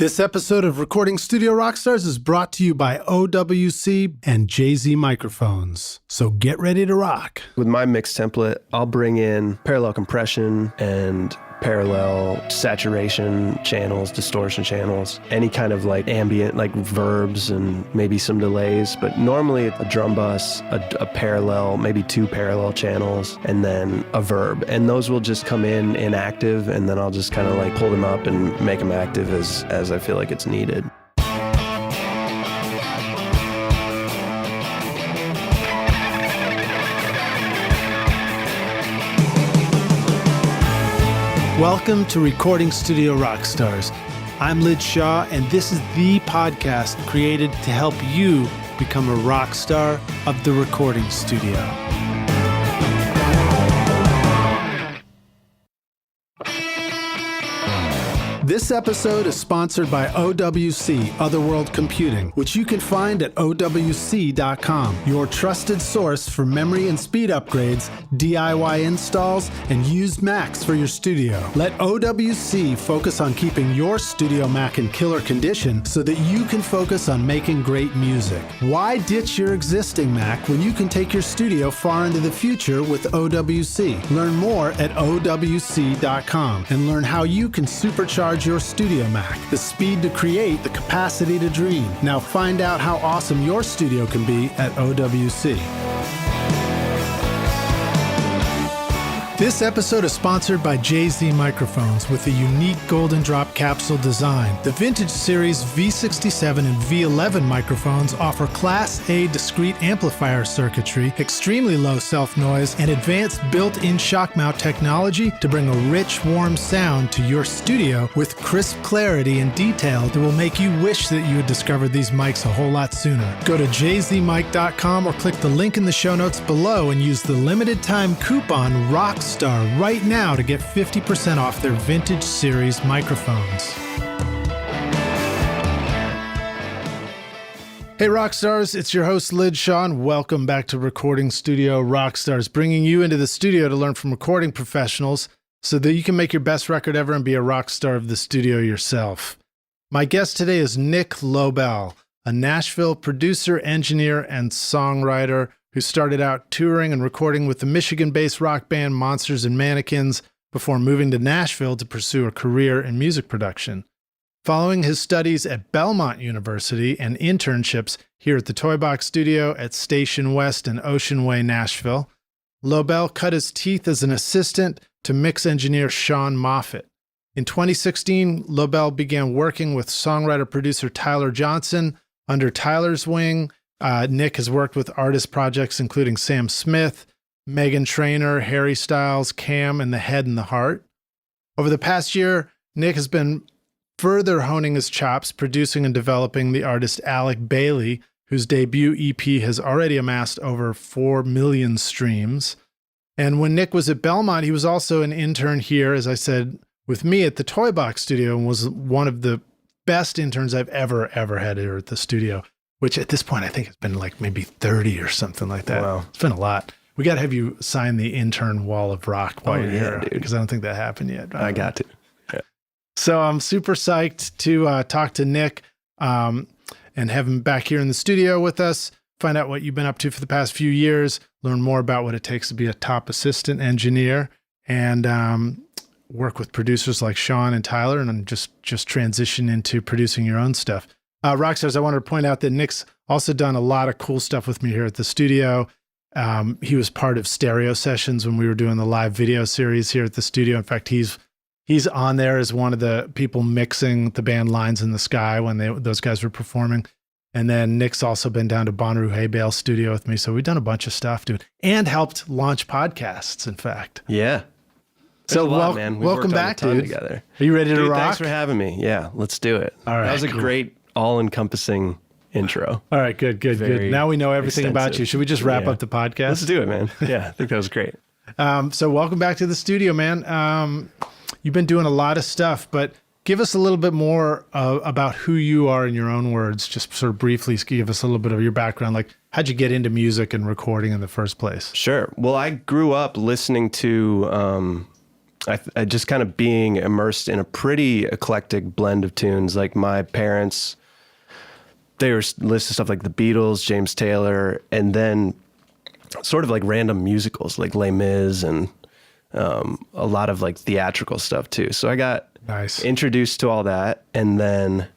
This episode of Recording Studio Rockstars is brought to you by OWC and JZ microphones. So get ready to rock. With my mix template, I'll bring in parallel compression and parallel saturation channels, distortion channels, any kind of like ambient, like verbs and maybe some delays. But normally a drum bus, a parallel, maybe two parallel channels, and then a verb. And those will just come in inactive, and then I'll just kind of like pull them up and make them active as I feel like it's needed. Welcome to Recording Studio Rockstars. I'm Lid Shaw, and this is the podcast created to help you become a rock star of the recording studio. This episode is sponsored by OWC, Otherworld Computing, which you can find at OWC.com, your trusted source for memory and speed upgrades, DIY installs, and used Macs for your studio. Let OWC focus on keeping your studio Mac in killer condition so that you can focus on making great music. Why ditch your existing Mac when you can take your studio far into the future with OWC? Learn more at OWC.com and learn how you can supercharge your studio Mac, the speed to create, the capacity to dream. Now find out how awesome your studio can be at OWC. This episode is sponsored by JZ Microphones with a unique golden drop capsule design. The Vintage Series V67 and V11 microphones offer Class A discrete amplifier circuitry, extremely low self-noise, and advanced built-in shock mount technology to bring a rich, warm sound to your studio with crisp clarity and detail that will make you wish that you had discovered these mics a whole lot sooner. Go to jzmic.com or click the link in the show notes below and use the limited time coupon ROCKSTAR right now to get 50% off their Vintage Series microphones. Hey Rockstars, it's your host Lid Shaw, and welcome back to Recording Studio Rockstars, bringing you into the studio to learn from recording professionals so that you can make your best record ever and be a rock star of the studio yourself. My guest today is Nick Lobel, a Nashville producer, engineer, and songwriter who started out touring and recording with the Michigan-based rock band Monsters and Mannequins before moving to Nashville to pursue a career in music production. Following his studies at Belmont University and internships here at the Toy Box Studio at Station West and Ocean Way Nashville, Lobel cut his teeth as an assistant to mix engineer Sean Moffitt. In 2016, Lobel began working with songwriter-producer Tyler Johnson. Under Tyler's wing, Nick has worked with artist projects including Sam Smith, Meghan Trainor, Harry Styles, Cam, and The Head and the Heart. Over the past year, Nick has been further honing his chops, producing and developing the artist Alec Bailey, whose debut EP has already amassed over 4 million streams. And when Nick was at Belmont, he was also an intern here, as I said, with me at the Toy Box Studio, and was one of the best interns I've ever had here at the studio. Which at this point, I think it's been like maybe 30 or something like that. Wow. It's been a lot. We got to have you sign the intern wall of rock while you're here, because I don't think that happened yet. I got to. Yeah. So I'm super psyched to talk to Nick and have him back here in the studio with us, find out what you've been up to for the past few years, learn more about what it takes to be a top assistant engineer, and work with producers like Sean and Tyler, and just transition into producing your own stuff. Rockstars, I wanted to point out that Nick's also done a lot of cool stuff with me here at the studio. He was part of Stereo Sessions when we were doing the live video series here at the studio. In fact, he's on there as one of the people mixing the band Lines in the Sky when those guys were performing. And then Nick's also been down to Bonnaroo Hay Bale Studio with me. So we've done a bunch of stuff, dude, and helped launch podcasts, in fact. Yeah. So welcome back, dude. Together. Are you ready to rock? Thanks for having me. Yeah, let's do it. All right. That was a great all-encompassing intro. All right, good. Now we know everything about you. Should we just wrap up the podcast? Let's do it, man. Yeah, I think that was great. So welcome back to the studio, man. You've been doing a lot of stuff, but give us a little bit more about who you are in your own words. Just sort of briefly give us a little bit of your background. Like, how'd you get into music and recording in the first place? Sure. Well, I grew up listening to I just kind of being immersed in a pretty eclectic blend of tunes. Like my parents, they were listening to stuff like the Beatles, James Taylor, and then sort of like random musicals like Les Mis and a lot of like theatrical stuff too. So I got introduced to all that. And then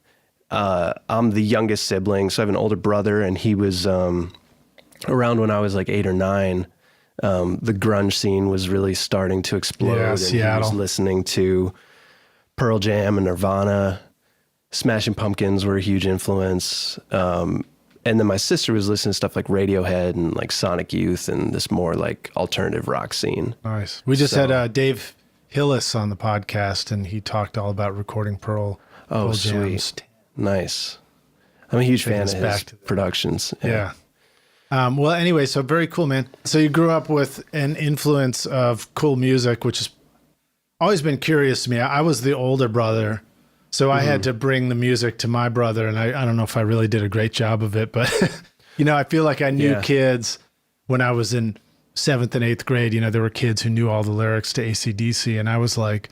I'm the youngest sibling. So I have an older brother, and he was around when I was like 8 or 9. The grunge scene was really starting to explode. Yeah, and Seattle. He was listening to Pearl Jam and Nirvana. Smashing Pumpkins were a huge influence. And then my sister was listening to stuff like Radiohead and like Sonic Youth and this more like alternative rock scene. Nice. We just had Dave Hillis on the podcast, and he talked all about recording Pearl sweet. Jams. Nice. I'm a huge fan of us his back to productions. Yeah. Well, anyway, so very cool, man. So you grew up with an influence of cool music, which has always been curious to me. I was the older brother, so I had to bring the music to my brother, and I don't know if I really did a great job of it, but I feel like I knew kids when I was in 7th and 8th grade. There were kids who knew all the lyrics to AC/DC, and I was like,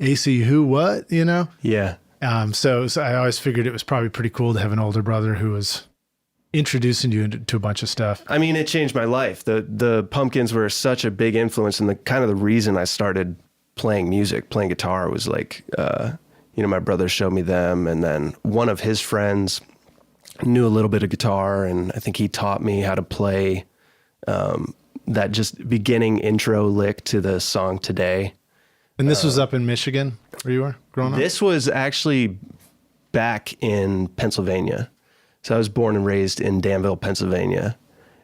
AC who, what, Yeah. So I always figured it was probably pretty cool to have an older brother who was introducing you to a bunch of stuff. I mean, it changed my life. The Pumpkins were such a big influence, and the kind of the reason I started playing guitar was like, my brother showed me them, and then one of his friends knew a little bit of guitar, and I think he taught me how to play that just beginning intro lick to the song Today. And this was up in Michigan, where you were growing up? This was actually back in Pennsylvania. So I was born and raised in Danville, Pennsylvania.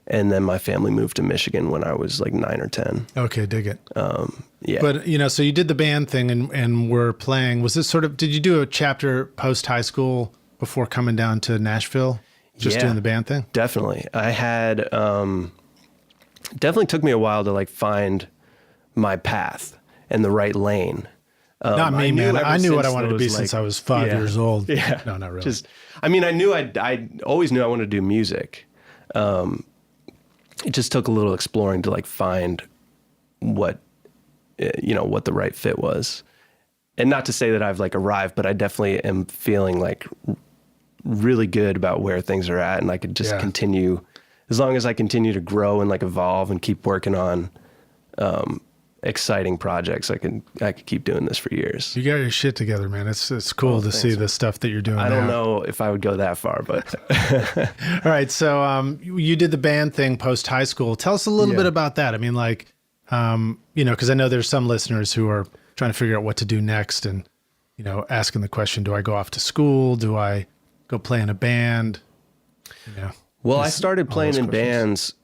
And then my family moved to Michigan when I was like 9 or 10. Okay, dig it. Yeah. But, so you did the band thing and were playing. Was this did you do a chapter post high school before coming down to Nashville? Just doing the band thing? Definitely. I had, definitely took me a while to like find my path and the right lane. Not me, man. I knew what I wanted to be since I was 5 years old. Yeah. No, not really. I always knew I wanted to do music. It just took a little exploring to like find what the right fit was. And not to say that I've like arrived, but I definitely am feeling like really good about where things are at. And I could just continue, as long as I continue to grow and like evolve and keep working on, exciting projects, I could keep doing this for years. You got your shit together, man. It's cool to see the stuff that you're doing. I don't know if I would go that far, but all right. So you did the band thing post high school. Tell us a little bit about that. I mean, like, because I know there's some listeners who are trying to figure out what to do next, and asking the question: do I go off to school? Do I go play in a band? Well, I started playing in bands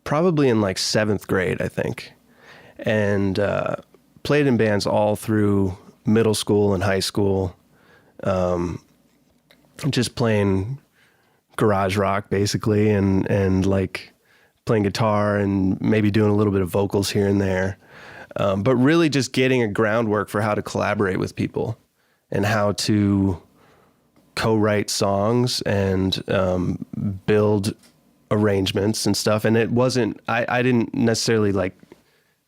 probably in like 7th grade, I think, and played in bands all through middle school and high school, just playing garage rock basically, and like playing guitar and maybe doing a little bit of vocals here and there, but really just getting a groundwork for how to collaborate with people and how to co-write songs and build arrangements and stuff. And it wasn't, I didn't necessarily like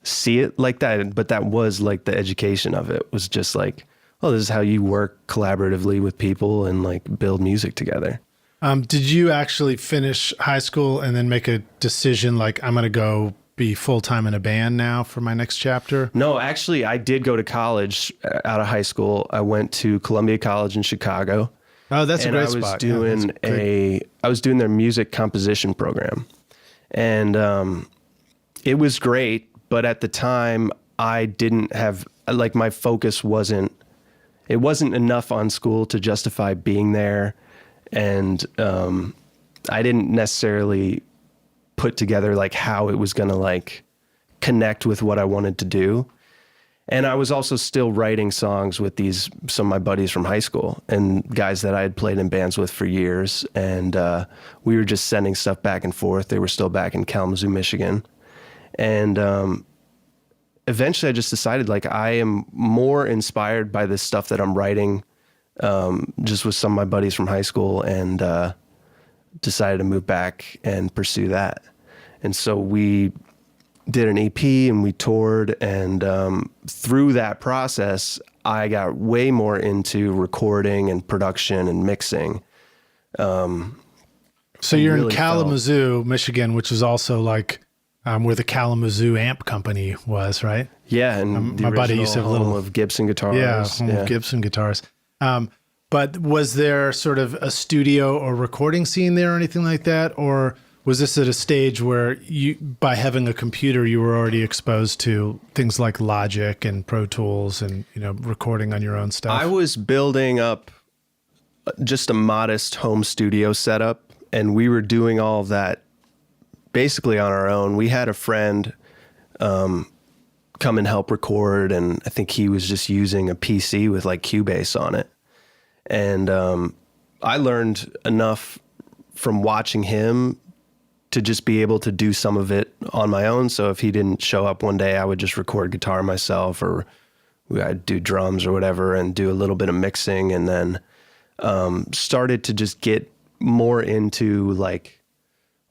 see it like that, but that was like the education of it, was just like, oh, this is how you work collaboratively with people and like build music together. Did you actually finish high school and then make a decision like, I'm going to go be full-time in a band now for my next chapter? No, actually I did go to college out of high school. I went to Columbia College in Chicago. Oh, that's a great spot. I was doing their music composition program, and it was great. But at the time, I didn't have like my focus wasn't enough on school to justify being there, and I didn't necessarily put together like how it was going to like connect with what I wanted to do. And I was also still writing songs with some of my buddies from high school and guys that I had played in bands with for years. And we were just sending stuff back and forth. They were still back in Kalamazoo, Michigan. And eventually I just decided like I am more inspired by this stuff that I'm writing just with some of my buddies from high school, and decided to move back and pursue that. And so we did an EP and we toured. And through that process, I got way more into recording and production and mixing. So you're really in Kalamazoo, Michigan, which is also like where the Kalamazoo amp company was, right? Yeah, and my buddy used to have a little of Gibson guitars. Yeah, home of Gibson guitars. But was there sort of a studio or recording scene there or anything like that? Or was this at a stage where you, by having a computer, you were already exposed to things like Logic and Pro Tools and, you know, recording on your own stuff? I was building up just a modest home studio setup, and we were doing all of that basically on our own. We had a friend come and help record, and I think he was just using a PC with like Cubase on it. And I learned enough from watching him to just be able to do some of it on my own. So if he didn't show up one day, I would just record guitar myself, or I'd do drums or whatever and do a little bit of mixing, and then started to just get more into like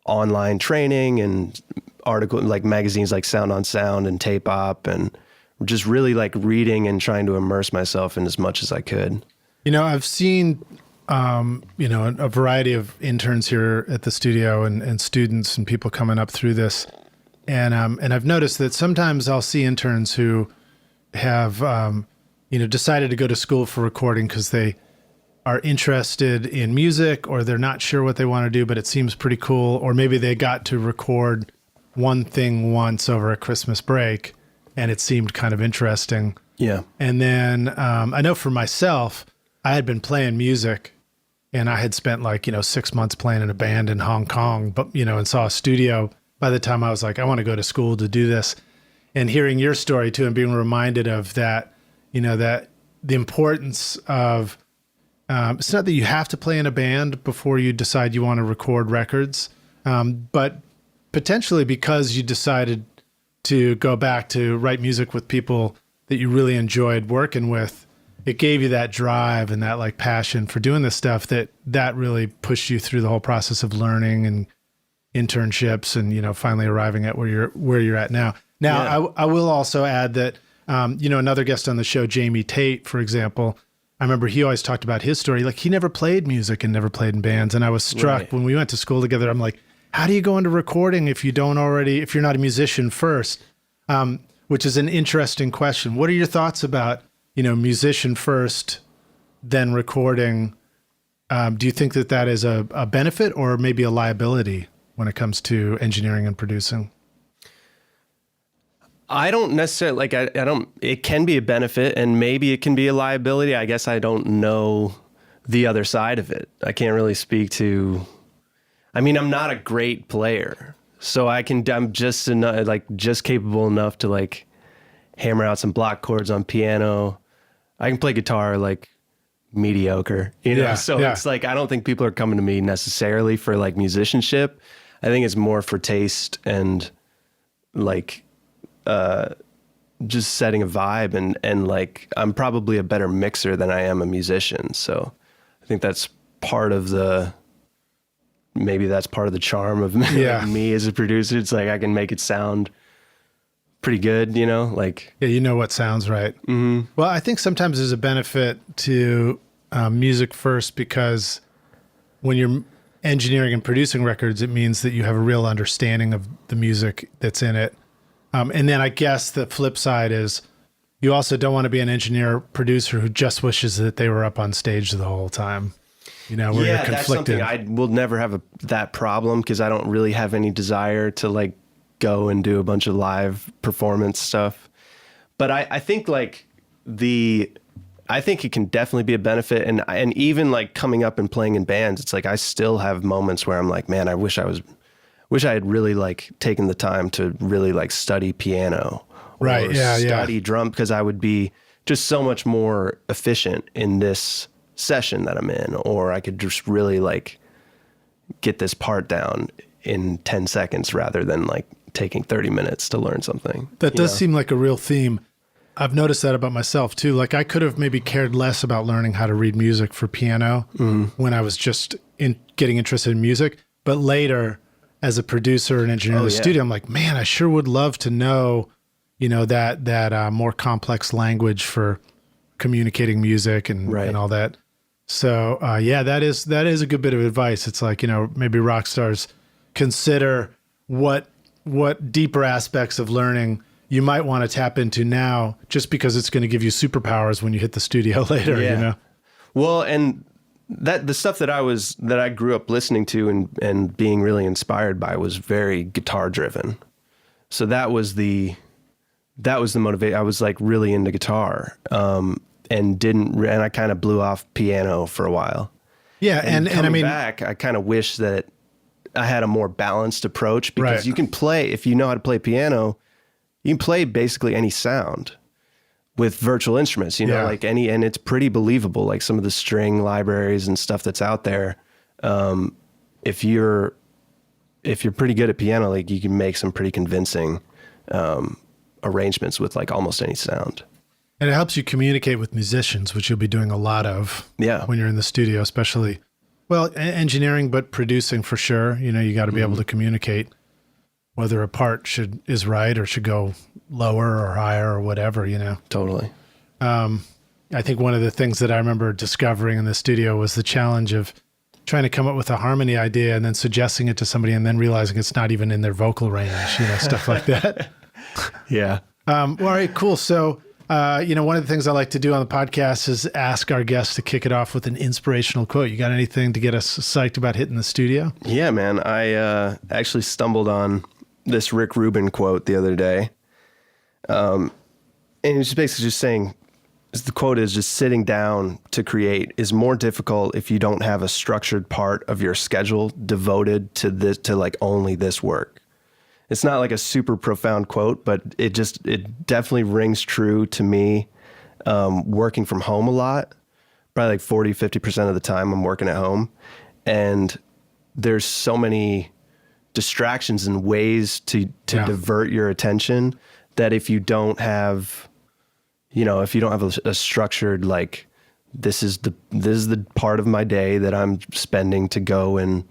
online training and article, like magazines like Sound on Sound and Tape Op, and just really like reading and trying to immerse myself in as much as I could. You know, I've seen, you know, a variety of interns here at the studio and students and people coming up through this. And I've noticed that sometimes I'll see interns who have, you know, decided to go to school for recording because they are interested in music, or they're not sure what they want to do, but it seems pretty cool. Or maybe they got to record one thing once over a Christmas break and it seemed kind of interesting. Yeah. And then I know for myself, I had been playing music, and I had spent like, you know, 6 months playing in a band in Hong Kong, but, you know, and saw a studio by the time I was like, I want to go to school to do this. And hearing your story too, and being reminded of that, you know, that the importance of, it's not that you have to play in a band before you decide you want to record records, but potentially because you decided to go back to write music with people that you really enjoyed working with, it gave you that drive and that like passion for doing this stuff that really pushed you through the whole process of learning and internships and, you know, finally arriving at where you're at now. Now, yeah. I will also add that, you know, another guest on the show, Jamie Tate, for example, I remember he always talked about his story. Like, he never played music and never played in bands. And I was struck when we went to school together. I'm like, how do you go into recording if you're not a musician first? Which is an interesting question. What are your thoughts about, you know, musician first, then recording? Do you think that is a benefit or maybe a liability when it comes to engineering and producing? I don't necessarily, like, I don't, it can be a benefit and maybe it can be a liability. I guess I don't know the other side of it. I can't really speak to, I mean, I'm not a great player, so I'm just enough, like, just capable enough to like hammer out some block chords on piano. I can play guitar like mediocre, you know? It's like, I don't think people are coming to me necessarily for like musicianship. I think it's more for taste and like, just setting a vibe and like, I'm probably a better mixer than I am a musician. So I think that's maybe that's part of the charm of me as a producer. It's like, I can make it sound pretty good, you know, like, yeah, you know what sounds right. Mm-hmm. Well, I think sometimes there's a benefit to music first, because when you're engineering and producing records, it means that you have a real understanding of the music that's in it. And then I guess the flip side is you also don't want to be an engineer producer who just wishes that they were up on stage the whole time, you know, where you're conflicted. That's something I will never have that problem, because I don't really have any desire to like go and do a bunch of live performance stuff. But I think like I think it can definitely be a benefit. And even like coming up and playing in bands, it's like, I still have moments where I'm like, man, I wish I had really like taken the time to really like study piano or study drum, because I would be just so much more efficient in this session that I'm in, or I could just really like get this part down in 10 seconds rather than like taking 30 minutes to learn something. That does seem like a real theme. I've noticed that about myself too. Like, I could have maybe cared less about learning how to read music for piano when I was just getting interested in music. But later, as a producer and engineer in the studio, I'm like, man, I sure would love to know, that more complex language for communicating music and all that. So that is a good bit of advice. It's like, maybe rock stars consider what deeper aspects of learning you might want to tap into now, just because it's going to give you superpowers when you hit the studio later. Well, and that the stuff that I grew up listening to and being really inspired by was very guitar driven. So that was the motivation. I was like really into guitar, and I kind of blew off piano for a while. Yeah. And I mean, back, I kind of wish that I had a more balanced approach, because you can play, if you know how to play piano, you can play basically any sound with virtual instruments, and it's pretty believable. Like some of the string libraries and stuff that's out there. If you're pretty good at piano, like you can make some pretty convincing, arrangements with like almost any sound. And it helps you communicate with musicians, which you'll be doing a lot of when you're in the studio, especially, engineering, but producing for sure. You got to be able to communicate whether a part is right or should go lower or higher or whatever, Totally. I think one of the things that I remember discovering in the studio was the challenge of trying to come up with a harmony idea and then suggesting it to somebody and then realizing it's not even in their vocal range, stuff like that. Yeah. All right, cool. So, one of the things I like to do on the podcast is ask our guests to kick it off with an inspirational quote. You got anything to get us psyched about hitting the studio? Yeah, man. I actually stumbled on this Rick Rubin quote the other day. And it's basically just saying, the quote is just sitting down to create is more difficult if you don't have a structured part of your schedule devoted to like only this work. It's not like a super profound quote, but it definitely rings true to me. Working from home a lot, probably like 40-50% of the time I'm working at home, and there's so many distractions and ways to divert your attention that if you don't have, a structured, like, this is the part of my day that I'm spending to go and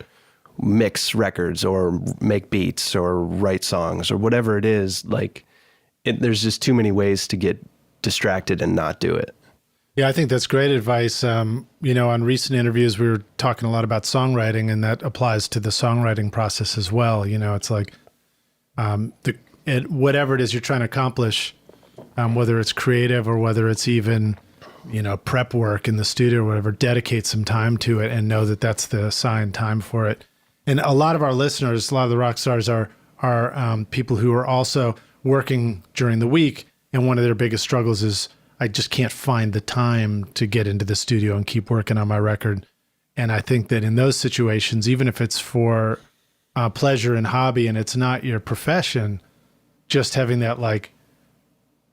mix records or make beats or write songs or whatever it is, like there's just too many ways to get distracted and not do it. Yeah, I think that's great advice. On recent interviews, we were talking a lot about songwriting, and that applies to the songwriting process as well. It's like whatever it is you're trying to accomplish, whether it's creative or whether it's even, prep work in the studio or whatever, dedicate some time to it and know that that's the assigned time for it. And a lot of our listeners, a lot of the rock stars are people who are also working during the week, and one of their biggest struggles is, I just can't find the time to get into the studio and keep working on my record. And I think that in those situations, even if it's for pleasure and hobby and it's not your profession, just having that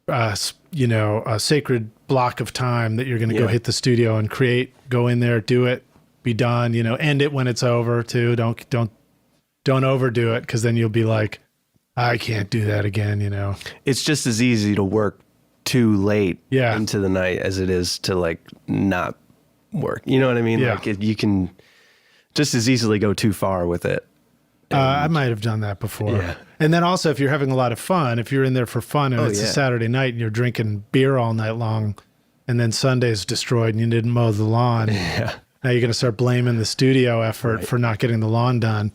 a sacred block of time that you're going to go hit the studio and create, go in there, do it, be done, end it when it's over too. Don't overdo it, because then you'll be like, I can't do that again, It's just as easy to work too late into the night as it is to like not work. You know what I mean? Yeah. Like you can just as easily go too far with it. I might have done that before. Yeah. And then also, if you're having a lot of fun, if you're in there for fun and it's a Saturday night and you're drinking beer all night long, and then Sunday's destroyed and you didn't mow the lawn, now you're going to start blaming the studio effort for not getting the lawn done.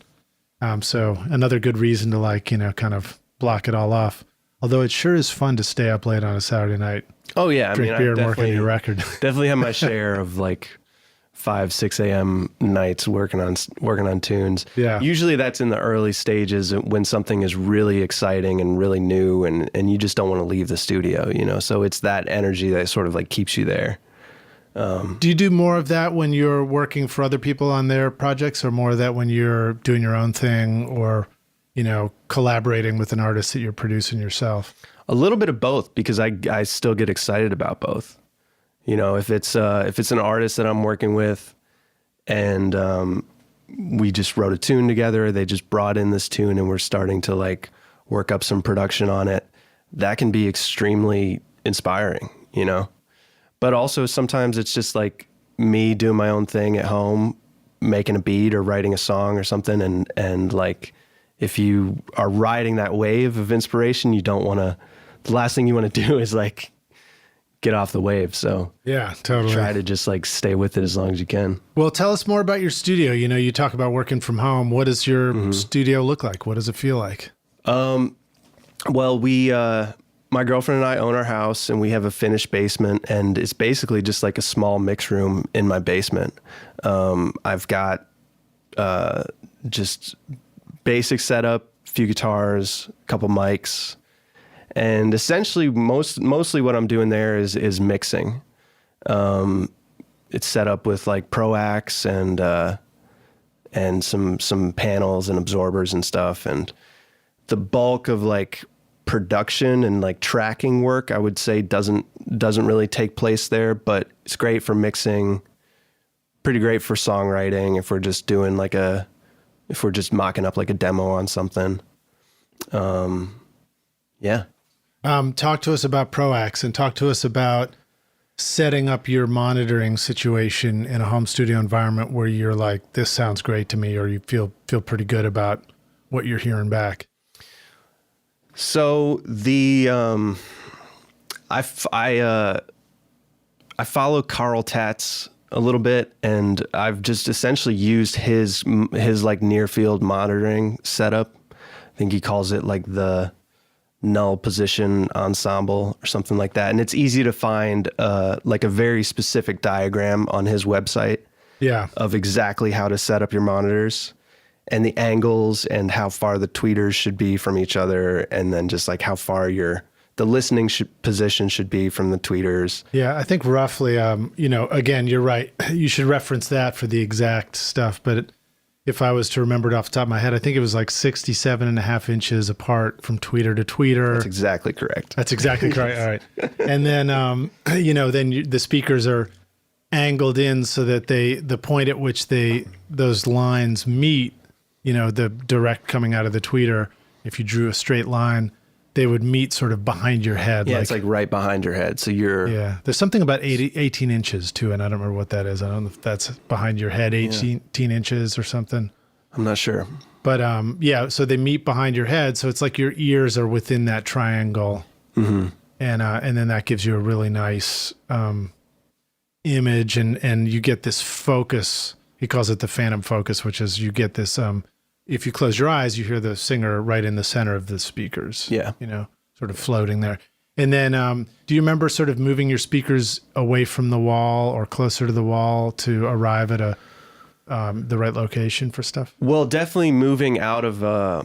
So another good reason to kind of block it all off. Although it sure is fun to stay up late on a Saturday night. Oh yeah, drink beer and work on your record. Definitely have my share of like 5-6 a.m. nights working on tunes. Yeah. Usually that's in the early stages when something is really exciting and really new, and you just don't want to leave the studio, So it's that energy that sort of like keeps you there. Do you do more of that when you're working for other people on their projects, or more of that when you're doing your own thing, or collaborating with an artist that you're producing yourself? A little bit of both, because I still get excited about both. If it's an artist that I'm working with and we just wrote a tune together, they just brought in this tune and we're starting to like work up some production on it, that can be extremely inspiring, But also sometimes it's just like me doing my own thing at home, making a beat or writing a song or something, and like if you are riding that wave of inspiration, you don't want to, the last thing you want to do is like get off the wave. So yeah, totally. Try to just like stay with it as long as you can. Well, tell us more about your studio. You know, you talk about working from home. What does your studio look like? What does it feel like? Well, my girlfriend and I own our house, and we have a finished basement, and it's basically just like a small mix room in my basement. I've got just basic setup, few guitars, a couple mics, and essentially mostly what I'm doing there is mixing. It's set up with like Pro-Ax and some panels and absorbers and stuff, and the bulk of like production and like tracking work, I would say doesn't really take place there, but it's great for mixing, pretty great for songwriting if we're just doing if we're just mocking up like a demo on something. Yeah. Talk to us about Pro-Ax and talk to us about setting up your monitoring situation in a home studio environment where you're like, this sounds great to me, or you feel pretty good about what you're hearing back. So I follow Carl Tatz a little bit, and I've just essentially used his like near field monitoring setup. I think he calls it like the null position ensemble or something like that. And it's easy to find like a very specific diagram on his website of exactly how to set up your monitors and the angles and how far the tweeters should be from each other, and then just like how far the listening position should be from the tweeters. Yeah, I think roughly, again, you're right. You should reference that for the exact stuff. But if I was to remember it off the top of my head, I think it was like 67.5 inches apart from tweeter to tweeter. That's exactly correct. That's exactly correct. All right. And then, the speakers are angled in so that the point at which those lines meet, the direct coming out of the tweeter, if you drew a straight line, they would meet sort of behind your head. Yeah, it's like right behind your head. So there's something about 18 inches too, and I don't remember what that is. I don't know if that's behind your head, 18 inches or something. I'm not sure. But so they meet behind your head. So it's like your ears are within that triangle. Mm-hmm. And then that gives you a really nice image, and you get this focus. He calls it the phantom focus, which is you get this, if you close your eyes, you hear the singer right in the center of the speakers. Yeah. Sort of floating there. And then do you remember sort of moving your speakers away from the wall or closer to the wall to arrive at the right location for stuff? Well, definitely moving out of an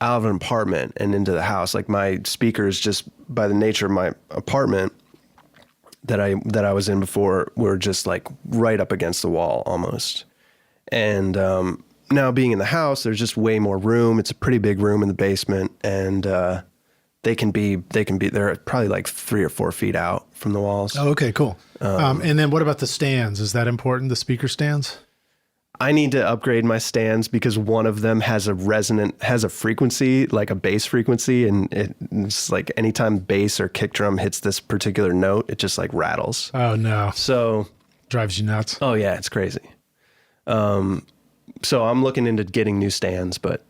apartment and into the house. Like my speakers, just by the nature of my apartment that I was in before, were just like right up against the wall almost. And now being in the house, there's just way more room. It's a pretty big room in the basement, and they're probably like 3 or 4 feet out from the walls. Oh, okay, cool. And then what about the stands? Is that important, the speaker stands? I need to upgrade my stands because one of them has a frequency, like a bass frequency, and it's like anytime bass or kick drum hits this particular note, it just like rattles. Oh no. So drives you nuts. Oh yeah, it's crazy. So I'm looking into getting new stands, but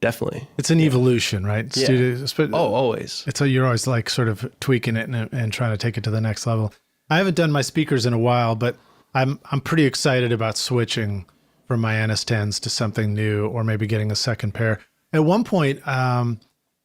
definitely. It's an evolution, right? Yeah. Always. You're always like sort of tweaking it and trying to take it to the next level. I haven't done my speakers in a while, but I'm pretty excited about switching from my NS10s to something new, or maybe getting a second pair. At one point,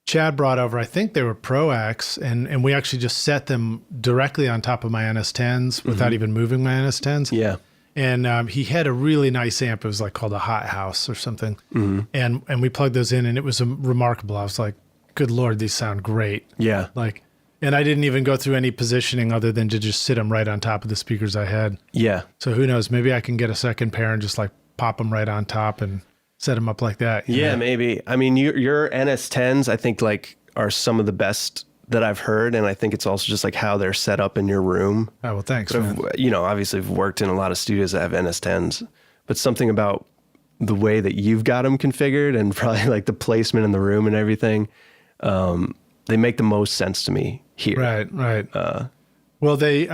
Chad brought over, I think they were Pro-Ax, and we actually just set them directly on top of my NS10s without even moving my NS10s. Yeah. And he had a really nice amp. It was like called a Hot House or something. Mm-hmm. And we plugged those in, and it was remarkable. I was like, good Lord, these sound great. Yeah. And I didn't even go through any positioning other than to just sit them right on top of the speakers I had. Yeah. So who knows? Maybe I can get a second pair and just like pop them right on top and set them up like that. Yeah, maybe. I mean, your NS10s, I think like are some of the best that I've heard, and I think it's also just like how they're set up in your room. Oh, well, thanks, man. Obviously I've worked in a lot of studios that have NS10s, but something about the way that you've got them configured and probably like the placement in the room and everything, they make the most sense to me here. Right. Well, they,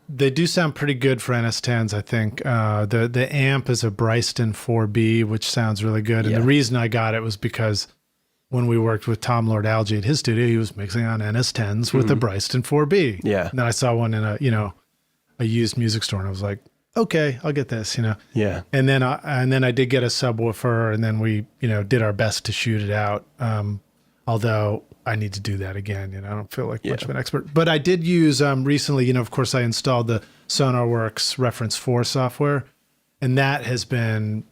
They do sound pretty good for NS10s, I think. The amp is a Bryston 4B, which sounds really good. And the reason I got it was because when we worked with Tom Lord Alge at his studio, he was mixing on NS10s with a Bryston 4B. Yeah. And then I saw one in a used music store, and I was like, okay, I'll get this, Yeah. And then I did get a subwoofer, and then we, did our best to shoot it out. Although I need to do that again. I don't feel like much of an expert, but I did use recently, of course I installed the SonarWorks Reference 4 software, and that has been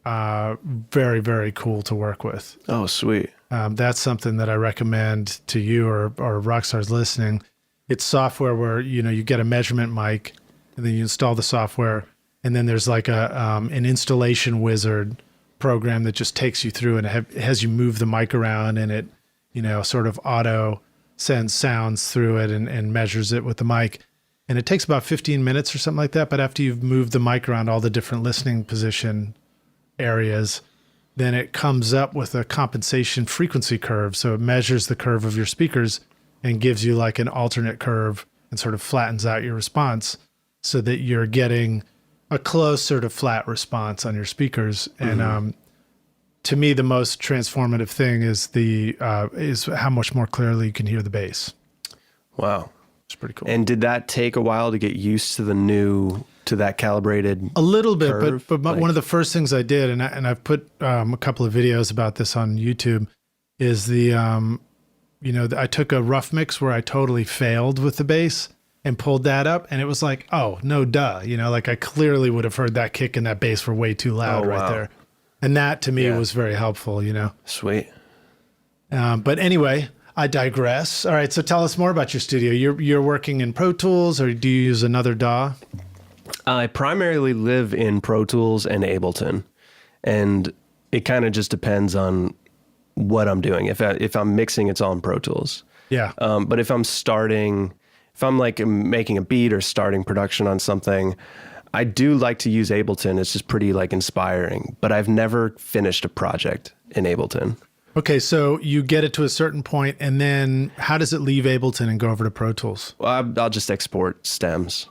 very, very cool to work with. Oh, sweet. That's something that I recommend to you or rock stars listening. It's software where, you get a measurement mic, and then you install the software, and then there's like an installation wizard program that just takes you through, and it has you move the mic around, and it, sort of auto sends sounds through it and measures it with the mic. And it takes about 15 minutes or something like that. But after you've moved the mic around all the different listening position areas, then it comes up with a compensation frequency curve. So it measures the curve of your speakers and gives you like an alternate curve and sort of flattens out your response so that you're getting a close sort of flat response on your speakers. And to me, the most transformative thing is how much more clearly you can hear the bass. Wow. It's pretty cool. And did that take a while to get used to that calibrated? A little bit, curve? but one of the first things I did, and I've put a couple of videos about this on YouTube, is I took a rough mix where I totally failed with the bass and pulled that up, and it was like, oh, no duh. Like I clearly would have heard that kick and that bass were way too loud right there. And that to me was very helpful, Sweet. But anyway, I digress. All right, so tell us more about your studio. You're working in Pro Tools, or do you use another DAW? I primarily live in Pro Tools and Ableton, and it kind of just depends on what I'm doing. If I'm mixing, it's all in Pro Tools. Yeah. But if I'm like making a beat or starting production on something, I do like to use Ableton. It's just pretty like inspiring, but I've never finished a project in Ableton. Okay, so you get it to a certain point, and then how does it leave Ableton and go over to Pro Tools? Well, I'll just export stems.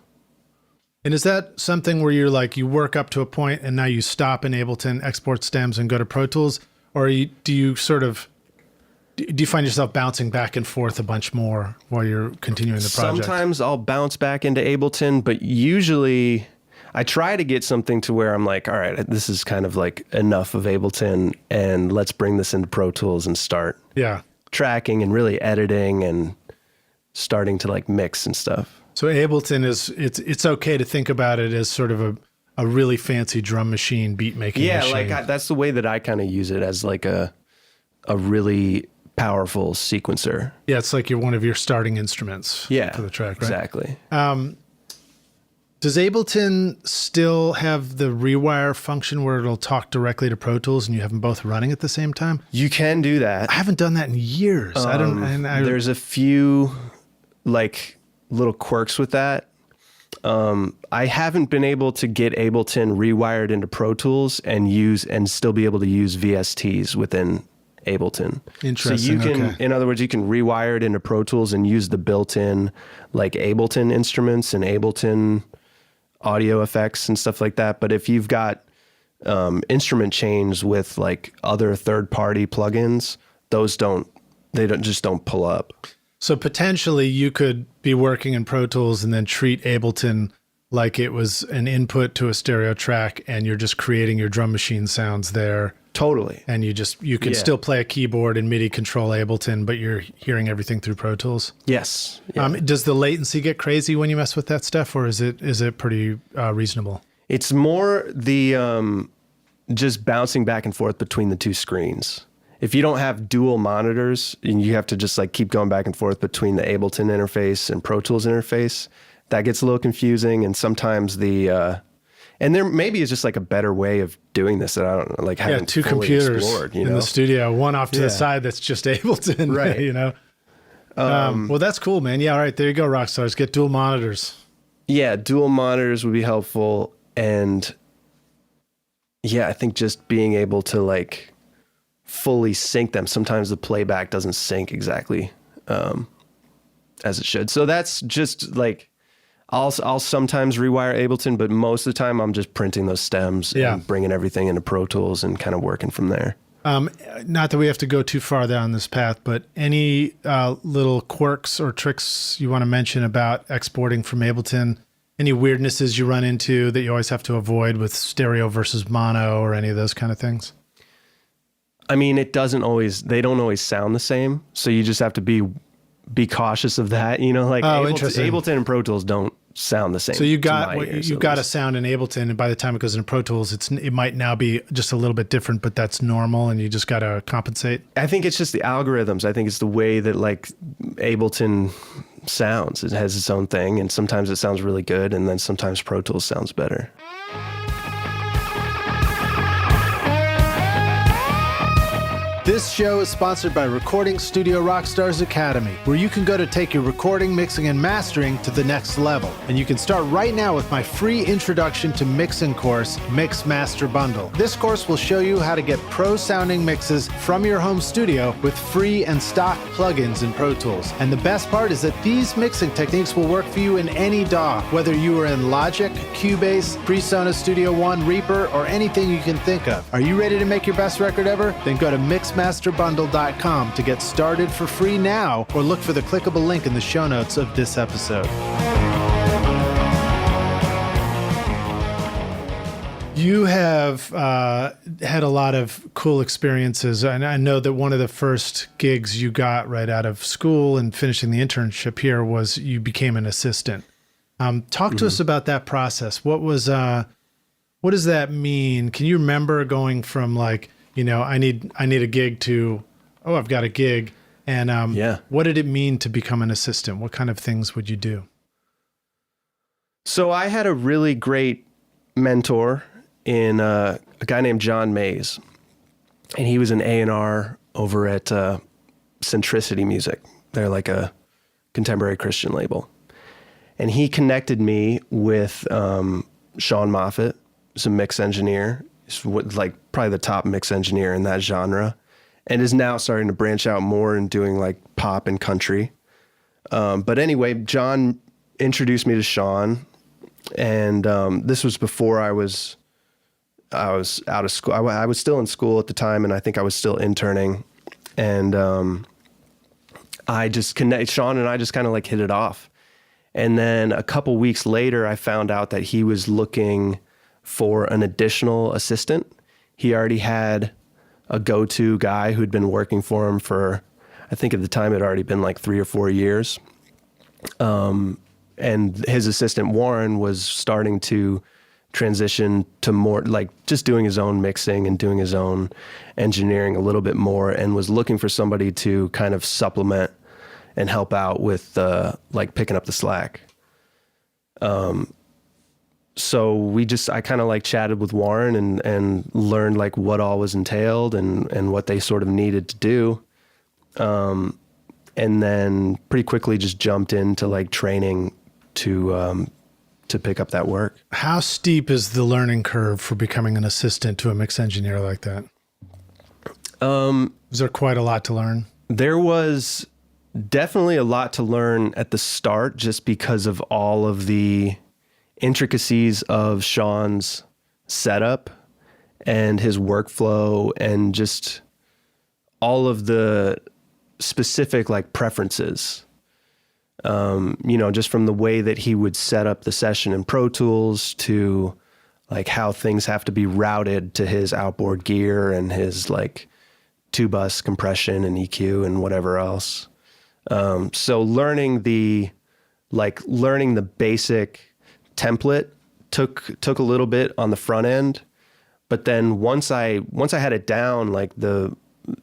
And is that something where you're like, you work up to a point and now you stop in Ableton, export stems, and go to Pro Tools? Or do you find yourself bouncing back and forth a bunch more while you're continuing the project? Sometimes I'll bounce back into Ableton, but usually I try to get something to where I'm like, all right, this is kind of like enough of Ableton, and let's bring this into Pro Tools and start tracking and really editing and starting to like mix and stuff. So Ableton it's okay to think about it as sort of a really fancy drum machine, beat making machine. Like that's the way that I kind of use it, as like a really powerful sequencer. Yeah, it's like one of your starting instruments for the track, right? Exactly. Does Ableton still have the rewire function where it'll talk directly to Pro Tools and you have them both running at the same time? You can do that. I haven't done that in years. There's a few like little quirks with that. I haven't been able to get Ableton rewired into Pro Tools and still be able to use VSTs within Ableton. Interesting. So you can, in other words, you can rewire it into Pro Tools and use the built-in like Ableton instruments and Ableton audio effects and stuff like that. But if you've got instrument chains with like other third-party plugins, those don't pull up. So potentially you could be working in Pro Tools and then treat Ableton like it was an input to a stereo track, and you're just creating your drum machine sounds there. Totally. And you can still play a keyboard and MIDI control Ableton, but you're hearing everything through Pro Tools. Yes. Yeah. Does the latency get crazy when you mess with that stuff, or is it pretty reasonable? It's more the just bouncing back and forth between the two screens. If you don't have dual monitors and you have to just like keep going back and forth between the Ableton interface and Pro Tools interface, that gets a little confusing. And sometimes and there maybe is just like a better way of doing this that I don't know, like having two fully computers explored, in the studio, one off to the side that's just Ableton, right? Well, that's cool, man. Yeah, all right, there you go, rock stars. Get dual monitors. Yeah, dual monitors would be helpful, and I think just being able to like fully sync them. Sometimes the playback doesn't sync exactly as it should. So that's just like, I'll sometimes rewire Ableton, but most of the time I'm just printing those stems and bringing everything into Pro Tools and kind of working from there. Not that we have to go too far down this path, but any little quirks or tricks you want to mention about exporting from Ableton? Any weirdnesses you run into that you always have to avoid with stereo versus mono or any of those kind of things? I mean, they don't always sound the same. So you just have to be cautious of that. Like Ableton and Pro Tools don't sound the same. So you got a sound in Ableton, and by the time it goes into Pro Tools, it might now be just a little bit different, but that's normal, and you just got to compensate. I think it's just the algorithms. I think it's the way that like Ableton sounds. It has its own thing, and sometimes it sounds really good, and then sometimes Pro Tools sounds better. This show is sponsored by Recording Studio Rockstars Academy, where you can go to take your recording, mixing, and mastering to the next level. And you can start right now with my free introduction to mixing course, Mix Master Bundle. This course will show you how to get pro-sounding mixes from your home studio with free and stock plugins in Pro Tools. And the best part is that these mixing techniques will work for you in any DAW, whether you are in Logic, Cubase, PreSonus Studio One, Reaper, or anything you can think of. Are you ready to make your best record ever? Then go to mixmasterbundle.com to get started for free now, or look for the clickable link in the show notes of this episode. You have had a lot of cool experiences, and I know that one of the first gigs you got right out of school and finishing the internship here was you became an assistant. Talk to us about that process. What does that mean? Can you remember going from like, I need a gig to, I've got a gig. And what did it mean to become an assistant? What kind of things would you do? So I had a really great mentor in a guy named John Mays. And he was an A&R over at Centricity Music. They're like a contemporary Christian label. And he connected me with Sean Moffitt, who's a mix engineer. He's like probably the top mix engineer in that genre, and is now starting to branch out more and doing like pop and country. But anyway, John introduced me to Sean, and this was before I was out of school. I was still in school at the time, and I think I was still interning. And Sean and I just kind of like hit it off. And then a couple weeks later, I found out that he was looking for an additional assistant. He already had a go-to guy who'd been working for him for, I think at the time it had already been like 3 or 4 years. And his assistant Warren was starting to transition to more like just doing his own mixing and doing his own engineering a little bit more, and was looking for somebody to kind of supplement and help out with like picking up the slack. So I kind of like chatted with Warren and learned like what all was entailed and what they sort of needed to do. And then pretty quickly just jumped into like training to pick up that work. How steep is the learning curve for becoming an assistant to a mix engineer like that? Was there quite a lot to learn? There was definitely a lot to learn at the start, just because of all of the intricacies of Sean's setup and his workflow and just all of the specific like preferences. Just from the way that he would set up the session in Pro Tools to like how things have to be routed to his outboard gear and his like 2-bus compression and EQ and whatever else. So learning the basic template took a little bit on the front end, but then once I had it down,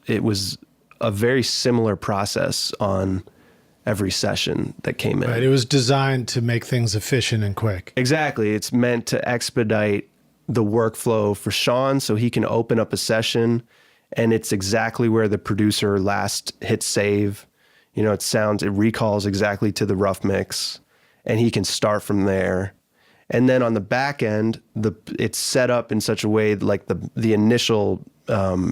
it was a very similar process on every session that came in. Right, it was designed to make things efficient and quick. Exactly. It's meant to expedite the workflow for Sean so he can open up a session and it's exactly where the producer last hit save. It recalls exactly to the rough mix, and he can start from there. And then on the back end, it's set up in such a way like the initial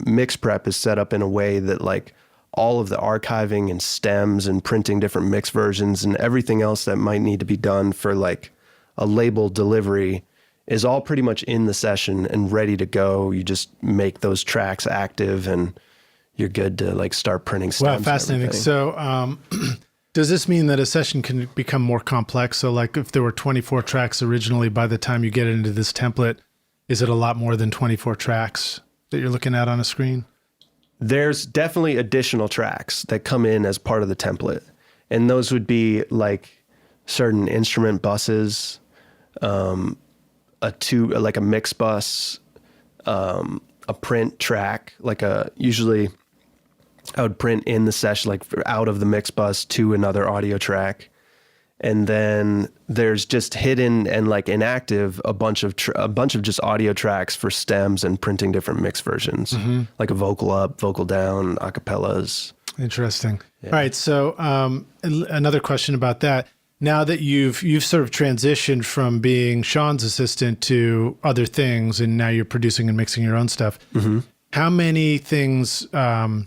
mix prep is set up in a way that like all of the archiving and stems and printing different mix versions and everything else that might need to be done for like a label delivery is all pretty much in the session and ready to go. You just make those tracks active and you're good to like start printing stems. Wow, fascinating. So does this mean that a session can become more complex? So like if there were 24 tracks originally, by the time you get into this template, is it a lot more than 24 tracks that you're looking at on a screen? There's definitely additional tracks that come in as part of the template. And those would be like certain instrument buses, like a mix bus, a print track, usually I would print in the session, like out of the mix bus to another audio track. And then there's just hidden and like inactive a bunch of just audio tracks for stems and printing different mix versions, like a vocal up, vocal down, acapellas. Interesting. Yeah. All right. So another question about that. Now that you've sort of transitioned from being Sean's assistant to other things, and now you're producing and mixing your own stuff, how many things, not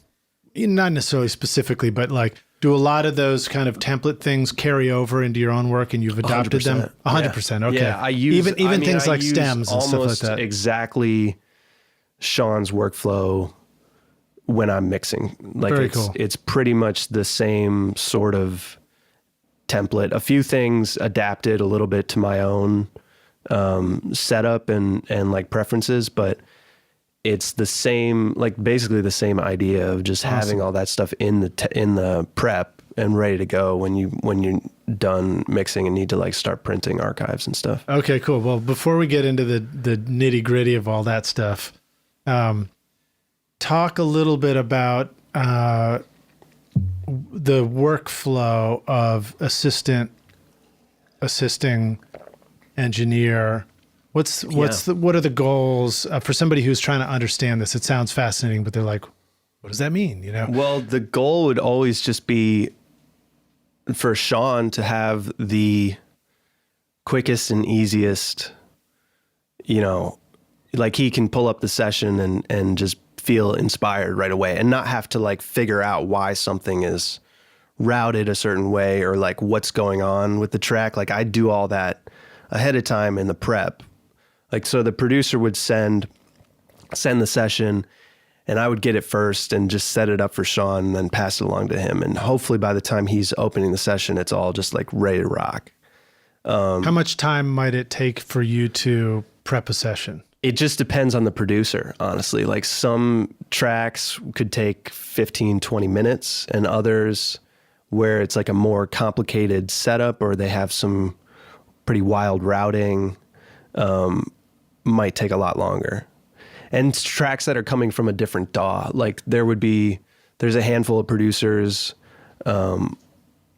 necessarily specifically, but like, do a lot of those kind of template things carry over into your own work and you've adopted 100%. Them? 100%. Yeah. Okay. Yeah, I use things like stems and stuff like that. Exactly Sean's workflow when I'm mixing. Like Very cool. It's pretty much the same sort of template. A few things adapted a little bit to my own setup and like preferences, but it's the same, like basically the same idea of just having all that stuff in the prep and ready to go when you're done mixing and need to like start printing archives and stuff. Okay, cool. Well, before we get into the nitty gritty of all that stuff, talk a little bit about the workflow of assisting engineer. What are the goals for somebody who's trying to understand this? It sounds fascinating, but they're like, what does that mean? You know? Well, the goal would always just be for Sean to have the quickest and easiest, like he can pull up the session and just feel inspired right away and not have to like figure out why something is routed a certain way or like what's going on with the track. Like I do all that ahead of time in the prep. Like, so the producer would send the session and I would get it first and just set it up for Sean and then pass it along to him. And hopefully by the time he's opening the session, it's all just like ready to rock. How much time might it take for you to prep a session? It just depends on the producer, honestly. Like some tracks could take 15, 20 minutes and others where it's like a more complicated setup or they have some pretty wild routing, might take a lot longer. And tracks that are coming from a different DAW, like there's a handful of producers that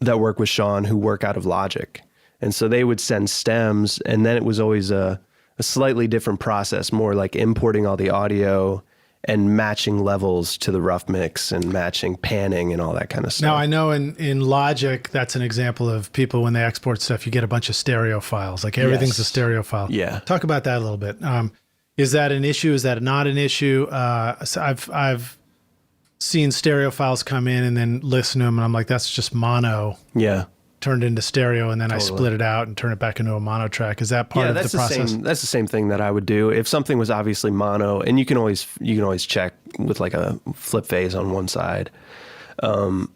work with Sean who work out of Logic. And so they would send stems and then it was always a slightly different process, more like importing all the audio and matching levels to the rough mix and matching panning and all that kind of stuff. Now, I know in Logic, that's an example of people when they export stuff, you get a bunch of stereo files. Like everything's a stereo file. Yeah. Talk about that a little bit. Is that an issue? Is that not an issue? So I've seen stereo files come in and then listen to them and I'm like, that's just mono. Yeah. Turned into stereo and then I split it out and turn it back into a mono track. Is that part of the process? That's the same thing that I would do. If something was obviously mono, and you can always check with like a flip phase on one side. So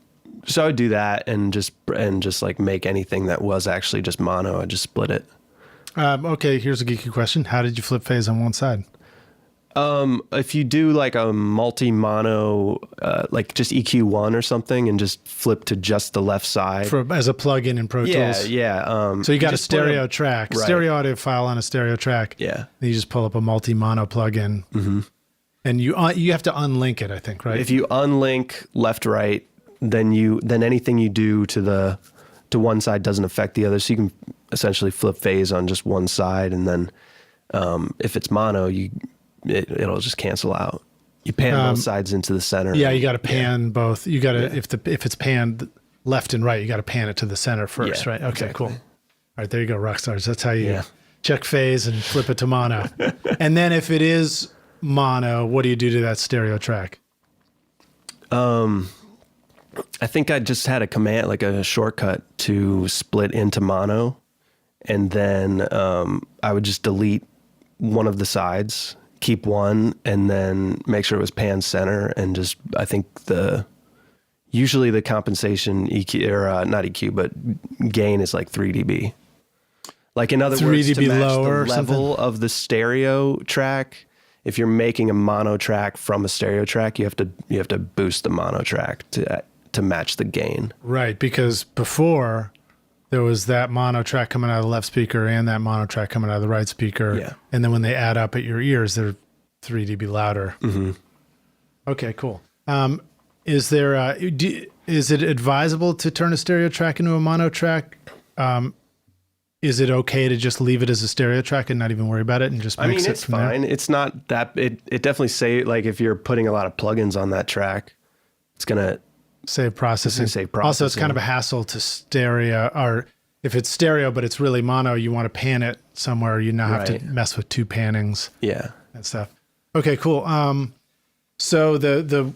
I would do that and just like make anything that was actually just mono. I just split it. Okay, here's a geeky question. How did you flip phase on one side? If you do like a multi-mono, like just EQ1 or something and just flip to just the left side. As a plug-in in Pro Tools? Yeah. So you got a stereo track, right. Stereo audio file on a stereo track. Yeah. Then you just pull up a multi-mono plug-in. Mm-hmm. And you have to unlink it, I think, right? If you unlink left-right, then anything you do to one side doesn't affect the other. So you can essentially flip phase on just one side. And then if it's mono, it'll just cancel out. You pan both sides into the center. Yeah, you got to pan both. You got to if it's panned left and right, you got to pan it to the center first, right? Okay, exactly. Cool. All right, there you go, rock stars. That's how you check phase and flip it to mono. And then if it is mono, what do you do to that stereo track? I think I just had a command, like a shortcut to split into mono. And then I would just delete one of the sides, keep one, and then make sure it was pan center. And just, I think usually the compensation EQ, or not EQ, but gain is like 3 dB. Like in other words, to match lower the level of the stereo track, if you're making a mono track from a stereo track, you have to boost the mono track to match the gain. Right, because before there was that mono track coming out of the left speaker and that mono track coming out of the right speaker. Yeah. And then when they add up at your ears, they're 3 dB louder. Mm-hmm. Okay, cool. Is it advisable to turn a stereo track into a mono track? Is it okay to just leave it as a stereo track and not even worry about it and just mix it from there? It's fine. It's not that it definitely like if you're putting a lot of plugins on that track, it's gonna save processing. Save processing. Also, it's kind of a hassle to stereo, or if it's stereo but it's really mono, you want to pan it somewhere. You now have to mess with 2 pannings. Yeah. And stuff. Okay, cool. So the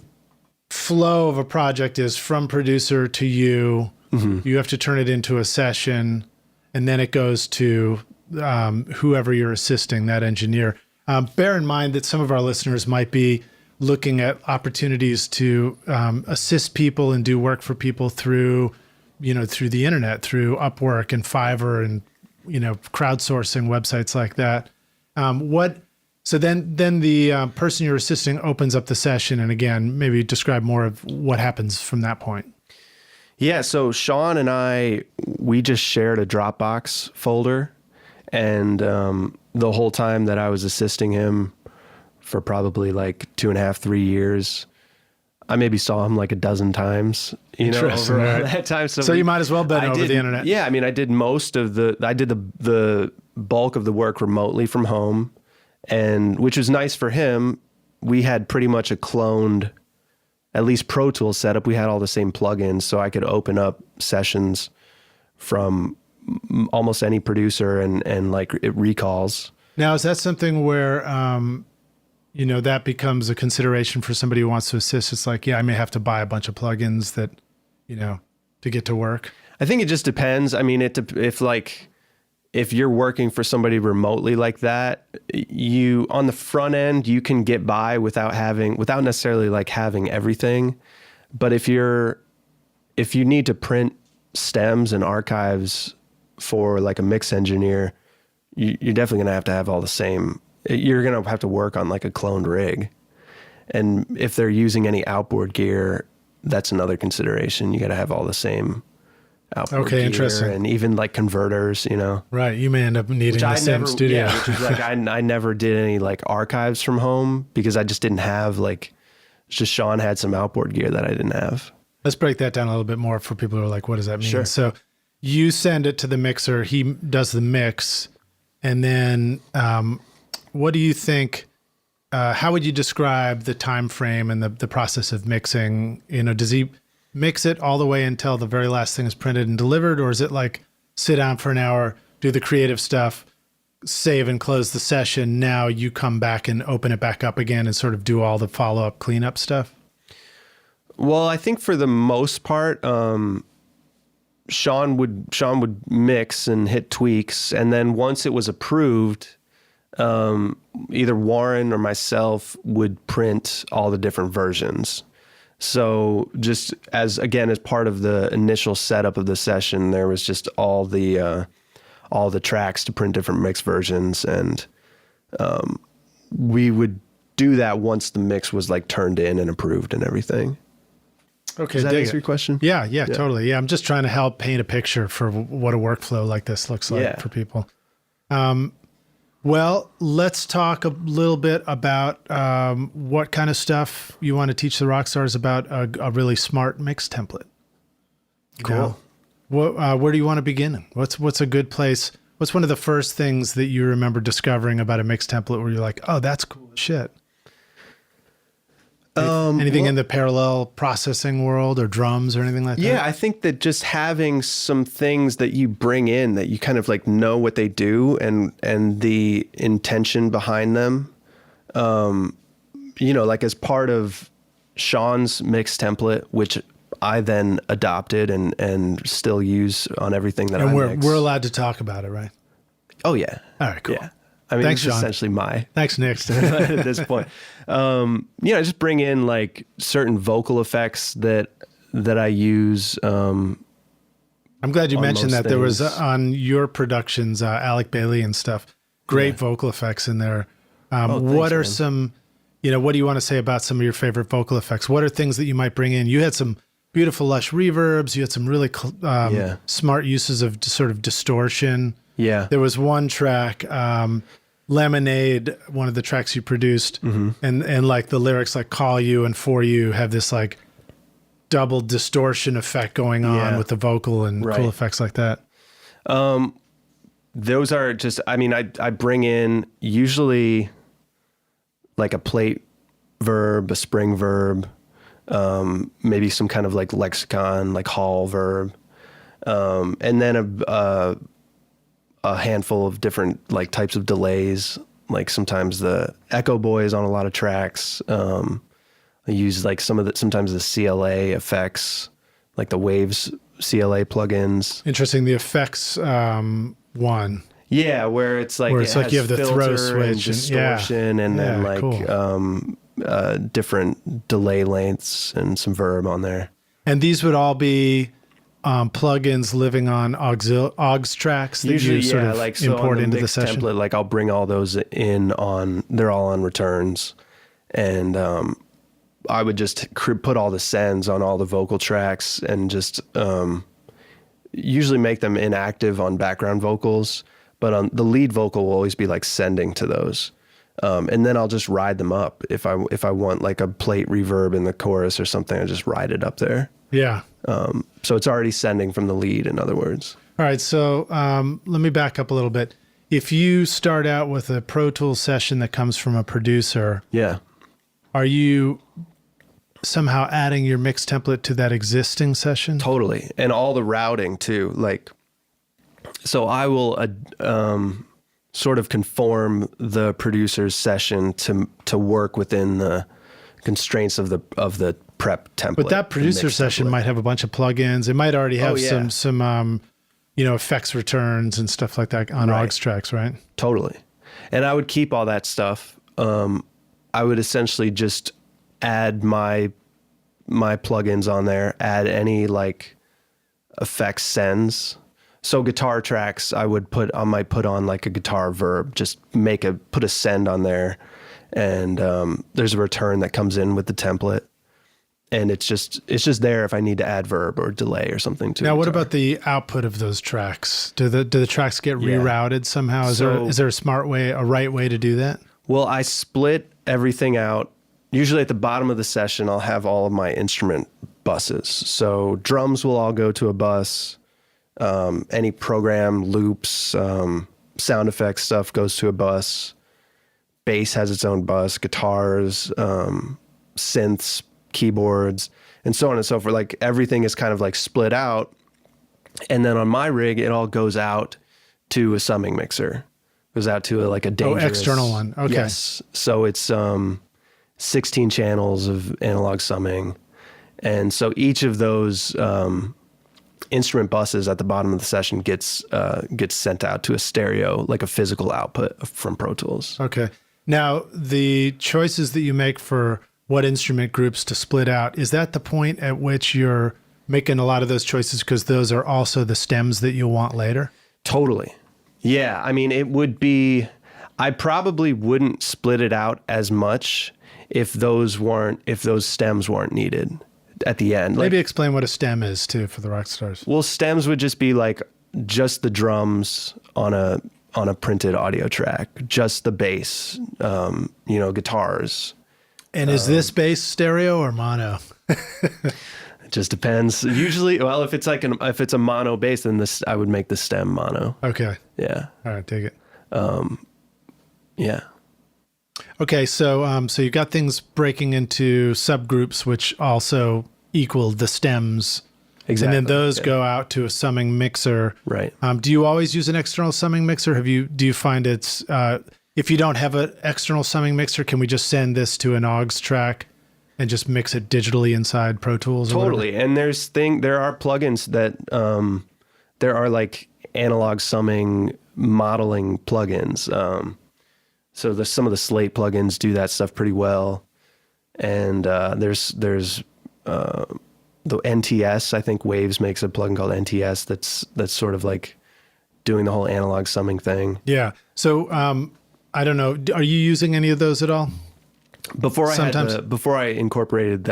flow of a project is from producer to you. Mm-hmm. You have to turn it into a session. And then it goes to whoever you're assisting, that engineer. Bear in mind that some of our listeners might be looking at opportunities to assist people and do work for people through the internet, through Upwork and Fiverr and, crowdsourcing websites like that. So then the person you're assisting opens up the session. And again, maybe describe more of what happens from that point. Yeah, so Sean and we just shared a Dropbox folder, and the whole time that I was assisting him for probably like 2.5, 3 years, I maybe saw him like a dozen times, over that time. So you might as well been over the internet. Yeah, I mean, I did the bulk of the work remotely from home, and which was nice for him. We had pretty much a cloned, at least Pro Tools setup. We had all the same plugins, so I could open up sessions from almost any producer and like it recalls. Now, is that something where, that becomes a consideration for somebody who wants to assist? It's like, I may have to buy a bunch of plugins that, to get to work. I think it just depends. I mean, if you're working for somebody remotely like that, you on the front end, you can get by without necessarily like having everything. But if you need to print stems and archives for like a mix engineer, you're definitely going to have all the same. You're going to have to work on like a cloned rig. And if they're using any outboard gear, that's another consideration. You got to have all the same outboard gear, interesting. And even like converters, Right. You may end up needing the same studio. Yeah, which is like, I never did any like archives from home because I just didn't have just Sean had some outboard gear that I didn't have. Let's break that down a little bit more for people who are like, what does that mean? Sure. So you send it to the mixer, he does the mix. And then what do you think, how would you describe the time frame and the process of mixing? Does he mix it all the way until the very last thing is printed and delivered? Or is it like sit down for an hour, do the creative stuff, save and close the session, now you come back and open it back up again and sort of do all the follow-up cleanup stuff? Well, I think for the most part, Sean would mix and hit tweaks, and then once it was approved, either Warren or myself would print all the different versions. So just as part of the initial setup of the session, there was just all the tracks to print different mix versions, and we would do that once the mix was like turned in and approved and everything. Okay, does that answer your question? Yeah, totally. Yeah, I'm just trying to help paint a picture for what a workflow like this looks like for people. Well, let's talk a little bit about what kind of stuff you want to teach the rock stars about a really smart mix template. Cool. Where do you want to begin? What's a good place? What's one of the first things that you remember discovering about a mix template where you're like, oh, that's cool as shit? Anything in the parallel processing world or drums or anything like that? Yeah, I think that just having some things that you bring in that you kind of like know what they do and the intention behind them, like as part of Sean's mix template, which I then adopted and still use on everything that I mix. We're allowed to talk about it, right? Oh yeah. All right, cool. Yeah. I mean, Thanks, it's Sean. essentially my Thanks, Nick. at this point. Just bring in like certain vocal effects that I use. I'm glad you mentioned that. most There was things. on your productions, Alec Bailey and stuff, great vocal effects in there. What are man. some, what do you want to say about some of your favorite vocal effects? What are things that you might bring in? You had some beautiful lush reverbs. You had some really smart uses of sort of distortion. Yeah. There was one track, Lemonade, one of the tracks you produced, and like the lyrics like call you and for you have this like double distortion effect going on with the vocal and cool effects like that. Those are just, I mean, I bring in usually like a plate verb, a spring verb, maybe some kind of like lexicon, like hall verb, and then a handful of different like types of delays. Like sometimes the echo boy is on a lot of tracks. I use like sometimes the CLA effects, like the Waves CLA plugins. Interesting. The effects one. Yeah, where it's like you have the throw filter and switch and distortion, and then like cool. Different delay lengths and some verb on there. And these would all be plugins living on aux tracks that Usually, you sort of like so import on into the mix session. template, like I'll bring all those in they're all on returns, and I would just put all the sends on all the vocal tracks and just usually make them inactive on background vocals, but on the lead vocal will always be like sending to those. And then I'll just ride them up. If I want like a plate reverb in the chorus or something, I just ride it up there. Yeah. So it's already sending from the lead, in other words. All right. So let me back up a little bit. If you start out with a Pro Tools session that comes from a producer, are you somehow adding your mix template to that existing session? Totally. And all the routing too. Like, so I will sort of conform the producer's session to work within the constraints of the prep template. But that producer session might have a bunch of plugins. It might already have some effects returns and stuff like that on aux tracks, right? Totally. And I would keep all that stuff. I would essentially just add my plugins on there, add any like effects sends. So guitar tracks, I might put on like a guitar verb, just put a send on there, and there's a return that comes in with the template, and it's just there if I need to add verb or delay or something to it. Now, what about the output of those tracks? Do the tracks get rerouted somehow? Is there a right way to do that? Well, I split everything out. Usually at the bottom of the session, I'll have all of my instrument buses. So drums will all go to a bus. Any program loops, sound effects stuff goes to a bus. Bass has its own bus, guitars, synths, keyboards, and so on and so forth. Like everything is kind of like split out. And then on my rig, it all goes out to a summing mixer. Goes out to a dangerous external one. Okay. Yes. So it's 16 channels of analog summing. And so each of those instrument buses at the bottom of the session gets sent out to a stereo, like a physical output from Pro Tools. Okay. Now, the choices that you make for what instrument groups to split out, is that the point at which you're making a lot of those choices because those are also the stems that you'll want later? Totally. Yeah. I mean, it would be, I probably wouldn't split it out as much if those stems weren't needed at the end. Maybe explain what a stem is too for the rock stars. Well, stems would just be like just the drums on a printed audio track, just the bass, guitars. And is this bass stereo or mono? It just depends. Usually, well, if it's a mono bass, then I would make the stem mono. Okay. Yeah. All right, take it. Yeah. Okay, so you've got things breaking into subgroups, which also equal the stems. Exactly. And then those go out to a summing mixer. Right. Do you always use an external summing mixer? Do you find it's if you don't have an external summing mixer, can we just send this to an aux track and just mix it digitally inside Pro Tools? Totally. And there are plugins that there are like analog summing modeling plugins. So some of the Slate plugins do that stuff pretty well. And there's the NTS. I think Waves makes a plugin called NTS that's sort of like doing the whole analog summing thing. Yeah. So I don't know. Are you using any of those at all? Before I incorporated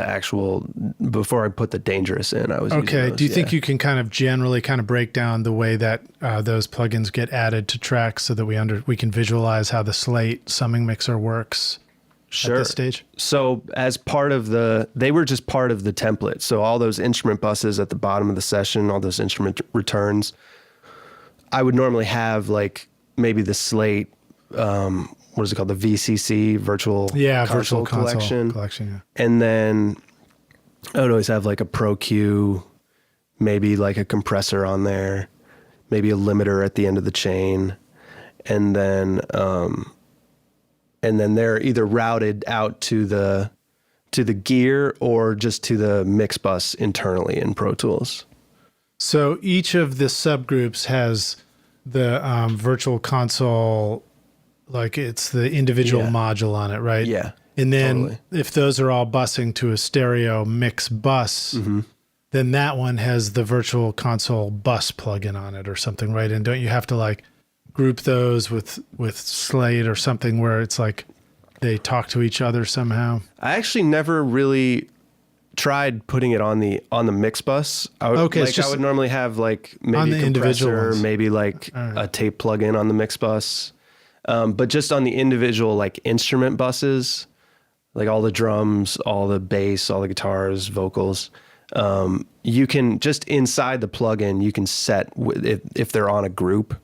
before I put the Dangerous in, I was okay. Using Do you think you can kind of generally kind of break down the way that those plugins get added to tracks so that we can visualize how the Slate summing mixer works? Sure. At this stage? So as part of they were just part of the template. So all those instrument buses at the bottom of the session, all those instrument returns, I would normally have like maybe the Slate. What is it called? The VCC, virtual console collection. Yeah. And then I would always have like a Pro Q, maybe like a compressor on there, maybe a limiter at the end of the chain. And then they're either routed out to the gear or just to the mix bus internally in Pro Tools. So each of the subgroups has the virtual console, like it's the individual module on it, right? Yeah. And then totally. if those are all busing to a stereo mix bus, then that one has the virtual console bus plugin on it or something, right? And don't you have to like group those with Slate or something where it's like they talk to each other somehow? I actually never really tried putting it on the mix bus. I would normally have like maybe a compressor, maybe like a tape plugin on the mix bus. But just on the individual like instrument buses, like all the drums, all the bass, all the guitars, vocals, you can just inside the plugin, you can set if they're on a group,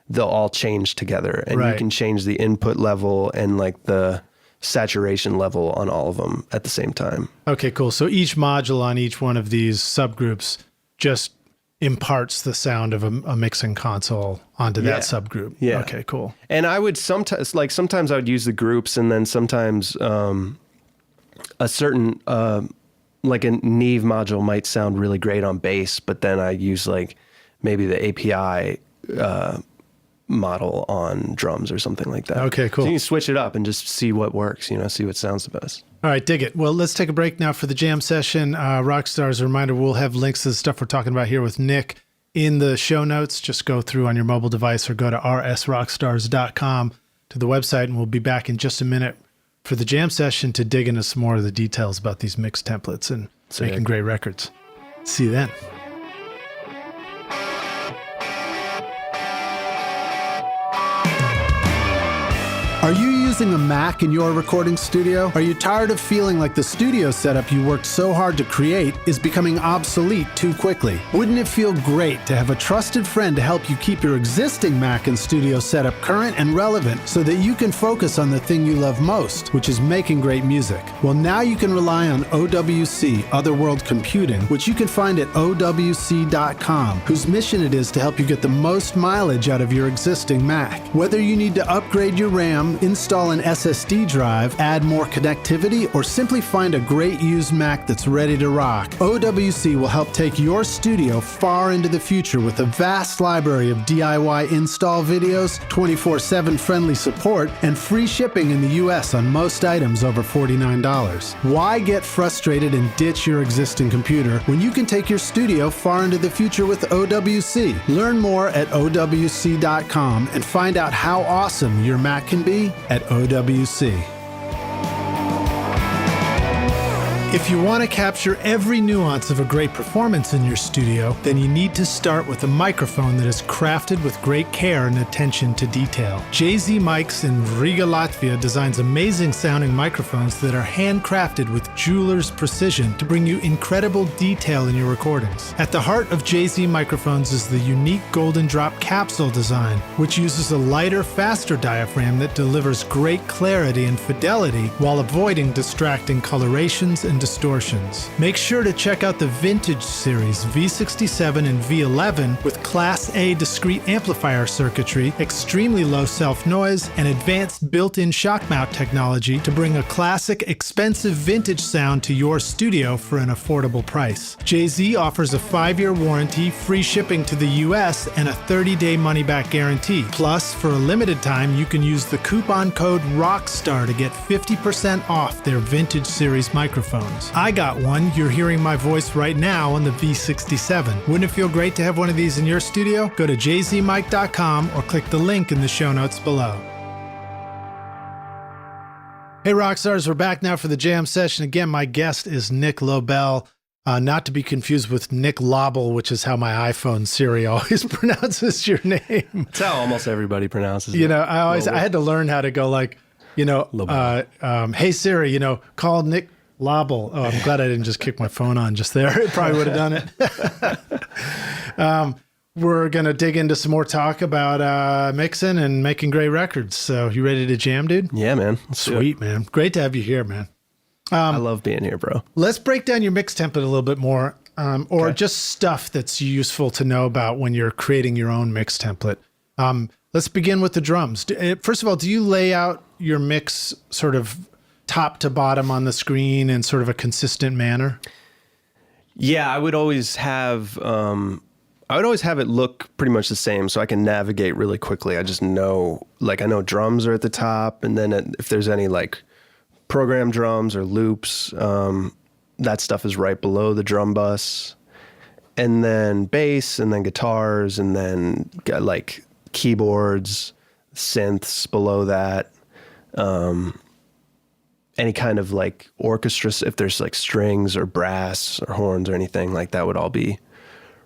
they'll all change together, and you can change the input level and like the saturation level on all of them at the same time. Okay, cool. So each module on each one of these subgroups just imparts the sound of a mixing console onto that subgroup. Yeah. Okay, cool. And I would sometimes I would use the groups, and then sometimes a certain like a Neve module might sound really great on bass, but then I use like maybe the API model on drums or something like that. Okay, cool. So you can switch it up and just see what works, see what sounds the best. All right, dig it. Well, let's take a break now for the jam session. Rockstars, a reminder, we'll have links to the stuff we're talking about here with Nick in the show notes. Just go through on your mobile device or go to rsrockstars.com to the website, and we'll be back in just a minute for the jam session to dig into some more of the details about these mix templates and making great records. See you then. Are you using a Mac in your recording studio? Are you tired of feeling like the studio setup you worked so hard to create is becoming obsolete too quickly? Wouldn't it feel great to have a trusted friend to help you keep your existing Mac and studio setup current and relevant so that you can focus on the thing you love most, which is making great music? Well, now you can rely on OWC, Otherworld Computing, which you can find at OWC.com, whose mission it is to help you get the most mileage out of your existing Mac. Whether you need to upgrade your RAM, install an SSD drive, add more connectivity, or simply find a great used Mac that's ready to rock, OWC will help take your studio far into the future with a vast library of DIY install videos, 24/7 friendly support, and free shipping in the US on most items over $49. Why get frustrated and ditch your existing computer when you can take your studio far into the future with OWC? Learn more at OWC.com and find out how awesome your Mac can be at OWC. If you want to capture every nuance of a great performance in your studio, then you need to start with a microphone that is crafted with great care and attention to detail. JZ Mics in Riga, Latvia designs amazing sounding microphones that are handcrafted with jeweler's precision to bring you incredible detail in your recordings. At the heart of JZ microphones is the unique Golden Drop capsule design, which uses a lighter, faster diaphragm that delivers great clarity and fidelity while avoiding distracting colorations and and distortions. Make sure to check out the Vintage Series V67 and V11 with Class A discrete amplifier circuitry, extremely low self-noise, and advanced built-in shock mount technology to bring a classic, expensive vintage sound to your studio for an affordable price. Jay-Z offers a 5-year warranty, free shipping to the US, and a 30-day money-back guarantee. Plus, for a limited time, you can use the coupon code ROCKSTAR to get 50% off their Vintage Series microphones. I got one. You're hearing my voice right now on the V67. Wouldn't it feel great to have one of these in your studio? Go to jzmic.com or click the link in the show notes below. Hey, Rockstars, we're back now for the jam session. Again, my guest is Nick Lobel. Not to be confused with Nick Lobel, which is how my iPhone Siri always pronounces your name. That's how almost everybody pronounces it. You know, I had to learn how to go like, hey Siri, call Nick Lobel. Oh, I'm glad I didn't just kick my phone on just there. It probably would have done it. We're going to dig into some more talk about mixing and making great records. So you ready to jam, dude? Yeah, man. Sweet, man. Great to have you here, man. I love being here, bro. Let's break down your mix template a little bit more, or just stuff that's useful to know about when you're creating your own mix template. Let's begin with the drums. First of all, do you lay out your mix sort of top to bottom on the screen in sort of a consistent manner? Yeah, I would always have it look pretty much the same so I can navigate really quickly. I just know, I know drums are at the top, and then if there's any program drums or loops, that stuff is right below the drum bus, and then bass, and then guitars, and then keyboards, synths below that, any kind of orchestra, if there's strings or brass or horns or anything like that, would all be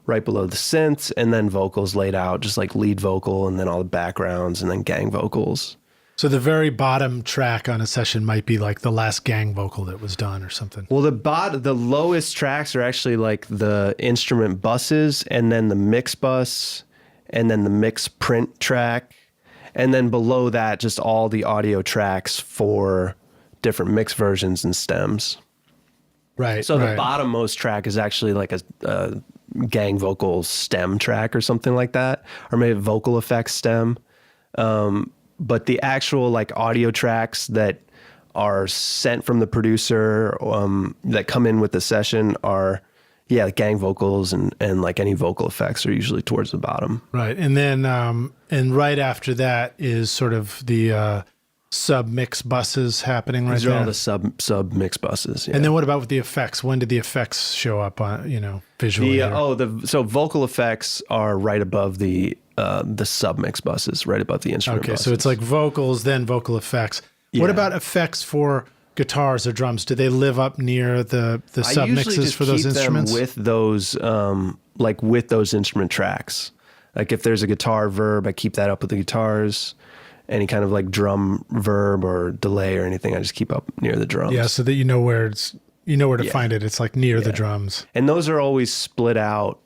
right below the synths, and then vocals laid out, just lead vocal, and then all the backgrounds, and then gang vocals. So the very bottom track on a session might be the last gang vocal that was done or something. Well, the lowest tracks are actually the instrument buses, and then the mix bus, and then the mix print track. And then below that, just all the audio tracks for different mix versions and stems. Right. So the bottommost track is actually a gang vocal stem track or something like that, or maybe vocal effects stem. But the actual audio tracks that are sent from the producer that come in with the session are, gang vocals and any vocal effects are usually towards the bottom. Right. And then, and right after that is sort of the sub mix buses happening right there. These are all the sub mix buses. Yeah. And then what about with the effects? When did the effects show up on, visually? So vocal effects are right above the sub mix buses, right above the instrument buses. So it's vocals, then vocal effects. Yeah. What about effects for guitars or drums? Do they live up near the sub mixes for those instruments? With those, with those instrument tracks. If there's a guitar verb, I keep that up with the guitars. Any kind of drum verb or delay or anything, I just keep up near the drums. Yeah, so that you know where to find it. It's near the drums. And those are always split out,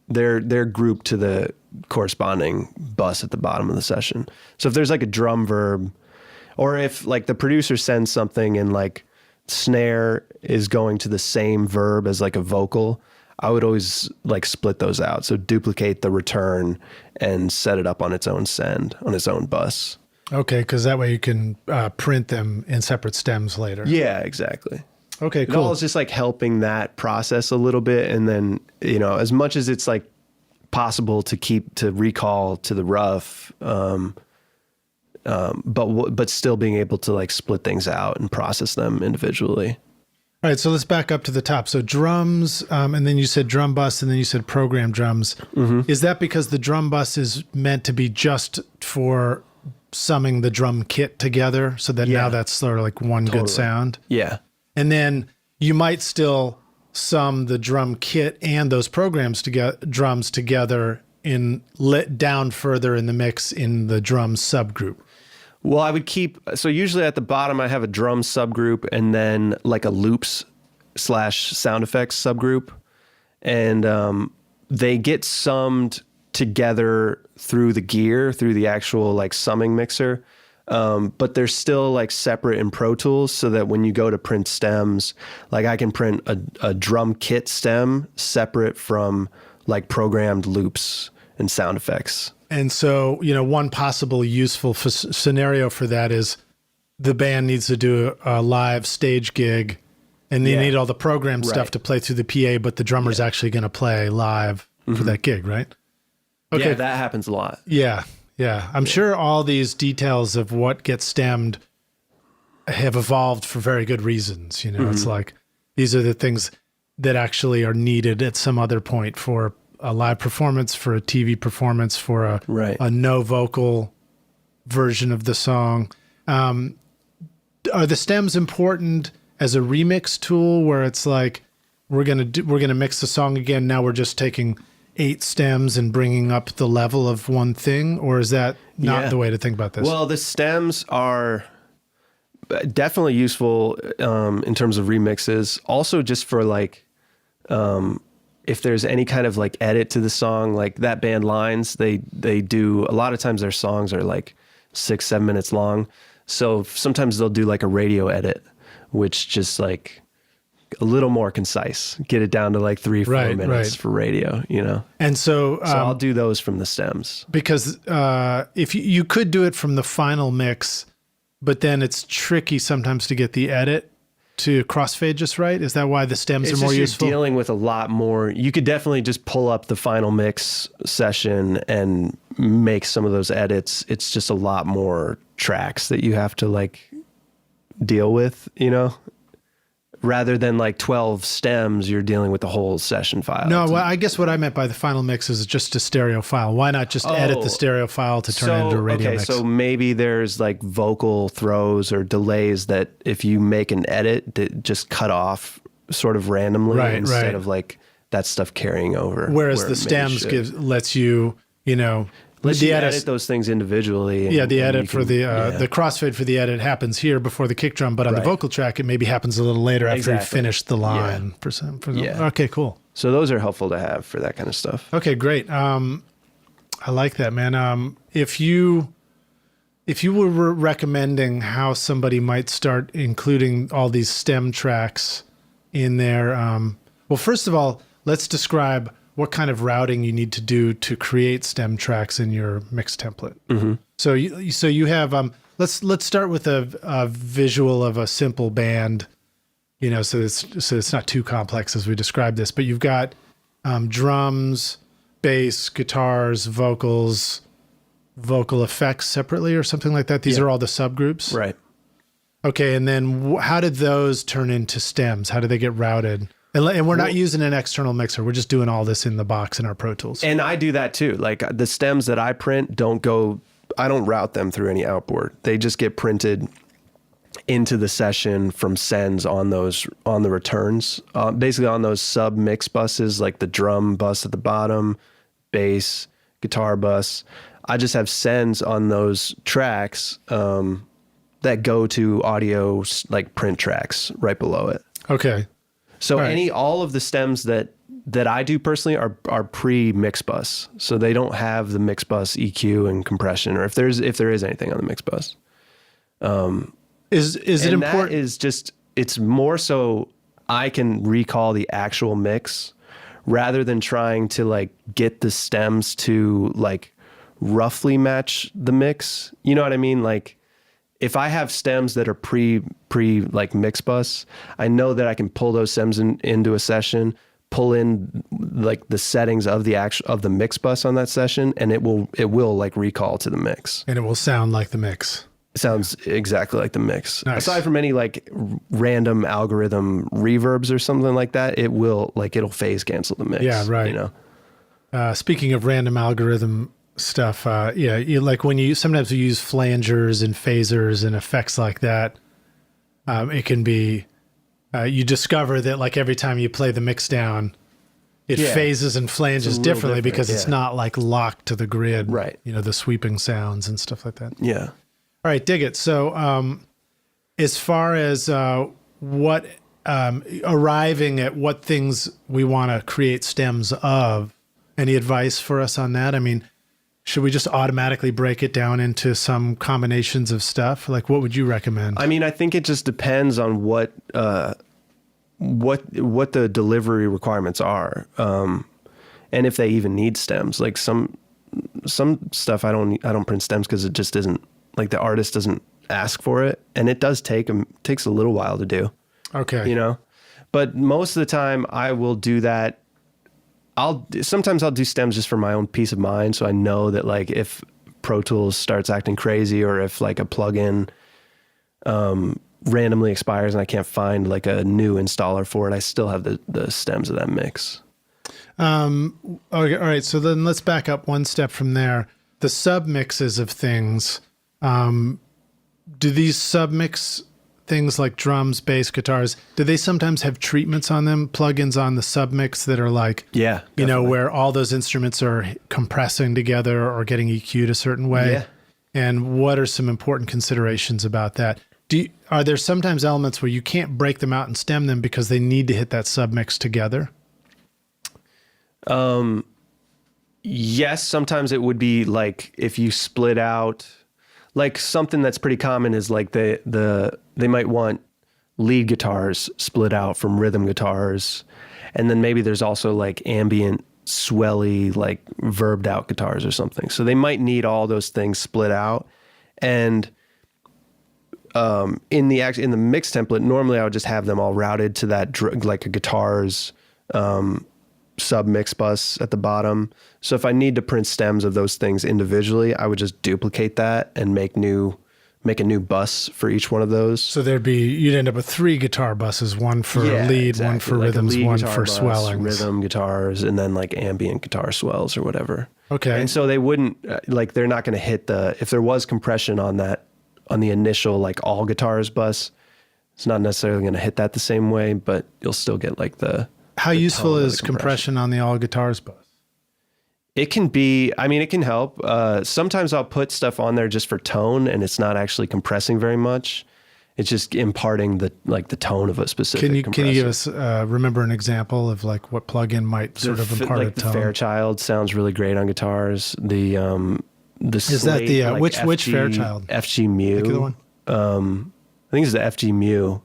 they're grouped to the corresponding bus at the bottom of the session. So if there's a drum verb, or if the producer sends something and snare is going to the same verb as a vocal, I would always split those out. So duplicate the return and set it up on its own send, on its own bus. Okay, because that way you can print them in separate stems later. Yeah, exactly. Okay, cool. It all is just helping that process a little bit. And then, as much as it's possible to recall to the rough, but still being able to split things out and process them individually. All right, so let's back up to the top. So drums, and then you said drum bus, and then you said program drums. Mm-hmm. Is that because the drum bus is meant to be just for summing the drum kit together, so that now that's sort of one good sound? Yeah. And then you might still sum the drum kit and those drums together in let down further in the mix in the drum subgroup. Well, I would so usually at the bottom I have a drum subgroup and then a loops / sound effects subgroup. And they get summed together through the gear, through the actual summing mixer. but they're still like separate in Pro Tools, so that when you go to print stems, like I can print a drum kit stem separate from like programmed loops and sound effects. And so, one possible useful scenario for that is the band needs to do a live stage gig, and they need all the programmed stuff to play through the PA, but the drummer's actually going to play live for that gig, right? Okay. Yeah, that happens a lot. Yeah. Yeah. I'm sure all these details of what gets stemmed have evolved for very good reasons. It's like, these are the things that actually are needed at some other point for a live performance, for a TV performance, for a no vocal version of the song. Are the stems important as a remix tool, where it's like, we're gonna mix the song again, now we're just taking 8 stems and bringing up the level of one thing? Or is that not the way to think about this? Well, the stems are definitely useful in terms of remixes. Also just for like, if there's any kind of like edit to the song, like that band Lines, they do, a lot of times their songs are like 6-7 minutes long. So sometimes they'll do like a radio edit, which just like a little more concise, get it down to like 3-4 minutes for radio, And so I'll do those from the stems, because if you could do it from the final mix, but then it's tricky sometimes to get the edit to crossfade just right. Is that why the stems are more useful? You're dealing with a lot more. You could definitely just pull up the final mix session and make some of those edits. It's just a lot more tracks that you have to like deal with, rather than like 12 stems, you're dealing with the whole session file. No, well, I guess what I meant by the final mix is just a stereo file. Why not just edit the stereo file to turn it into a radio mix? So maybe there's like vocal throws or delays that if you make an edit, that just cut off sort of randomly instead of like that stuff carrying over. Whereas the stems lets you, Let's edit those things individually. The edit for the crossfade for the edit happens here before the kick drum, but on the vocal track, it maybe happens a little later after you finish the line. Okay, cool. So those are helpful to have for that kind of stuff. Okay, great. I like that, man. If you were recommending how somebody might start including all these stem tracks in there, well, first of all, let's describe what kind of routing you need to do to create stem tracks in your mix template. Mm-hmm. So you have let's start with a visual of a simple band, so it's not too complex as we describe this, but you've got drums, bass, guitars, vocals, vocal effects separately or something like that. These are all the subgroups, right? Okay, and then how did those turn into stems? How do they get routed? And we're not using an external mixer. We're just doing all this in the box in our Pro Tools. And I do that too. Like the stems that I print I don't route them through any outboard. They just get printed into the session from sends on the returns, basically on those sub mix buses, like the drum bus at the bottom, bass, guitar bus. I just have sends on those tracks that go to audio like print tracks right below it. Okay. So all of the stems that I do personally are pre-mix bus. So they don't have the mix bus EQ and compression, or if there is anything on the mix bus. Is it important? That is just, it's more so I can recall the actual mix rather than trying to like get the stems to like roughly match the mix. You know what I mean? Like, if I have stems that are pre like mix bus, I know that I can pull those stems into a session, pull in like the settings of the mix bus on that session, and it will like recall to the mix. And it will sound like the mix. It sounds exactly like the mix. Nice. Aside from any like random algorithm reverbs or something like that, it'll phase cancel the mix. Yeah, right. Speaking of random algorithm stuff, you like when sometimes we use flangers and phasers and effects like that, it can be you discover that like every time you play the mix down, it phases and flanges differently because it's not like locked to the grid, right? The sweeping sounds and stuff like that. Yeah. All right, dig it. So as far as what arriving at what things we want to create stems of, any advice for us on that? I mean, should we just automatically break it down into some combinations of stuff? Like, what would you recommend? I mean, I think it just depends on what the delivery requirements are, and if they even need stems. Like some stuff, I don't print stems because it just isn't, like, the artist doesn't ask for it, and it does takes a little while to do. Okay, you know, but most of the time I will do that. Sometimes I'll do stems just for my own peace of mind, so I know that, like, if Pro Tools starts acting crazy, or if, like, a plugin randomly expires and I can't find, like, a new installer for it, I still have the stems of that mix. Okay, all right. So then let's back up one step from there. The submixes of things. Do these submix things like drums, bass, guitars, do they sometimes have treatments on them, plugins on the submix that are like, yeah, you know, where all those instruments are compressing together or getting EQ'd a certain way? Yeah. And what are some important considerations about that? Are there sometimes elements where you can't break them out and stem them because they need to hit that submix together? Yes, sometimes it would be like if you split out, like, something that's pretty common is like they might want lead guitars split out from rhythm guitars, and then maybe there's also like ambient swelly, like, verbed out guitars or something. So they might need all those things split out. And in the mix template, normally I would just have them all routed to that like a guitar's sub mix bus at the bottom. So if I need to print stems of those things individually, I would just duplicate that and make a new bus for each one of those. So you'd end up with 3 guitar buses, one for lead, exactly. one for like rhythms, one for bus, swellings. rhythm guitars, and then like ambient guitar swells or whatever. Okay. And so they wouldn't, like, they're not going to hit if there was compression on the initial, like, all guitars bus, it's not necessarily going to hit that the same way, but you'll still get, like, How useful is compression on the all guitars bus? It can be, I mean, it can help. Sometimes I'll put stuff on there just for tone, and it's not actually compressing very much. It's just imparting the tone of a specific compressor. Can you give us, remember an example of, like, what plugin might sort of impart a tone? The Fairchild sounds really great on guitars. The is that the, like, which Fairchild? FG Mu. Pick the one. I think it's the FG Mu.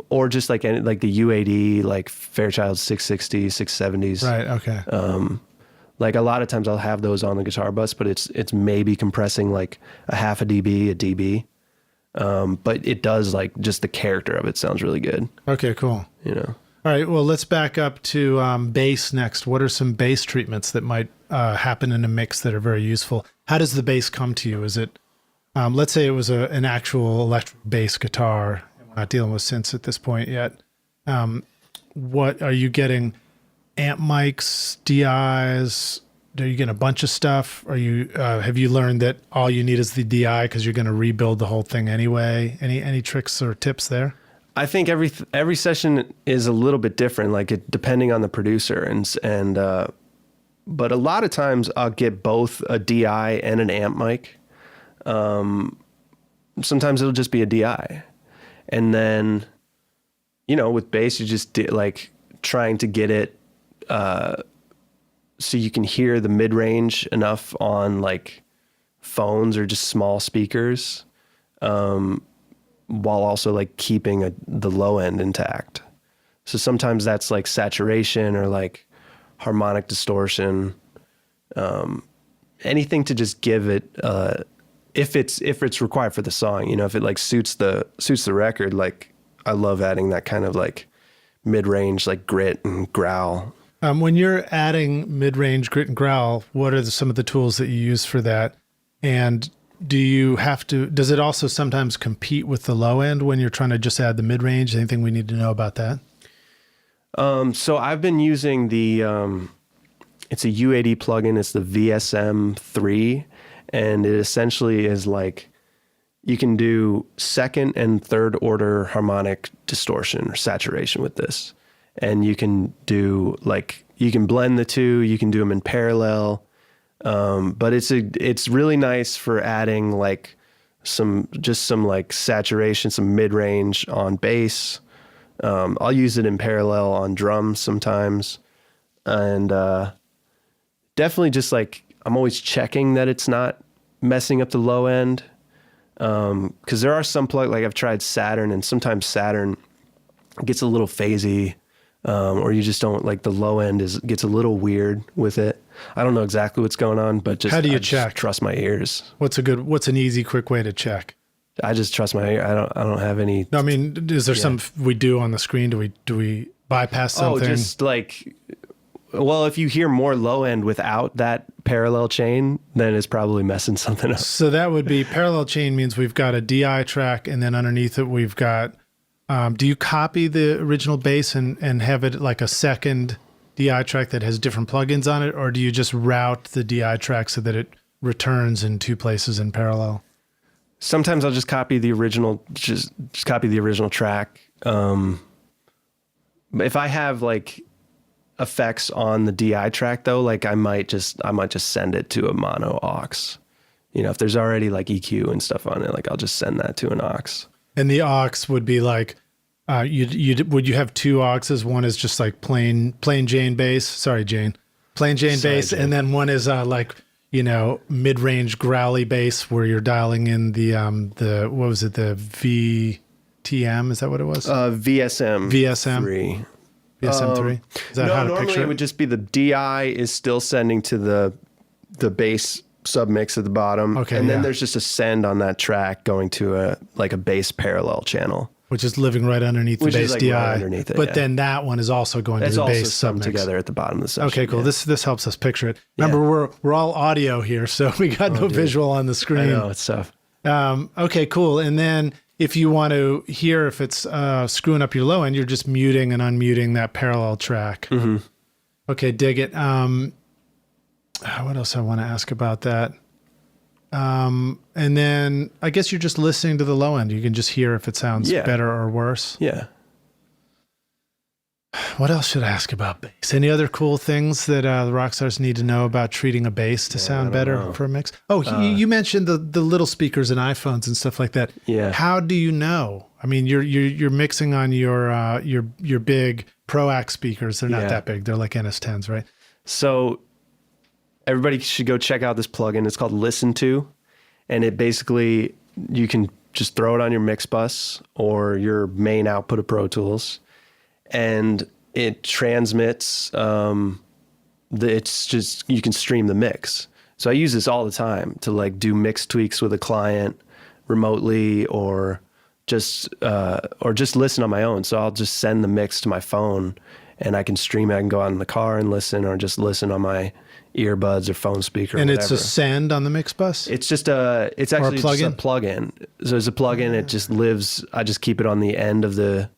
Or just like the U80, like Fairchild 660, 670s. Right. Okay. Like, a lot of times I'll have those on the guitar bus, but it's maybe compressing like a half a dB. But it does, like, just the character of it sounds really good. Okay, cool. You know? All right. Well, let's back up to bass next. What are some bass treatments that might happen in a mix that are very useful? How does the bass come to you? Is it, let's say it was an actual electric bass guitar. We're not dealing with synths at this point yet. What are you getting? Amp mics, DIs? Are you getting a bunch of stuff? Are you have you learned that all you need is the DI because you're going to rebuild the whole thing anyway? Any tricks or tips there? I think every session is a little bit different, like, depending on the producer, and but a lot of times I'll get both a DI and an amp mic. Sometimes it'll just be a DI, and then, you know, with bass you just like trying to get it so you can hear the mid-range enough on, like, phones or just small speakers, while also, like, keeping the low end intact. So sometimes that's like saturation or like harmonic distortion, anything to just give it, if it's required for the song, you know, if it, like, suits the record. Like, I love adding that kind of, like, mid-range, like, grit and growl. When you're adding mid-range grit and growl, what are some of the tools that you use for that? And does it also sometimes compete with the low end when you're trying to just add the mid-range? Anything we need to know about that? So I've been using it's a U80 plugin. It's the VSM3, and it essentially is like, you can do second and third order harmonic distortion or saturation with this. And you can do, like, you can blend the two, you can do them in parallel. But it's really nice for adding, like, some like saturation, some mid-range on bass. I'll use it in parallel on drums sometimes. And definitely just, like, I'm always checking that it's not messing up the low end. Cause there are some like I've tried Saturn, and sometimes Saturn gets a little phasey, or you just don't like the low end gets a little weird with it. I don't know exactly what's going on, but just, how do you Just check? trust my ears. What's an easy, quick way to check? I just trust my ear. I don't have any. No, I mean, is there some we do on the screen? Do we bypass something? Oh, just like, well, if you hear more low end without that parallel chain, then it's probably messing something up. So that would be parallel chain means we've got a DI track, and then underneath it we've got, do you copy the original bass and have it like a second DI track that has different plugins on it? Or do you just route the DI track so that it returns in two places in parallel? Sometimes I'll just copy the original, just copy the original track. If I have like effects on the DI track though, like I might just send it to a mono aux. You know, if there's already like EQ and stuff on it, like I'll just send that to an aux. And the aux would be like, would you have two auxes? One is just like plain Jane bass. Sorry, Jane. Plain Jane bass, Jane. And then one is like, you know, mid-range growly bass where you're dialing in the what was it, the VTM? Is that what it was? VSM 3. VSM 3. Is that how to normally picture it would just be the DI is still sending to the bass submix at the bottom. Okay, and then there's just a send on that track going to a bass parallel channel, which is living right underneath the bass DI. Right underneath it, but then that one is also going to the bass submix together at the bottom of the session. Okay, cool. Yeah. This helps us picture it. Remember, we're all audio here, so we got no visual on the screen. I know, it's tough. Okay, cool. And then if you want to hear if it's screwing up your low end, you're just muting and unmuting that parallel track. Mm-hmm. Okay, dig it. What else I want to ask about that? And then I guess you're just listening to the low end. You can just hear if it sounds better or worse. Yeah. What else should I ask about bass? Any other cool things that the rock stars need to know about treating a bass to sound better for a mix? Oh, you mentioned the little speakers and iPhones and stuff like that. Yeah. How do you know? I mean, you're mixing on your big ProAct speakers. They're not that big. They're like NS10s, right? So everybody should go check out this plugin. It's called Listen To, and it basically, you can just throw it on your mix bus or your main output of Pro Tools, and it transmits. It's just, you can stream the mix. So I use this all the time to like do mix tweaks with a client remotely, or just listen on my own. So I'll just send the mix to my phone, and I can stream it. I can go out in the car and listen, or just listen on my earbuds or phone speaker. And whatever. It's a send on the mix bus? It's actually just a plugin. So it's a plugin. It just lives, I just keep it on the end of the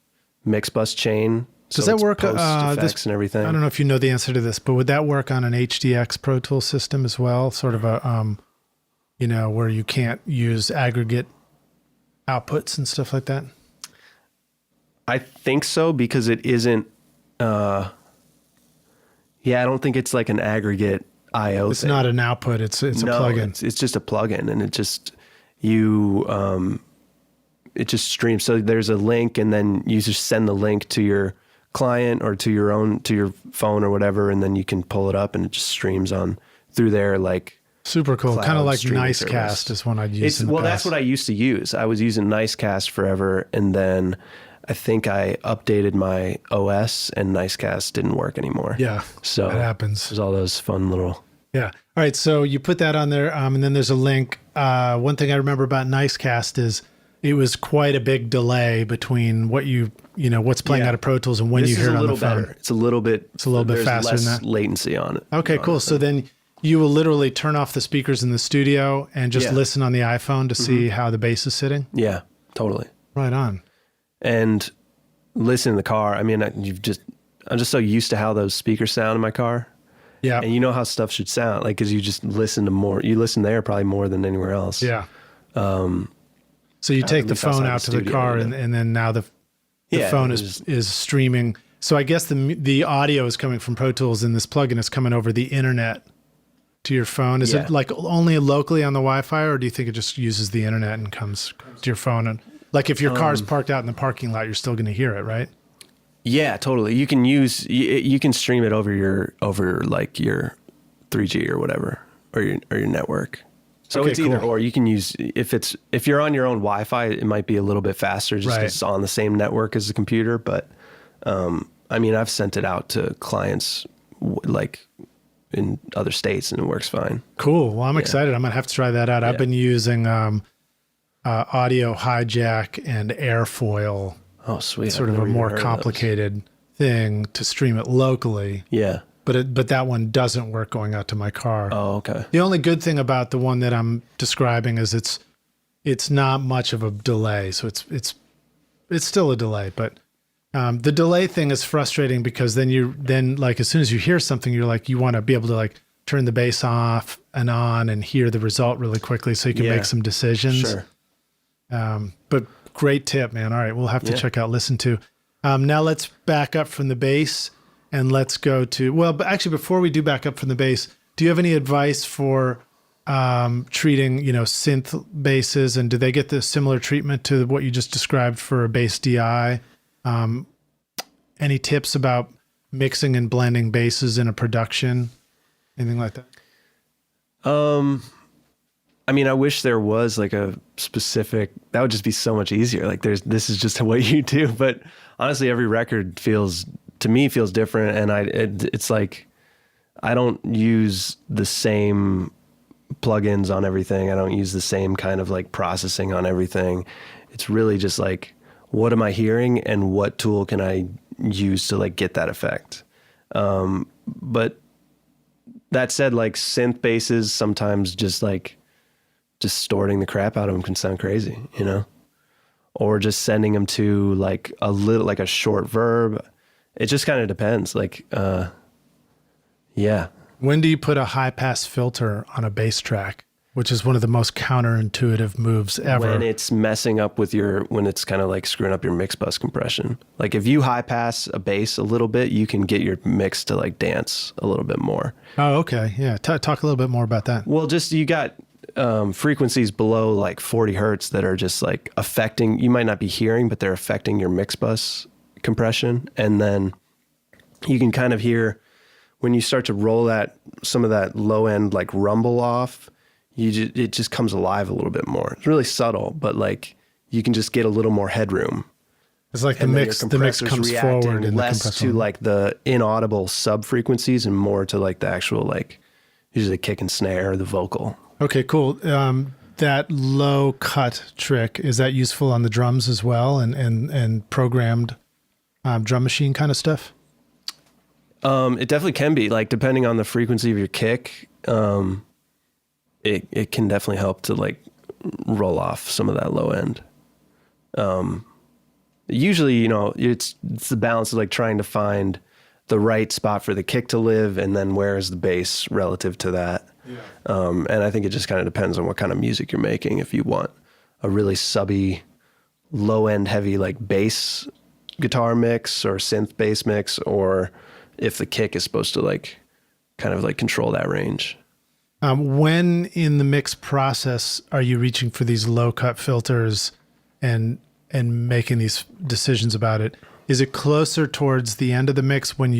mix bus chain. Does that work? Effects and everything. I don't know if you know the answer to this, but would that work on an HDX Pro Tools system as well? Sort of a, where you can't use aggregate outputs and stuff like that? I think so, because it isn't, I don't think it's like an aggregate IO It's thing. not an output. It's a plugin. It's just a plugin, and it just, it just streams. So there's a link, and then you just send the link to your client or to your phone or whatever, and then you can pull it up, and it just streams on through there, like super cool. Kind of like Nicecast is one I'd use. That's what I used to use. I was using Nicecast forever, and then I think I updated my OS, and Nicecast didn't work anymore. Yeah, so that happens. There's all those fun little. Yeah. All right. So you put that on there, and then there's a link. One thing I remember about Nicecast is it was quite a big delay between what what's playing out of Pro Tools and when you hear it on the phone. Better. It's a little bit faster than that. Latency on it. Okay, cool. So then you will literally turn off the speakers in the studio and just listen on the iPhone to see how the bass is sitting? Yeah, totally. Right on. And listen in the car. I mean, I'm just so used to how those speakers sound in my car. Yeah. And you know how stuff should sound, like, because you just listen to more. You listen there probably more than anywhere else. Yeah. So you take the phone out to the car, and then now the phone is streaming. So I guess the audio is coming from Pro Tools, and this plugin is coming over the internet to your phone. Is it like only locally on the Wi-Fi, or do you think it just uses the internet and comes to your phone? And like if your car's parked out in the parking lot, you're still going to hear it, right? Yeah, totally. You can stream it over like your 3G or whatever. your network. So Okay, it's either cool. or. You can use, if you're on your own Wi-Fi, it might be a little bit faster just because it's on the same network as the computer. But I mean, I've sent it out to clients like in other states and it works fine. Cool. Well, I'm excited. I'm going to have to try that out. I've been using Audio Hijack and Airfoil. Oh, sweet. Sort of a more complicated thing to stream it locally. Yeah. But that one doesn't work going out to my car. Oh, okay. The only good thing about the one that I'm describing is it's not much of a delay. So it's still a delay, but the delay thing is frustrating because then like as soon as you hear something, you're like, you want to be able to like turn the bass off and on and hear the result really quickly so you can make some decisions. Sure. But great tip, man. All right, we'll have to check out Listen To. Now let's back up from the bass and let's go to, well, but actually before we do back up from the bass, do you have any advice for treating, synth basses, and do they get the similar treatment to what you just described for a bass DI? Any tips about mixing and blending basses in a production? Anything like that? I mean, I wish there was like a specific, that would just be so much easier. Like this is just what you do. But honestly, every record feels different. And it's like, I don't use the same plugins on everything. I don't use the same kind of like processing on everything. It's really just like, what am I hearing and what tool can I use to like get that effect? But that said, like synth basses sometimes just distorting the crap out of them can sound crazy, or just sending them to like a short verb. It just kind of depends. Like, yeah. When do you put a high pass filter on a bass track, which is one of the most counterintuitive moves ever? When it's messing up with when it's kind of like screwing up your mix bus compression. Like if you high pass a bass a little bit, you can get your mix to like dance a little bit more. Oh, okay. Yeah. Talk a little bit more about that. Well, just you got frequencies below like 40 hertz that are just like affecting, you might not be hearing, but they're affecting your mix bus compression. And then you can kind of hear when you start to roll some of that low end like rumble off, it just comes alive a little bit more. It's really subtle, but like you can just get a little more headroom. It's like the mix comes forward in less the compressor. to like the inaudible sub frequencies and more to like the actual like usually kick and snare, the vocal. Okay, cool. That low cut trick, is that useful on the drums as well and programmed drum machine kind of stuff? It definitely can be, like depending on the frequency of your kick. It can definitely help to like roll off some of that low end. Usually, it's the balance of like trying to find the right spot for the kick to live and then where is the bass relative to that. Yeah. And I think it just kind of depends on what kind of music you're making. If you want a really subby, low end heavy like bass guitar mix or synth bass mix, or if the kick is supposed to like kind of like control that range. When in the mix process are you reaching for these low cut filters and making these decisions about it? Is it closer towards the end of the mix when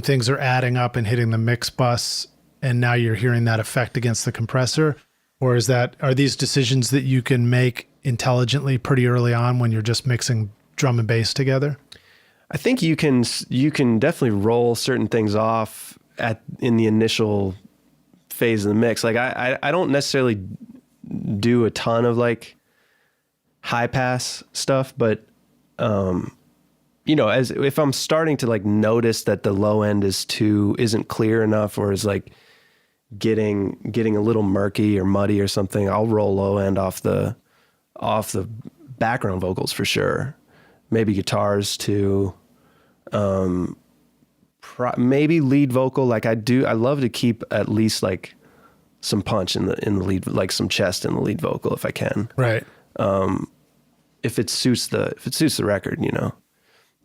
things are adding up and hitting the mix bus and now you're hearing that effect against the compressor? Or are these decisions that you can make intelligently pretty early on when you're just mixing drum and bass together? I think you can definitely roll certain things off in the initial phase of the mix. Like I don't necessarily do a ton of like high pass stuff, but as if I'm starting to like notice that the low end isn't clear enough or is like getting a little murky or muddy or something, I'll roll low end off the background vocals for sure. Maybe guitars too. Maybe lead vocal. Like I love to keep at least like some punch in the lead, like some chest in the lead vocal if I can. Right. If it suits the record,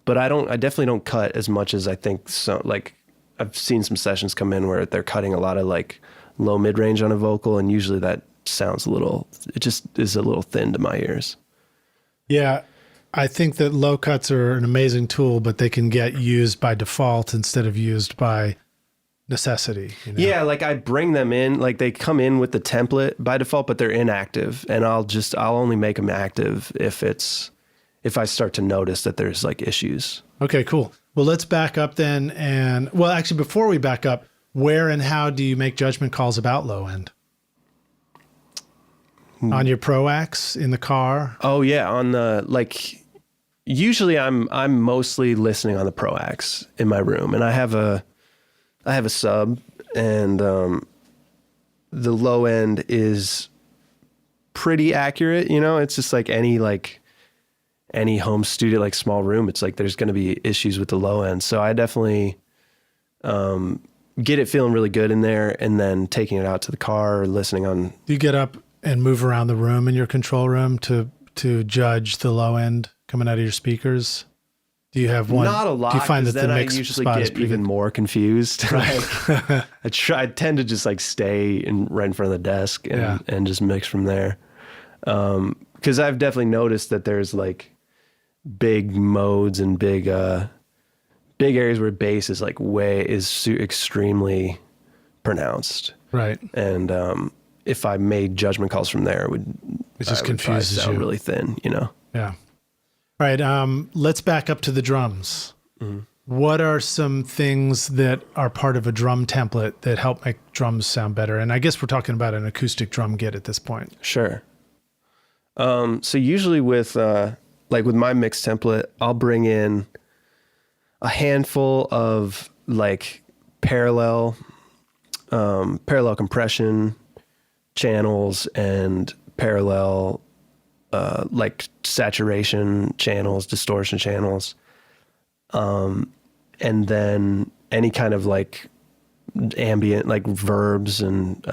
but I definitely don't cut as much as I think. So like I've seen some sessions come in where they're cutting a lot of like low mid range on a vocal. And usually that sounds it just is a little thin to my ears. Yeah. I think that low cuts are an amazing tool, but they can get used by default instead of used by necessity. You know? Yeah, like I bring them in, like they come in with the template by default, but they're inactive, and I'll only make them active if I start to notice that there's like issues. Okay, cool. Well, let's back up then. And well, actually, before we back up, where and how do you make judgment calls about low end? On your Proax in the car? Oh yeah, on the usually I'm mostly listening on the Proax in my room, and I have a sub, and the low end is pretty accurate. You know, it's just like any home studio, like small room. It's like there's going to be issues with the low end, so I definitely get it feeling really good in there, and then taking it out to the car or listening on. Do you get up and move around the room in your control room to judge the low end coming out of your speakers? Do you have one? Not a lot. Do you find that then the mix I usually spot is get even more confused. Right. I tend to just like stay right in front of the desk and just mix from there. Because I've definitely noticed that there's like big modes and big areas where bass is like extremely pronounced. Right. And if I made judgment calls from there, it just confuses sound you. really thin, you know? Yeah. All right. Let's back up to the drums. Mm-hmm. What are some things that are part of a drum template that help make drums sound better? And I guess we're talking about an acoustic drum kit at this point. Sure. So usually with my mix template, I'll bring in a handful of like parallel compression channels and parallel like saturation channels, distortion channels, and then any kind of like ambient like verbs and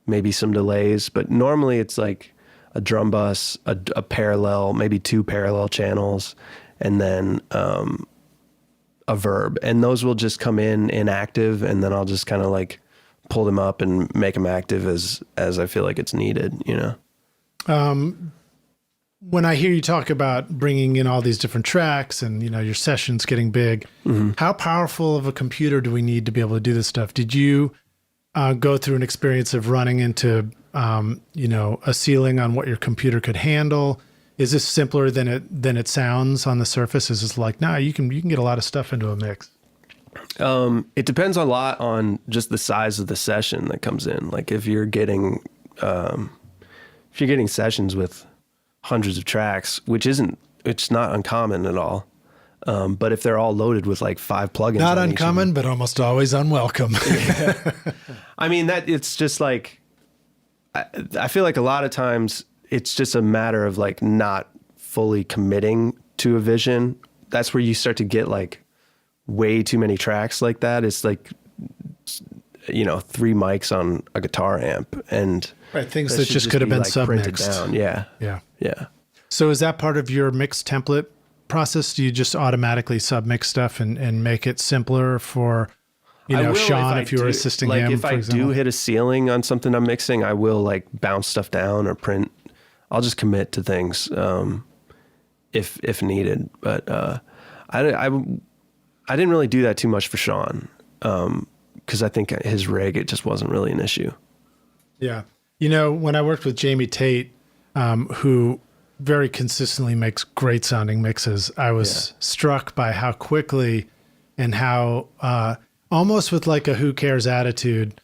maybe some delays. But normally it's like a drum bus, a parallel, maybe two parallel channels, and then a verb, and those will just come in inactive, and then I'll just kind of like pull them up and make them active as I feel like it's needed, you know? When I hear you talk about bringing in all these different tracks and, you know, your sessions getting big, mm-hmm. How powerful of a computer do we need to be able to do this stuff? Did you go through an experience of running into, a ceiling on what your computer could handle? Is this simpler than it sounds on the surface? Is this like, nah, you can get a lot of stuff into a mix? It depends a lot on just the size of the session that comes in. Like if you're getting sessions with hundreds of tracks, it's not uncommon at all. But if they're all loaded with like 5 plugins, not uncommon, but almost always unwelcome. Yeah. I mean, it's just like, I feel like a lot of times it's just a matter of like not fully committing to a vision. That's where you start to get like way too many tracks like that. It's like, 3 mics on a guitar amp and right, things that just could have been like submixed down. Yeah. Yeah. Yeah. So is that part of your mix template process? Do you just automatically submix stuff and make it simpler for, Sean, if you were assisting him, if for I example? do hit a ceiling on something I'm mixing, I will like bounce stuff down or print. I'll just commit to things if needed. But I didn't really do that too much for Sean because I think his rig, it just wasn't really an issue. Yeah. When I worked with Jamie Tate, who very consistently makes great sounding mixes, I was struck by how quickly and how almost with like a who cares attitude,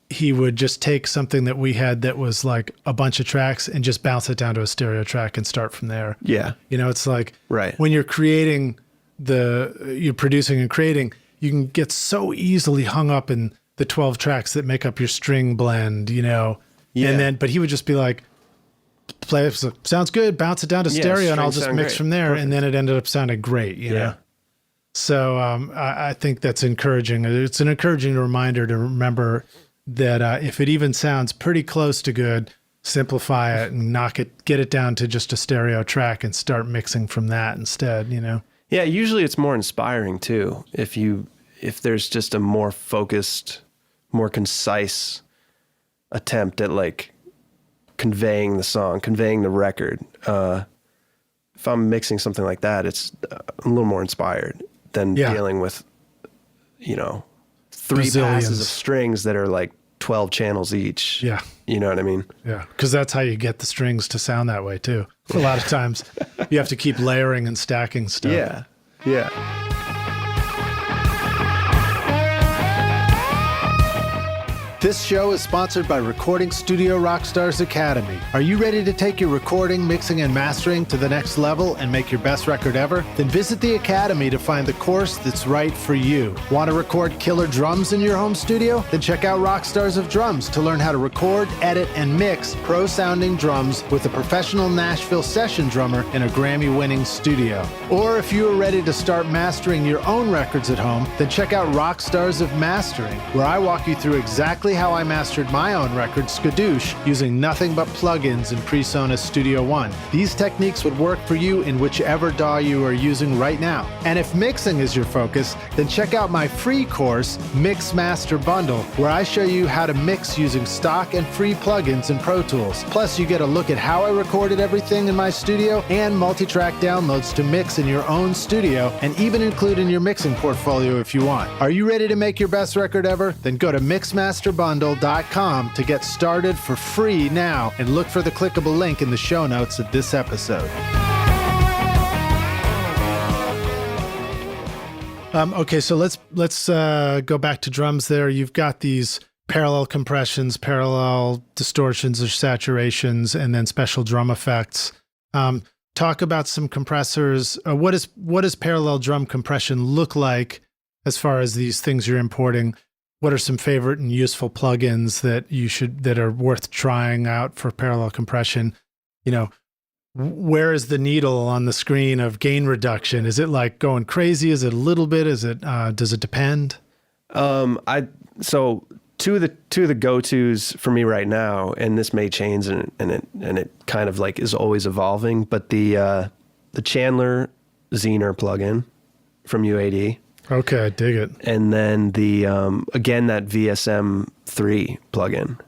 he would just take something that we had that was like a bunch of tracks and just bounce it down to a stereo track and start from there. Yeah. It's like right. When you're you're producing and creating, you can get so easily hung up in the 12 tracks that make up your string blend, Yeah. But he would just be like, play, sounds good, bounce it down to stereo and I'll just mix great. from there. Perfect. And then it ended up sounding great, you know? So I think that's encouraging. It's an encouraging reminder to remember that if it even sounds pretty close to good, simplify it and get it down to just a stereo track and start mixing from that instead, Yeah, usually it's more inspiring too. If there's just a more focused, more concise attempt at like conveying the song, conveying the record. If I'm mixing something like that, it's a little more inspired than dealing with three passes of strings that are like 12 channels each. Yeah. You know what I mean? Yeah. Because that's how you get the strings to sound that way too. A lot of times you have to keep layering and stacking stuff. Yeah. Yeah. This show is sponsored by Recording Studio Rockstars Academy. Are you ready to take your recording, mixing, and mastering to the next level and make your best record ever? Then visit the Academy to find the course that's right for you. Want to record killer drums in your home studio? Then check out Rockstars of Drums to learn how to record, edit, and mix pro-sounding drums with a professional Nashville session drummer in a Grammy-winning studio. Or if you are ready to start mastering your own records at home, then check out Rockstars of Mastering, where I walk you through exactly how I mastered my own record, Skadoosh, using nothing but plugins in PreSonus Studio One. These techniques would work for you in whichever DAW you are using right now. And if mixing is your focus, then check out my free course, Mix Master Bundle, where I show you how to mix using stock and free plugins in Pro Tools. Plus, you get a look at how I recorded everything in my studio and multi-track downloads to mix in your own studio and even include in your mixing portfolio if you want. Are you ready to make your best record ever? Then go to mixmasterbundle.com to get started for free now and look for the clickable link in the show notes of this episode. Okay, so let's go back to drums there. You've got these parallel compressions, parallel distortions or saturations, and then special drum effects. Talk about some compressors. What does parallel drum compression look like as far as these things you're importing? What are some favorite and useful plugins that are worth trying out for parallel compression? Where is the needle on the screen of gain reduction? Is it like going crazy? Is it a little bit? Does it depend? So two of the go-tos for me right now, and this may change and it kind of like is always evolving, but the Chandler Zener plugin from UAD. Okay, I dig it. And then again, that VSM3 plugin.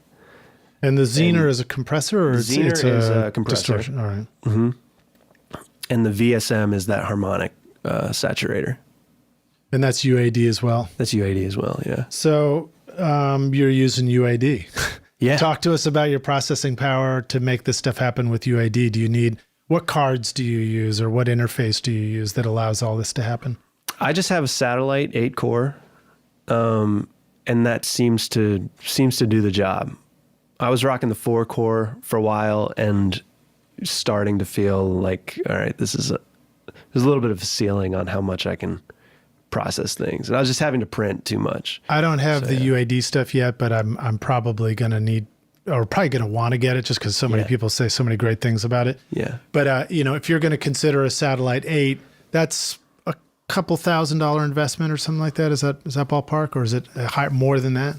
And the Zener is a compressor, or Zener is a compressor. Distortion? All right. Mm-hmm. And the VSM is that harmonic saturator. And that's UAD as well? That's UAD as well, yeah. So you're using UAD. Yeah. Talk to us about your processing power to make this stuff happen with UAD. What cards do you use, or what interface do you use that allows all this to happen? I just have a satellite 8-core, and that seems to do the job. I was rocking the 4-core for a while and starting to feel like, all right, there's a little bit of a ceiling on how much I can process things, and I was just having to print too much. I don't have the UAD stuff yet, but I'm probably going to need, or probably going to want to get it just because so many people say so many great things about it. Yeah. But if you're going to consider a satellite 8, that's couple $1,000 investment or something like that. Is that ballpark, or is it more than that?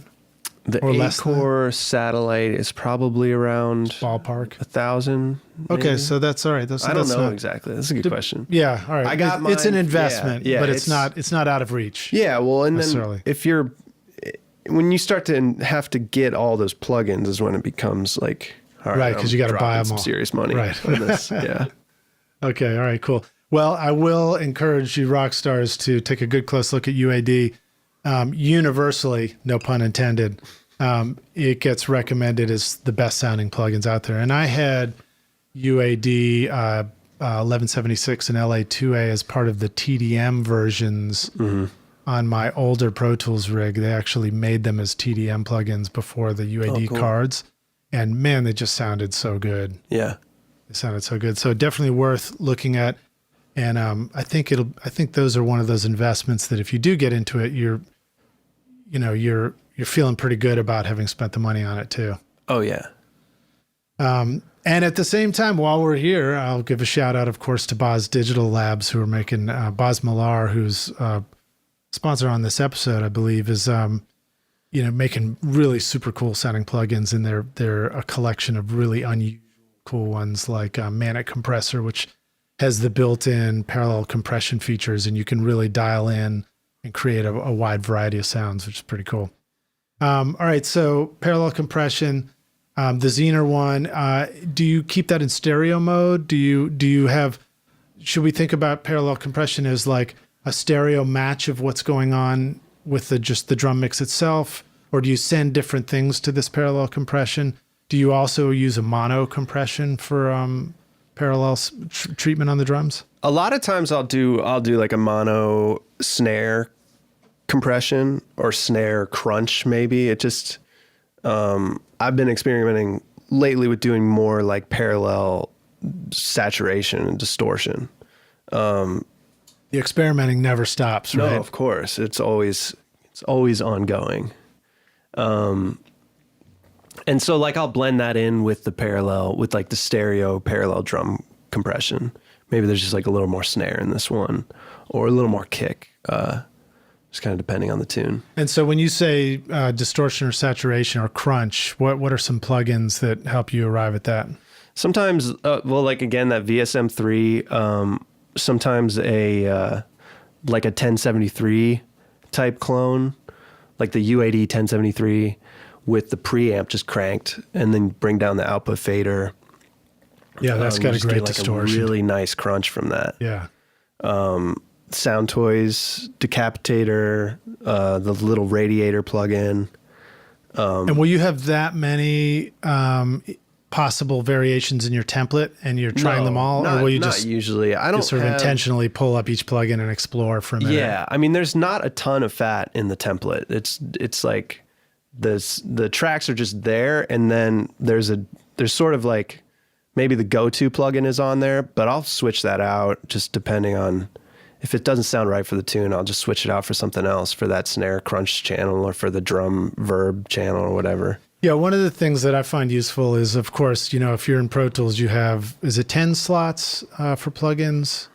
The 8-core satellite is probably around ballpark $1,000. Okay, so that's all right. I don't know exactly. That's a good question. Yeah, all right. I got mine. It's an investment, yeah, but it's not out of reach. Yeah, well, and then when you start to have to get all those plugins is when it becomes like, all right, because you got to buy them all. Some serious money. Right. On this. Yeah. Okay. All right. Cool. Well, I will encourage you rock stars to take a good close look at UAD. Universally, no pun intended, it gets recommended as the best sounding plugins out there. And I had UAD 1176 and LA2A as part of the TDM versions on my older Pro Tools rig. They actually made them as TDM plugins before the UAD cards. And man, they just sounded so good. Yeah. They sounded so good. So definitely worth looking at. And I think those are one of those investments that if you do get into it, you're feeling pretty good about having spent the money on it too. Oh yeah. And at the same time, while we're here, I'll give a shout out, of course, to Boz Digital Labs, who are making Boz Millar, who's a sponsor on this episode, I believe, is making really super cool sounding plugins, and they're a collection of really unusual cool ones like Manic Compressor, which has the built-in parallel compression features, and you can really dial in and create a wide variety of sounds, which is pretty cool. All right, so parallel compression, the Zener one, do you keep that in stereo mode? Should we think about parallel compression as like a stereo match of what's going on with just the drum mix itself, or do you send different things to this parallel compression? Do you also use a mono compression for parallel treatment on the drums? A lot of times I'll do like a mono snare compression or snare crunch maybe. It just I've been experimenting lately with doing more like parallel saturation and distortion. The experimenting never stops, right? No, of course. It's always ongoing. And so like I'll blend that in with the parallel, with like the stereo parallel drum compression. Maybe there's just like a little more snare in this one or a little more kick, just kind of depending on the tune. And so when you say distortion or saturation or crunch, what are some plugins that help you arrive at that? Sometimes, well, like again, that VSM3, sometimes like a 1073 type clone, like the U80 1073 with the preamp just cranked, and then bring down the output fader. Yeah, that's got a great distortion. A really nice crunch from that. Yeah. Sound Toys Decapitator, the little radiator plugin. And will you have that many possible variations in your template, and you're trying them all, or will you just usually? I don't sort of intentionally pull up each plugin and explore for a minute? Yeah, I mean, there's not a ton of fat in the template. It's like the tracks are just there, and then there's sort of like maybe the go-to plugin is on there, but I'll switch that out just depending on if it doesn't sound right for the tune. I'll just switch it out for something else, for that snare crunch channel or for the drum verb channel or whatever. Yeah, one of the things that I find useful is, of course, if you're in Pro Tools, you have, is it 10 slots for plugins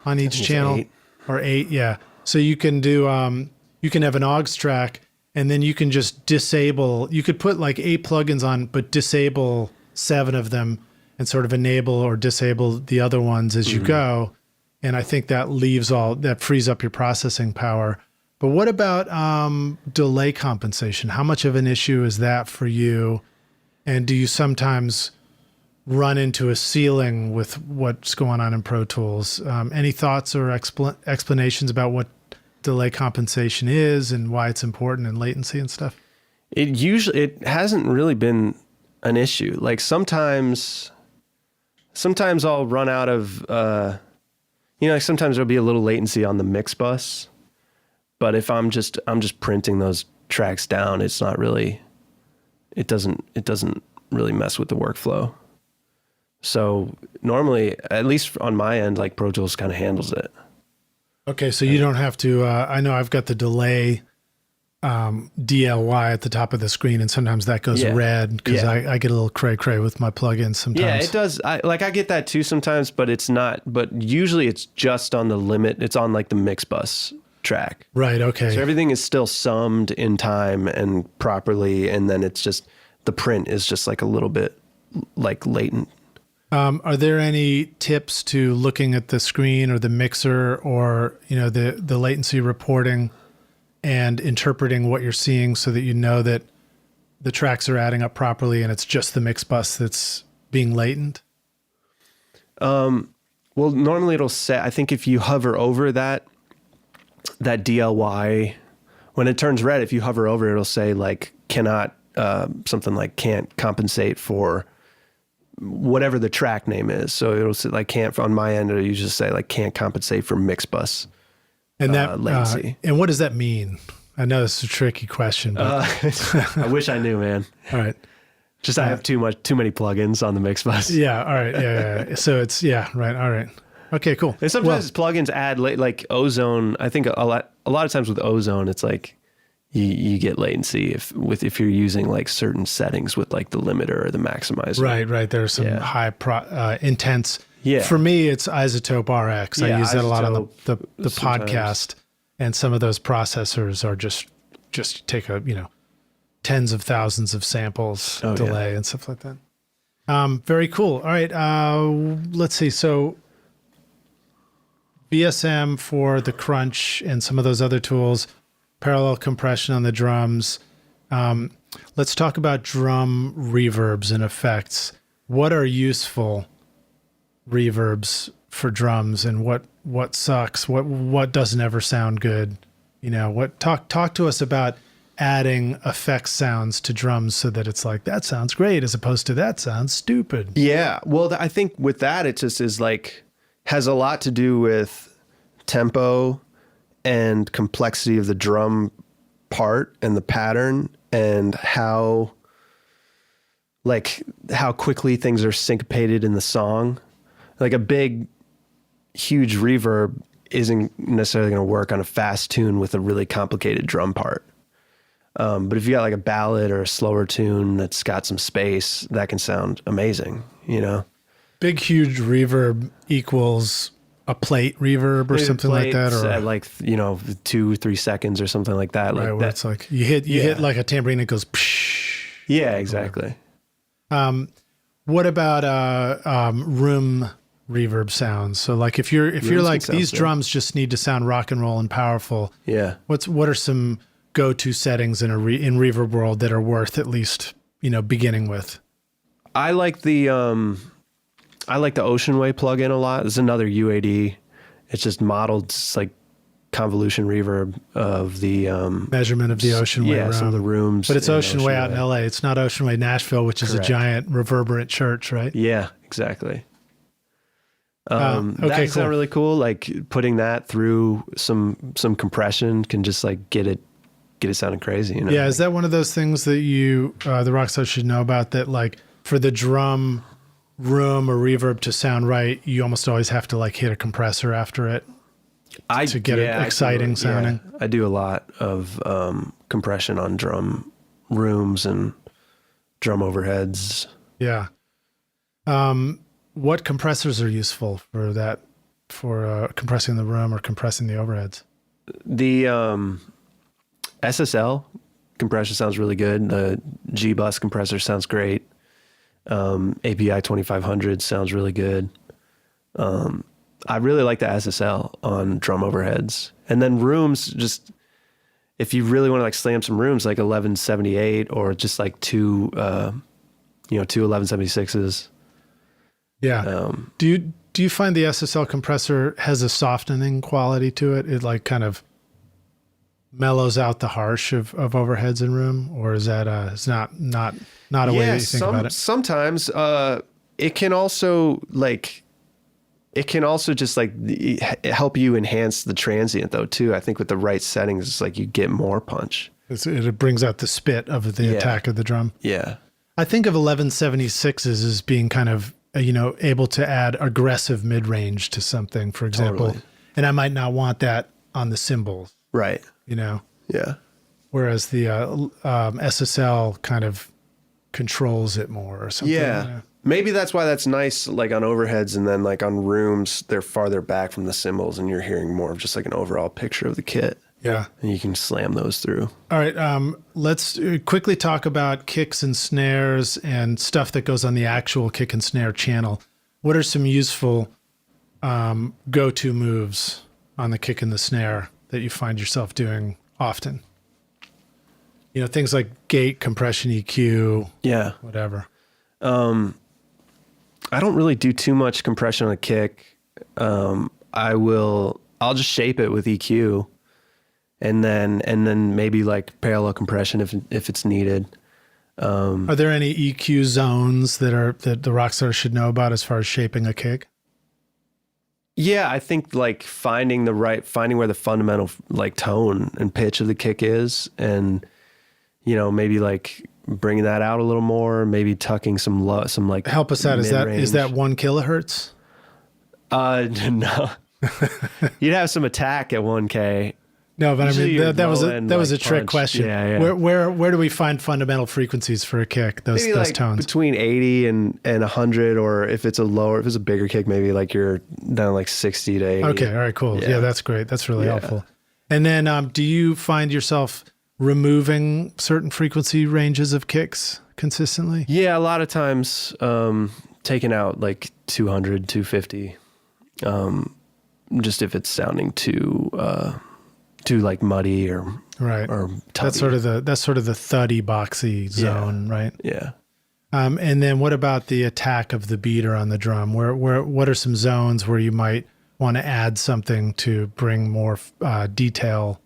on each channel? 8. Or 8, yeah. So you can do, you can have an aux track, and then you can just disable, you could put like 8 plugins on, but disable 7 of them and sort of enable or disable the other ones as you go. And I think that that frees up your processing power. But what about delay compensation? How much of an issue is that for you? And do you sometimes run into a ceiling with what's going on in Pro Tools? Any thoughts or explanations about what delay compensation is and why it's important and latency and stuff? It hasn't really been an issue. Like sometimes I'll run out of, like sometimes there'll be a little latency on the mix bus. But if I'm just printing those tracks down, it's not really, it doesn't really mess with the workflow. So normally, at least on my end, like Pro Tools kind of handles it. Okay, so you don't have to, I know I've got the delay DLY at the top of the screen, and sometimes that goes red because I get a little cray-cray with my plugins sometimes. Yeah, it does. I get that too sometimes, but it's not, but usually it's just on the limit. It's on like the mix bus track. Right, okay. So everything is still summed in time and properly, and then it's just, the print is just like a little bit like latent. Are there any tips to looking at the screen or the mixer or, the latency reporting and interpreting what you're seeing so that you know that the tracks are adding up properly and it's just the mix bus that's being latent? Well, normally it'll say, I think if you hover over that DLY, when it turns red, if you hover over it, it'll say like cannot, something like can't compensate for whatever the track name is. So it'll say like can't, on my end, it'll usually say like can't compensate for mix bus and that latency. And what does that mean? I know it's a tricky question, but I wish I knew, man. All right. Just I have too many plugins on the mix bus. Yeah. All right. Yeah. So it's right. All right. Okay, cool. And sometimes plugins add like Ozone. I think a lot of times with Ozone, it's like you get latency if you're using like certain settings with like the limiter or the maximizer. Right. There's some high intense. Yeah. For me, it's Isotope RX. Yeah, I use that a lot on the sometimes. podcast, and some of those processors are just take tens of thousands of samples delay and stuff like that. Very cool. All right. Let's see. So VSM for the crunch and some of those other tools, parallel compression on the drums. Let's talk about drum reverbs and effects. What are useful reverbs for drums, and what sucks? What doesn't ever sound good What talk to us about adding effects sounds to drums so that it's like, that sounds great as opposed to that sounds stupid. Yeah. Well, I think with that, it just is like, has a lot to do with tempo and complexity of the drum part and the pattern and how quickly things are syncopated in the song. Like a big, huge reverb isn't necessarily going to work on a fast tune with a really complicated drum part. But if you got like a ballad or a slower tune that's got some space, that can sound amazing, Big, huge reverb equals a plate reverb or something like that, or at like 2-3 seconds or something like that. Right, like where that. it's like you hit like a tambourine, it goes. Psh, Yeah, exactly. What about room reverb sounds? So like if you're like these drums just need to sound rock and roll and powerful. Yeah. What are some go-to settings in reverb world that are worth at least beginning with? I like the Ocean Way plugin a lot. It's another UAD. It's just modeled. It's like convolution reverb of the measurement of the Ocean Way room. Some of the rooms. But it's Ocean Way out in LA. It's not Ocean Way Nashville, which is a giant reverberant church, right? Yeah, exactly. Okay, that sounds cool. really cool. Like putting that through some compression can just like get it sounding crazy. Yeah, is that one of those things that the Rockstar should know about, that like for the drum room or reverb to sound right, you almost always have to like hit a compressor after it to get it exciting sounding? Yeah, I do a lot of compression on drum rooms and drum overheads. Yeah. What compressors are useful for that, for compressing the room or compressing the overheads? The SSL compression sounds really good. The G-Bus compressor sounds great. API 2500 sounds really good. I really like the SSL on drum overheads. And then rooms, just if you really want to like slam some rooms, like 1178 or just like two 1176s. Yeah. Do you find the SSL compressor has a softening quality to it? It like kind of mellows out the harsh of overheads in room, or is that it's not a way that you think about it? Sometimes it can also just like help you enhance the transient though too. I think with the right settings, it's like you get more punch. It brings out the spit of the attack of the drum. Yeah. I think of 1176s as being kind of able to add aggressive mid-range to something, for example. Totally. And I might not want that on the cymbals. Right. Yeah. Whereas the SSL kind of controls it more or something. Yeah. Maybe that's why that's nice, like on overheads, and then like on rooms, they're farther back from the cymbals and you're hearing more of just like an overall picture of the kit. Yeah. And you can slam those through. All right. Let's quickly talk about kicks and snares and stuff that goes on the actual kick and snare channel. What are some useful go-to moves on the kick and the snare that you find yourself doing often? Things like gate, compression, EQ. Yeah. Whatever. I don't really do too much compression on a kick. I'll just shape it with EQ. And then maybe like parallel compression if it's needed. Are there any EQ zones that the Rockstar should know about as far as shaping a kick? Yeah, I think like finding where the fundamental like tone and pitch of the kick is, and maybe like bringing that out a little more, maybe tucking some like help us out. Mid-range. Is that 1 kilohertz? No. You'd have some attack at 1K. No, but usually that was a trick punch. question. Yeah. Where do we find fundamental frequencies for a kick? Those like tones between 80 and 100, or if it's a bigger kick, maybe like you're down like 60 to 80. Okay, all right, cool. Yeah, that's great. That's really helpful. And then, do you find yourself removing certain frequency ranges of kicks consistently? Yeah, a lot of times, taking out like 200, 250, just if it's sounding too like muddy or tubby. That's sort of the thuddy boxy zone, right? Yeah. And then what about the attack of the beater on the drum? What are some zones where you might want to add something to bring more detail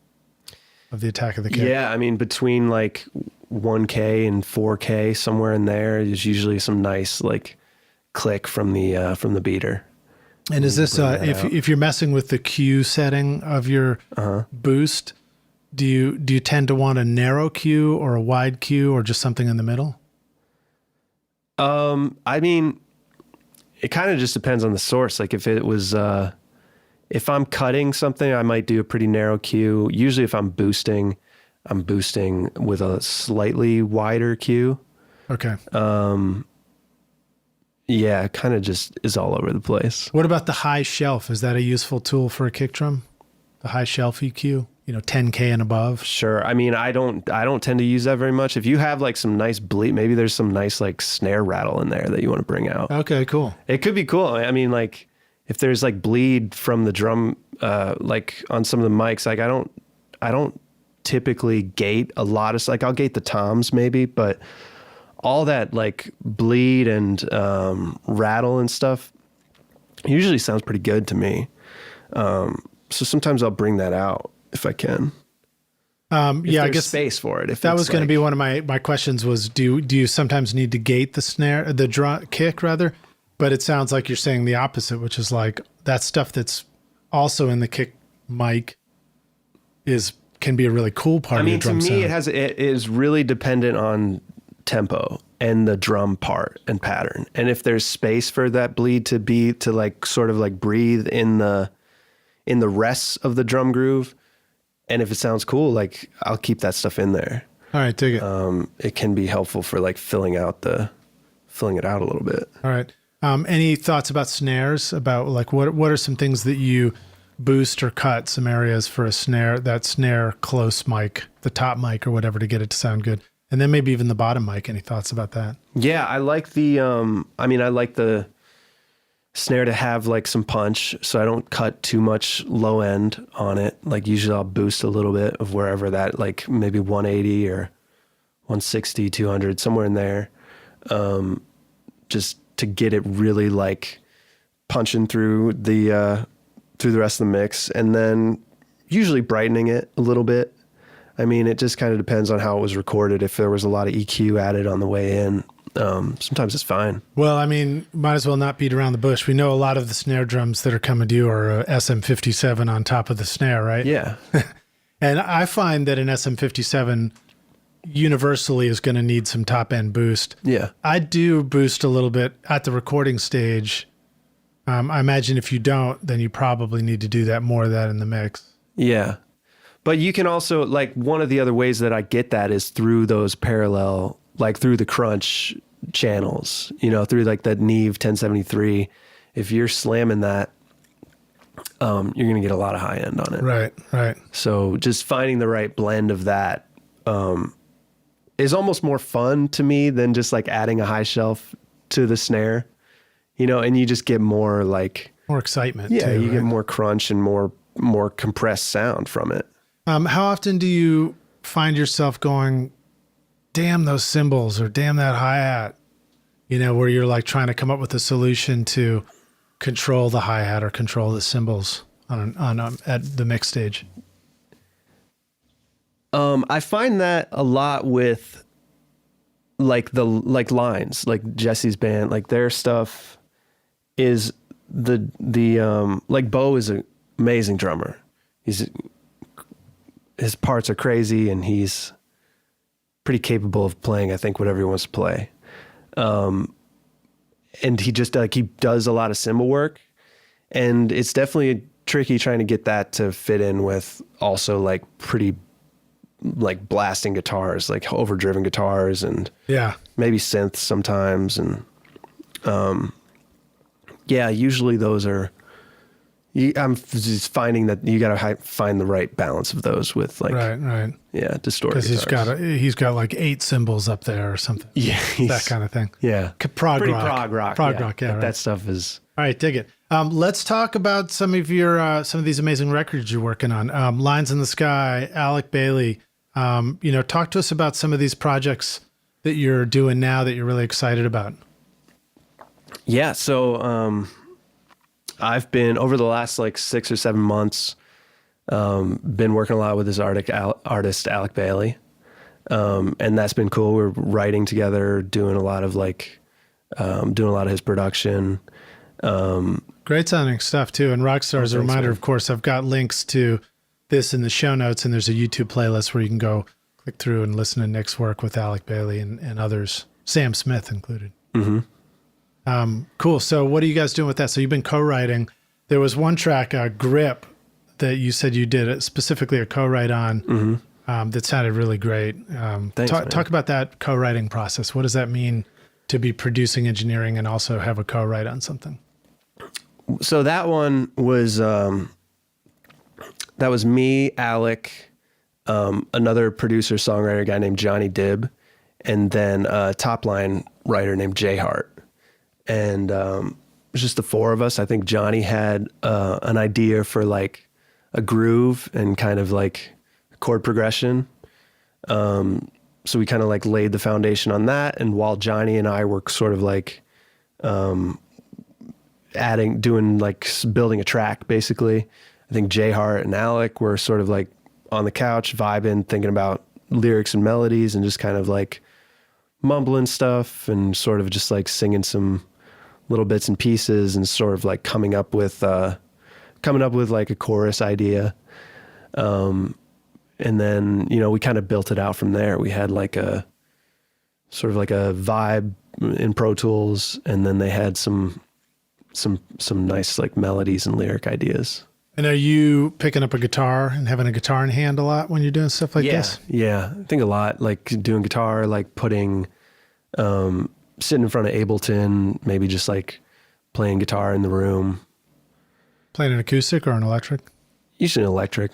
of the attack of the kick? Yeah, I mean, between like 1K and 4K, somewhere in there, is usually some nice like click from the beater. And is this if you're messing with the Q setting of your boost, do you tend to want a narrow Q or a wide Q or just something in the middle? I mean, it kind of just depends on the source. Like if it was if I'm cutting something, I might do a pretty narrow Q. Usually if I'm boosting with a slightly wider Q. Okay. Yeah, it kind of just is all over the place. What about the high shelf? Is that a useful tool for a kick drum? The high shelf EQ, 10K and above? Sure. I mean, I don't tend to use that very much. If you have like some nice bleed, maybe there's some nice like snare rattle in there that you want to bring out. Okay, cool. It could be cool. I mean, like if there's like bleed from the drum, like on some of the mics, like I don't typically gate a lot of, like I'll gate the toms maybe, but all that like bleed and rattle and stuff usually sounds pretty good to me. So sometimes I'll bring that out if I can. Yeah, I guess space for it. If that was going to be one of my questions was, do you sometimes need to gate the drum kick rather? But it sounds like you're saying the opposite, which is like that stuff that's also in the kick mic can be a really cool part of the drum sound. To me, it is really dependent on tempo and the drum part and pattern. And if there's space for that bleed to like sort of like breathe in the rests of the drum groove, and if it sounds cool, like I'll keep that stuff in there. All right, dig it. It can be helpful for like filling it out a little bit. All right. Any thoughts about snares? About like what are some things that you boost or cut, some areas for a snare, that snare close mic, the top mic or whatever, to get it to sound good? And then maybe even the bottom mic. Any thoughts about that? Yeah, I like I like the snare to have like some punch, so I don't cut too much low end on it. Like usually I'll boost a little bit of wherever that, like maybe 180 or 160, 200, somewhere in there. Just to get it really like punching through the rest of the mix, and then usually brightening it a little bit. I mean, it just kind of depends on how it was recorded. If there was a lot of EQ added on the way in, sometimes it's fine. Well, I mean, might as well not beat around the bush. We know a lot of the snare drums that are coming to you are SM57 on top of the snare, right? Yeah. And I find that an SM57 universally is going to need some top end boost. Yeah. I do boost a little bit at the recording stage. I imagine if you don't, then you probably need to do that, more of that in the mix. Yeah. But you can also, like, one of the other ways that I get that is through those parallel, like through the crunch channels, through like that Neve 1073. If you're slamming that, you're going to get a lot of high end on it. Right. So just finding the right blend of that is almost more fun to me than just like adding a high shelf to the snare, and you just get more like more excitement. Yeah, too, you get more crunch and more compressed sound from it. How often do you find yourself going, damn those cymbals or damn that hi-hat, where you're like trying to come up with a solution to control the hi-hat or control the cymbals at the mix stage? I find that a lot with like lines, like Jesse's band, like their stuff is like Bo is an amazing drummer. His parts are crazy and he's pretty capable of playing, I think, whatever he wants to play. And he just he does a lot of cymbal work, and it's definitely tricky trying to get that to fit in with also like pretty like blasting guitars, like overdriven guitars, and maybe synths sometimes. And usually those are, I'm just finding that you got to find the right balance of those with like, right. Yeah. Distorted. Because he's got like 8 cymbals up there or something. Yeah. That kind of thing. Yeah. Prog rock. Prog rock. Yeah. Right. That stuff is. All right. Dig it. Let's talk about some of these amazing records you're working on. Lines in the Sky, Alec Bailey. Talk to us about some of these projects that you're doing now that you're really excited about. Yeah. So, I've been over the last like 6 or 7 months, Been working a lot with this artist Alec Bailey. And that's been cool. We're writing together, doing a lot of his production. Great sounding stuff too. And Rockstar, as a reminder, of course, I've got links to this in the show notes, and there's a YouTube playlist where you can go click through and listen to Nick's work with Alec Bailey and others, Sam Smith included. Mm-hmm. Cool. So what are you guys doing with that? So you've been co-writing. There was one track, Grip, that you said you did specifically a co-write on. That sounded really great. Thanks, talk about that co-writing process. What does that mean to be producing engineering and also have a co-write on something? So that one was, that was me, Alec, another producer, songwriter guy named Johnny Dibb, and then a top line writer named Jay Hart. And it was just the four of us. I think Johnny had an idea for like a groove and kind of like chord progression. So we kind of like laid the foundation on that. And while Johnny and I were sort of like building a track, basically, I think Jay Hart and Alec were sort of like on the couch vibing, thinking about lyrics and melodies and just kind of like mumbling stuff and sort of just like singing some little bits and pieces and sort of like coming up with like a chorus idea. And then, we kind of built it out from there. We had like a sort of like a vibe in Pro Tools, and then they had some nice like melodies and lyric ideas. And are you picking up a guitar and having a guitar in hand a lot when you're doing stuff like this? Yeah. I think a lot, like doing guitar, like sitting in front of Ableton, maybe just like playing guitar in the room. Playing an acoustic or an electric? Usually an electric.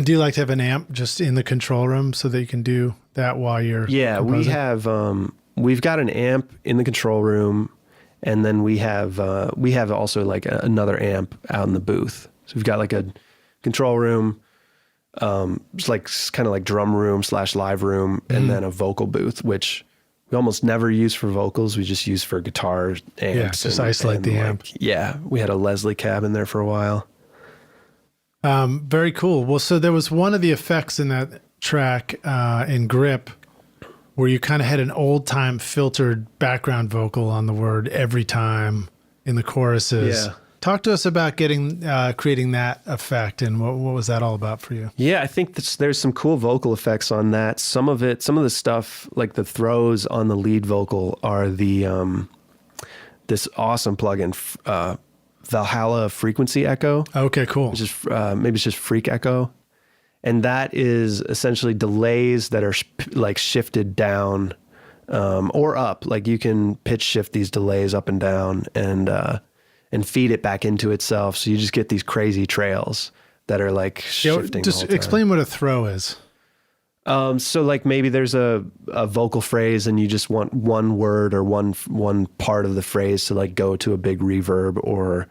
Do you like to have an amp just in the control room so that you can do that while you're composing? We've got an amp in the control room, and then we have also like another amp out in the booth. So we've got like a control room, it's like kind of like drum room / live room, and then a vocal booth, which we almost never use for vocals. We just use for guitar amps. Yeah, just isolate the amp. Yeah, we had a Leslie cab in there for a while. Very cool. Well, so there was one of the effects in that track in Grip where you kind of had an old time filtered background vocal on the word every time in the choruses. Yeah. Talk to us about creating that effect, and what was that all about for you? Yeah, I think there's some cool vocal effects on that. Some of the stuff, like the throws on the lead vocal, are the this awesome plugin, Valhalla Frequency Echo. Okay, cool. Which is maybe it's just Freak Echo, and that is essentially delays that are like shifted down or up. Like you can pitch shift these delays up and down, and feed it back into itself. So you just get these crazy trails that are like shifting. Just explain what a throw is. So like maybe there's a vocal phrase and you just want one word or one part of the phrase to like go to a big reverb or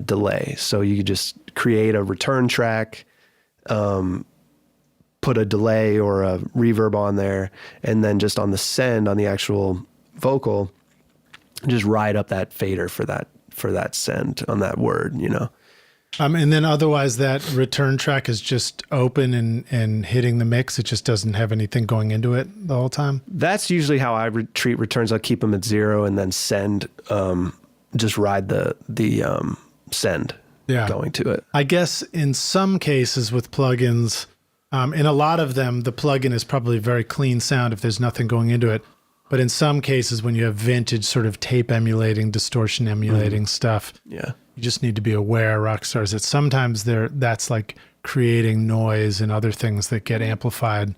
delay. So you just create a return track, put a delay or a reverb on there, and then just on the send on the actual vocal, just ride up that fader for that send on that word, And then otherwise that return track is just open and hitting the mix. It just doesn't have anything going into it the whole time. That's usually how I treat returns. I'll keep them at 0 and then send, just ride the send going to it. I guess in some cases with plugins, in a lot of them, the plugin is probably very clean sound if there's nothing going into it. But in some cases, when you have vintage sort of tape emulating, distortion emulating stuff, you just need to be aware, rock stars, that sometimes that's like creating noise and other things that get amplified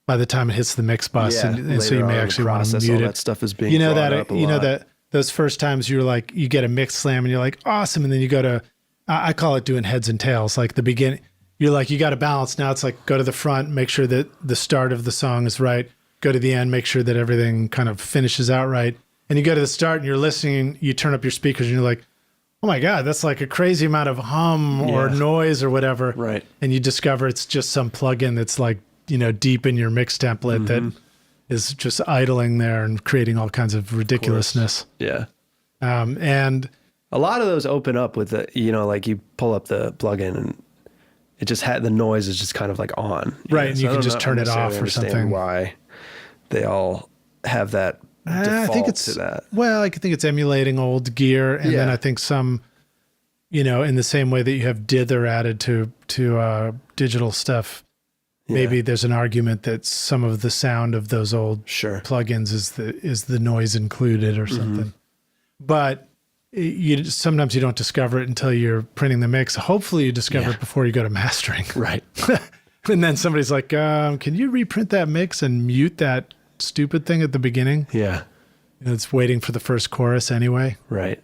by the time it hits the mix bus, and so you may actually want to mute it. That stuff is being brought up a lot. That those first times you're like, you get a mix slam and you're like, awesome, and then you go to, I call it doing heads and tails, like the beginning. You're like, you got to balance. Now it's like, go to the front, make sure that the start of the song is right. Go to the end, make sure that everything kind of finishes out right. And you go to the start and you're listening, you turn up your speakers and you're like, oh my God, that's like a crazy amount of hum or noise or whatever. Right. And you discover it's just some plugin that's like, deep in your mix template that is just idling there and creating all kinds of ridiculousness. Yeah. And a lot of those open up with like you pull up the plugin and it just had, the noise is just kind of like on. Right. And So you I can don't just turn it off or understand something. why they all have that default I think it's, to that. well, I think it's emulating old gear. And then Yeah. I think some, you know, in the same way that you have dither added to digital stuff, maybe there's an argument that some of the sound of those old Sure. plugins is the noise included or something. But sometimes you don't discover it until you're printing the mix. Hopefully you discover it before you go to mastering. Right. And then somebody's like, can you reprint that mix and mute that stupid thing at the beginning? Yeah. It's waiting for the first chorus anyway. Right.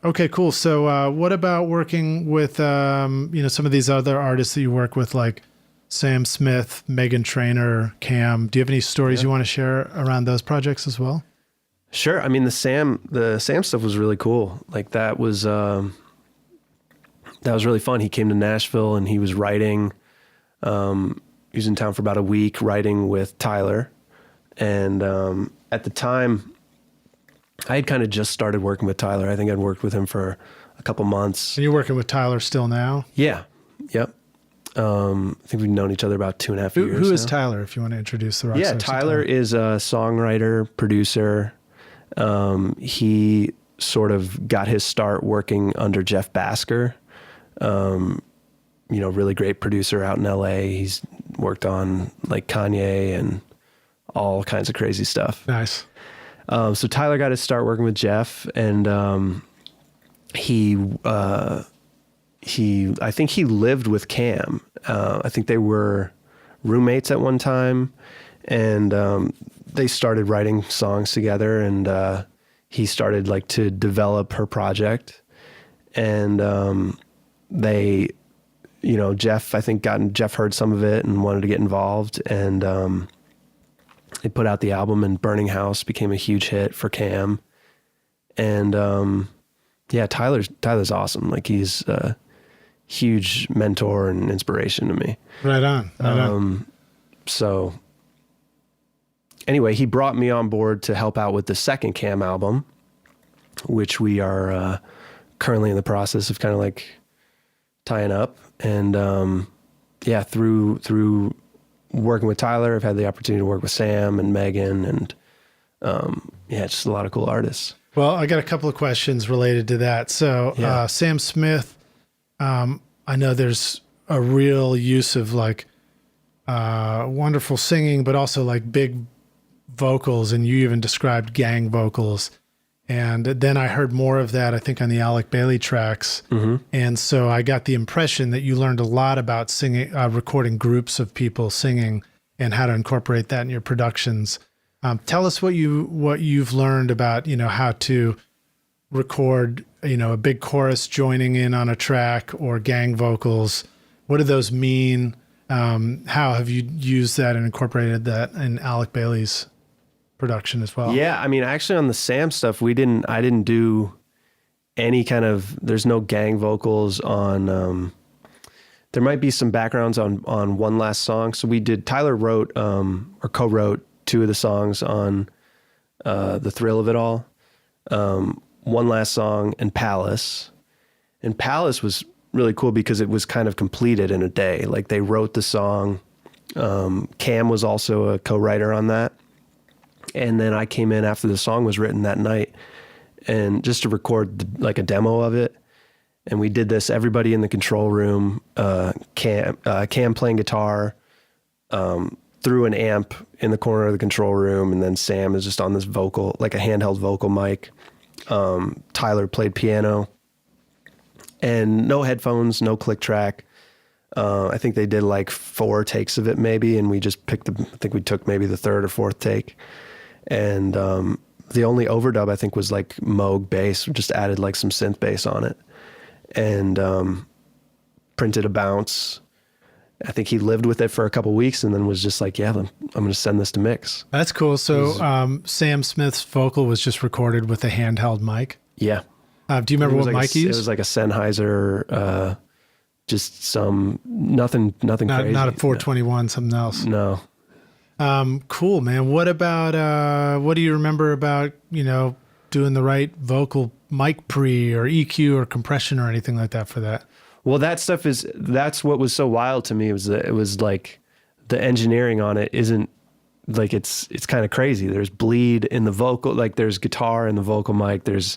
Okay, cool. So what about working with, some of these other artists that you work with, like Sam Smith, Meghan Trainor, Cam? Do you have any stories you want to share around those projects as well? Sure. I mean, the Sam stuff was really cool. Like that was really fun. He came to Nashville and he was writing. He was in town for about a week writing with Tyler. And at the time, I had kind of just started working with Tyler. I think I'd worked with him for a couple months. And you're working with Tyler still now? Yeah. Yep. I think we've known each other about 2.5 years. Who is now. Tyler, if you want to introduce the rock Yeah, stars to Tyler is a songwriter, producer. He sort of got his start working under Jeff Basker, really great producer out in LA. He's worked on like Kanye and all kinds of crazy stuff. Nice. So Tyler got his start working with Jeff, and I think he lived with Cam. I think they were roommates at one time, and they started writing songs together, and he started like to develop her project, and Jeff heard some of it and wanted to get involved, and they put out the album, and Burning House became a huge hit for Cam. And Tyler's awesome. Like he's a huge mentor and inspiration to me. Right on. So anyway, he brought me on board to help out with the second Cam album, which we are currently in the process of kind of like tying up. And through working with Tyler, I've had the opportunity to work with Sam and Megan, and just a lot of cool artists. Well, I got a couple of questions related to that. So Sam Smith, I know there's a real use of like wonderful singing, but also like big vocals, and you even described gang vocals. And then I heard more of that, I think, on the Alec Bailey tracks. Mm-hmm. And so I got the impression that you learned a lot about singing, recording groups of people singing, and how to incorporate that in your productions. Tell us what you've learned about, how to record, a big chorus joining in on a track or gang vocals. What do those mean? How have you used that and incorporated that in Alec Bailey's production as well? Yeah, I mean, actually on the Sam stuff, I didn't do any kind of, there's no gang vocals on, there might be some backgrounds on one last song. So Tyler wrote, or co-wrote 2 of the songs on, The Thrill of It All, One Last Song and Palace. And Palace was really cool because it was kind of completed in a day. Like they wrote the song. Cam was also a co-writer on that. And then I came in after the song was written that night, and just to record like a demo of it. And we did this, everybody in the control room, Cam playing guitar, through an amp in the corner of the control room. And then Sam is just on this vocal, like a handheld vocal mic. Tyler played piano, and no headphones, no click track. I think they did like 4 takes of it maybe. And we just I think we took maybe the 3rd or 4th take. And the only overdub I think was like Moog bass. We just added like some synth bass on it, and printed a bounce. I think he lived with it for a couple weeks, and then was just like, "Yeah, I'm going to send this to mix." That's cool. So Sam Smith's vocal was just recorded with a handheld mic. Yeah. Do you remember what mic he used? It was like a Sennheiser, just some nothing crazy. Not a 421, something else. No. Cool, man. What about, what do you remember about, doing the right vocal mic pre or EQ or compression or anything like that for that? Well, that's what was so wild to me, was that it was like the engineering on it isn't like, it's kind of crazy. There's bleed in the vocal, like there's guitar in the vocal mic, there's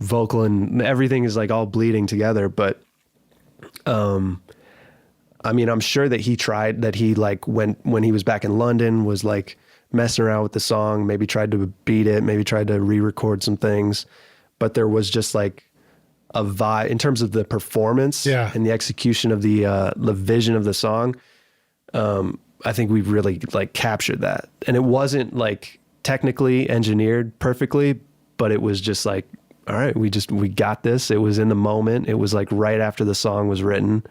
vocal, and everything is like all bleeding together. But, I mean, I'm sure that he like when he was back in London was like messing around with the song, maybe tried to beat it, maybe tried to re-record some things, but there was just like a vibe in terms of the performance and the execution of the vision of the song. I think we've really like captured that, and it wasn't like technically engineered perfectly, but it was just like, all right, we got this. It was in the moment. It was like right after the song was written.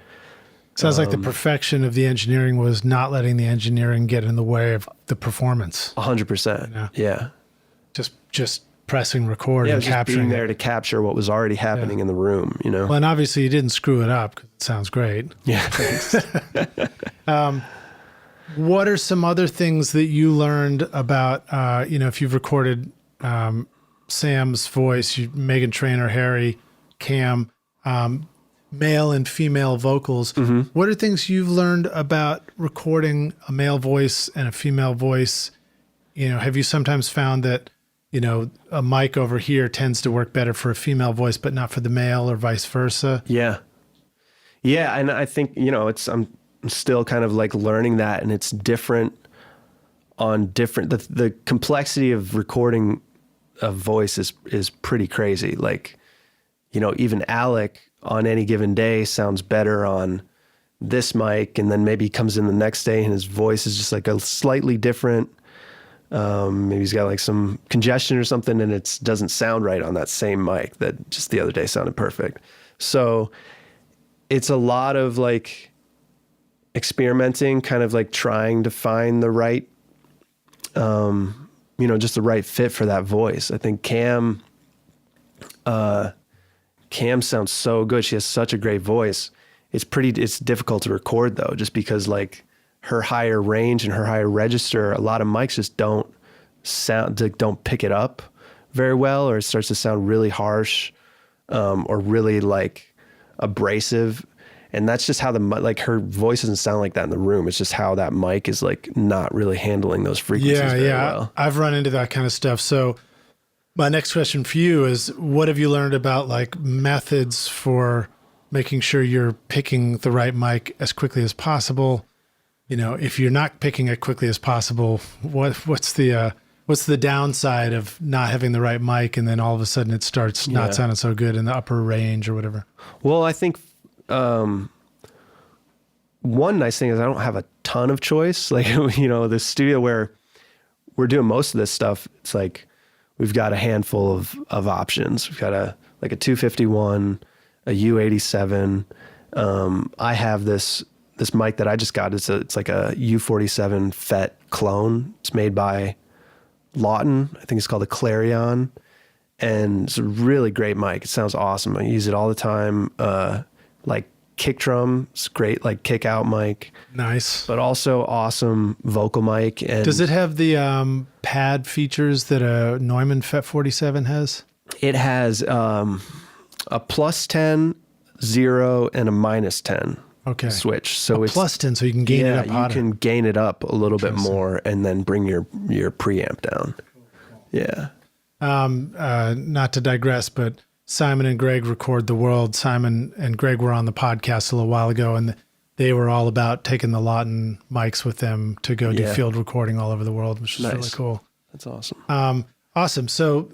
Sounds like the perfection of the engineering was not letting the engineering get in the way of the performance. 100%. You know? Yeah. Just pressing record and just capturing being there to capture what was already happening in the room, you know? Well, and obviously you didn't screw it up, because it sounds great. Yeah, thanks. What are some other things that you learned about, if you've recorded Sam's voice, Meghan Trainor, Harry, Cam, male and female vocals. Mm-hmm. What are things you've learned about recording a male voice and a female voice? Have you sometimes found that, a mic over here tends to work better for a female voice, but not for the male, or vice versa? Yeah. Yeah. And I think, I'm still kind of like learning that, and it's different on different, the complexity of recording a voice is pretty crazy. Like, even Alec on any given day sounds better on this mic, and then maybe he comes in the next day and his voice is just like a slightly different. Maybe he's got like some congestion or something, and it doesn't sound right on that same mic that just the other day sounded perfect. So it's a lot of like experimenting, kind of like trying to find the right, just the right fit for that voice. I think Cam sounds so good. She has such a great voice. It's difficult to record though, just because like her higher range and her higher register, a lot of mics just don't pick it up very well, or it starts to sound really harsh, or really like abrasive. And that's just how her voice doesn't sound like that in the room. It's just how that mic is like not really handling those frequencies very well. I've run into that kind of stuff. So my next question for you is, what have you learned about like methods for making sure you're picking the right mic as quickly as possible? If you're not picking it quickly as possible, what's the downside of not having the right mic, and then all of a sudden it starts not sounding so good in the upper range or whatever? Well, I think one nice thing is I don't have a ton of choice. Like, the studio where we're doing most of this stuff, it's like we've got a handful of options. We've got a 251, a U87. I have this mic that I just got. It's like a U47 FET clone. It's made by Lawton. I think it's called a Clarion, and it's a really great mic. It sounds awesome. I use it all the time. Like kick drum, it's great, like kick out mic. Nice. But also awesome vocal mic. And does it have the pad features that a Neumann FET 47 has? It has a +10, 0, and a -10. Okay. Switch. So it's +10, so you can gain it up hotter. You can gain it up a little bit more, and then bring your preamp down. Yeah. Not to digress, but Simon and Greg record the world. Simon and Greg were on the podcast a little while ago, and they were all about taking the Lawton mics with them to go do field recording all over the world, which is really cool. That's awesome. Awesome. So,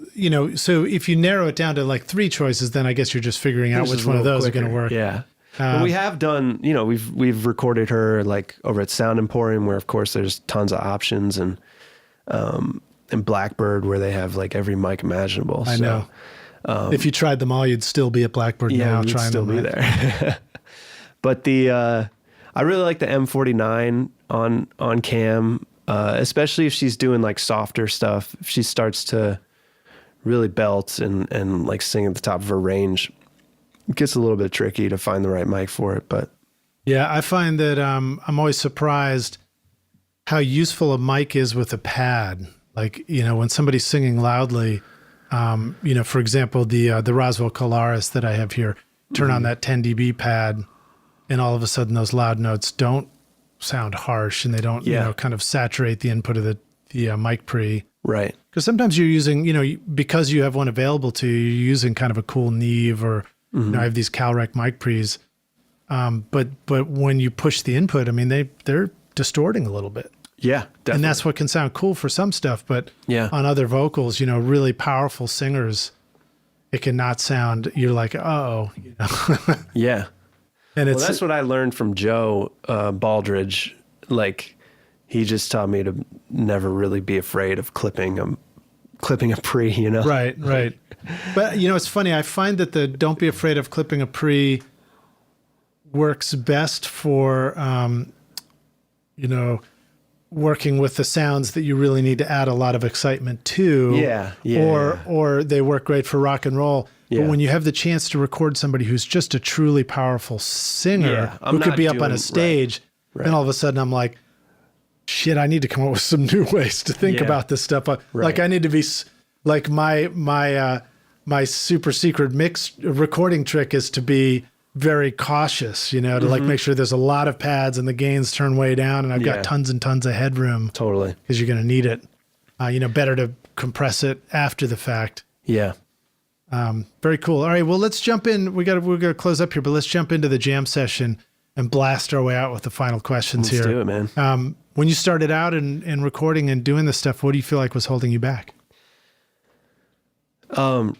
so if you narrow it down to like 3 choices, then I guess you're just figuring out which one of those are going to work. Yeah. But we have done, we've recorded her like over at Sound Emporium, where of course there's tons of options, and Blackbird, where they have like every mic imaginable. I know. If you tried them all, you'd still be at Blackbird now. You'd still be there. But I really like the M49 on Cam, especially if she's doing like softer stuff. If she starts to really belt and like sing at the top of her range, it gets a little bit tricky to find the right mic for it. But yeah, I find that I'm always surprised how useful a mic is with a pad. Like, when somebody's singing loudly, for example, the Roswell Colaris that I have here, turn on that 10 dB pad, and all of a sudden those loud notes don't sound harsh, and they don't, kind of saturate the input of the mic pre. Right. Because sometimes you're using, because you have one available to you, you're using kind of a cool Neve or, I have these CalRec mic pre's. But when you push the input, I mean, they're distorting a little bit. Yeah, definitely. And that's what can sound cool for some stuff. But on other vocals, really powerful singers, it can not sound, you're like, oh, Yeah. And that's what I learned from Joe Baldridge. Like, he just taught me to never really be afraid of clipping a pre, Right. But, it's funny. I find that the don't be afraid of clipping a pre works best for, working with the sounds that you really need to add a lot of excitement to. Or they work great for rock and roll. Yeah. But when you have the chance to record somebody who's just a truly powerful singer who could be up on a stage, then all of a sudden I'm like, shit, I need to come up with some new ways to think about this stuff. Like I need to be like my super secret mix recording trick is to be very cautious, to like make sure there's a lot of pads and the gains turn way down and I've got tons and tons of headroom. Totally. Because you're going to need it. Better to compress it after the fact. Yeah. Very cool. All right. Well, let's jump in. We're going to close up here, but let's jump into the jam session and blast our way out with the final questions here. Let's do it, man. When you started out in recording and doing this stuff, what do you feel like was holding you back?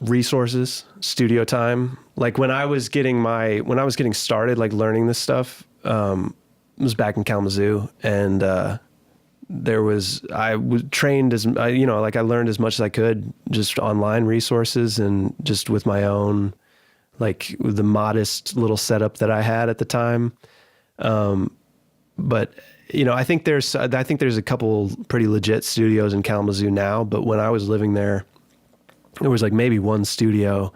Resources, studio time. Like when I was getting started, like learning this stuff, it was back in Kalamazoo, and I was trained as I learned as much as I could, just online resources and just with my own, like the modest little setup that I had at the time. But I think there's a couple pretty legit studios in Kalamazoo now, but when I was living there was like maybe one studio,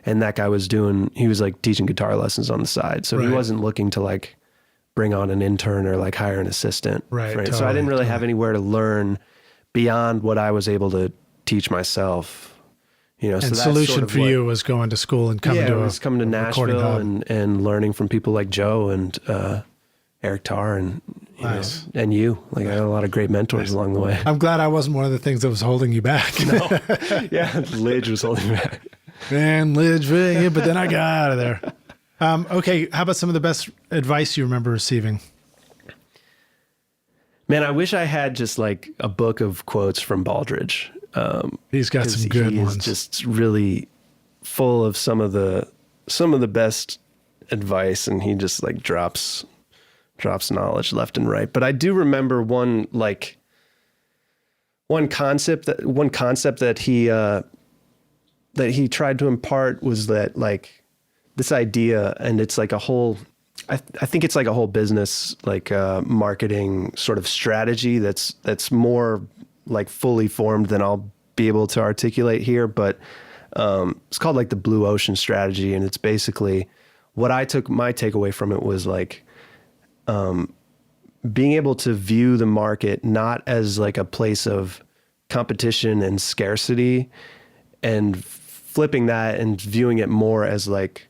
and that guy he was like teaching guitar lessons on the side. So he wasn't looking to like bring on an intern or like hire an assistant. Right. Totally, so I didn't really have anywhere to learn beyond what I was able to teach myself. And so solution for you was going to school and coming to Nashville and learning from people like Joe and Eric Tarr and and you. Like I had a lot of great mentors along the way. I'm glad I wasn't one of the things that was holding you back. No. Yeah, Lidge was holding me back. Man, Lidge, but then I got out of there. Okay, how about some of the best advice you remember receiving? Man, I wish I had just like a book of quotes from Baldridge. He's got some good ones. He's just really full of some of the best advice, and he just like drops knowledge left and right. But I do remember one concept that he tried to impart was that like this idea, and it's like a whole, I think it's like a whole business, like marketing sort of strategy that's more like fully formed than I'll be able to articulate here. But it's called like the Blue Ocean strategy. And it's basically my takeaway from it was like, being able to view the market not as like a place of competition and scarcity, and flipping that and viewing it more as like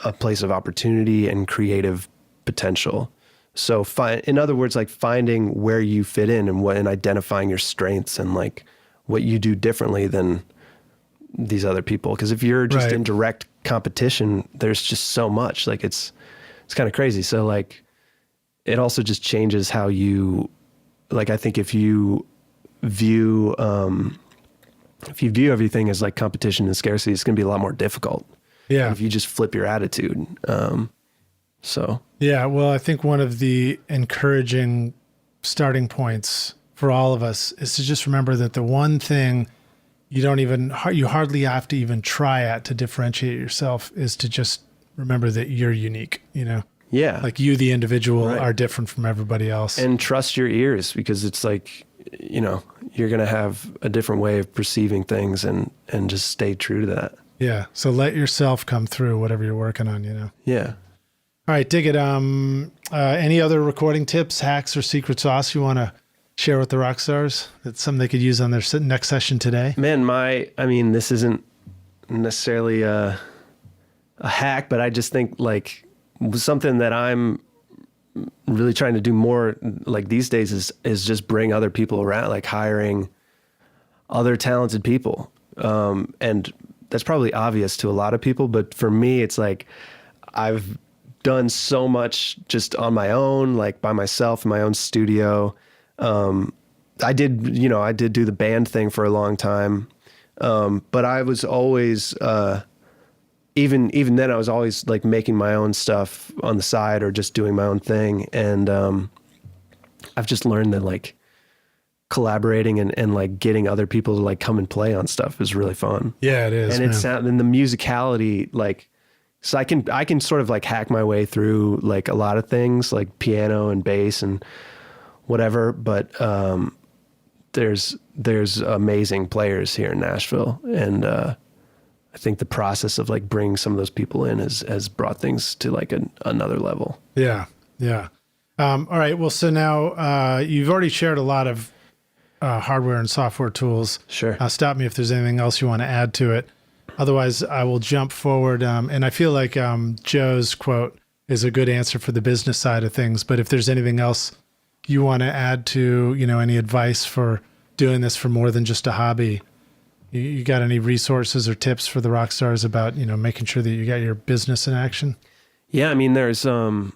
a place of opportunity and creative potential. So in other words, like finding where you fit in and identifying your strengths and like what you do differently than these other people. Because if you're just in direct competition, there's just so much, like it's kind of crazy. So like, it also just changes how you, like, I think if you view everything as like competition and scarcity, it's going to be a lot more difficult. Yeah. If you just flip your attitude. Yeah, well, I think one of the encouraging starting points for all of us is to just remember that the one thing you hardly have to even try at to differentiate yourself is to just remember that you're unique, Yeah. Like you, the individual, are different from everybody else. And trust your ears, because it's like, you're going to have a different way of perceiving things, and just stay true to that. Yeah. So let yourself come through whatever you're working on, Yeah. All right, dig it. Any other recording tips, hacks, or secret sauce you want to share with the rock stars? That's something they could use on their next session today. Man, this isn't necessarily a a hack, but I just think like something that I'm really trying to do more like these days is just bring other people around, like hiring other talented people. And that's probably obvious to a lot of people, but for me, it's like I've done so much just on my own, like by myself in my own studio. I did do the band thing for a long time. But I was always, even then I was always like making my own stuff on the side or just doing my own thing. And, I've just learned that like collaborating and like getting other people to like come and play on stuff is really fun. Yeah, it is. And and the musicality, like, so I can sort of like hack my way through like a lot of things like piano and bass and whatever. But, there's amazing players here in Nashville. And, I think the process of like bringing some of those people in has brought things to like another level. Yeah. Yeah. All right. Well, so now, you've already shared a lot of, hardware and software tools. Sure. Stop me if there's anything else you want to add to it. Otherwise, I will jump forward. And I feel like Joe's quote is a good answer for the business side of things. But if there's anything else you want to add to, any advice for doing this for more than just a hobby, you got any resources or tips for the rock stars about, making sure that you got your business in action? Yeah. I mean, there's I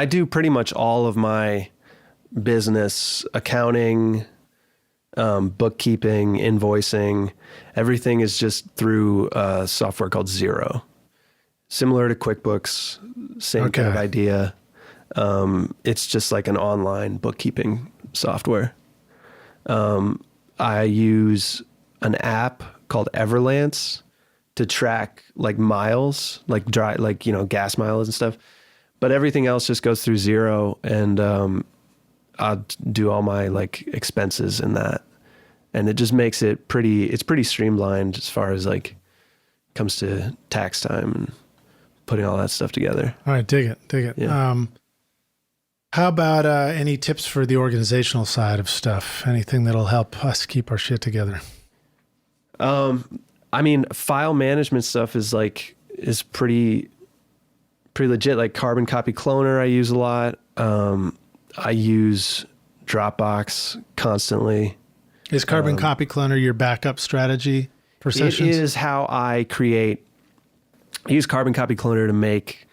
do pretty much all of my business accounting, bookkeeping, invoicing, everything is just through software called Xero. Similar to QuickBooks, same kind of idea. It's just like an online bookkeeping software. I use an app called Everlance to track like miles, like gas mileage and stuff. But everything else just goes through Xero, and I'll do all my like expenses in that. And it just makes it it's pretty streamlined as far as like comes to tax time and putting all that stuff together. All right. Dig it. Yeah. How about any tips for the organizational side of stuff? Anything that'll help us keep our shit together? I mean, file management stuff is pretty legit. Like Carbon Copy Cloner, I use a lot. I use Dropbox constantly. Is Carbon Copy Cloner your backup strategy for sessions? It is how I use Carbon Copy Cloner to make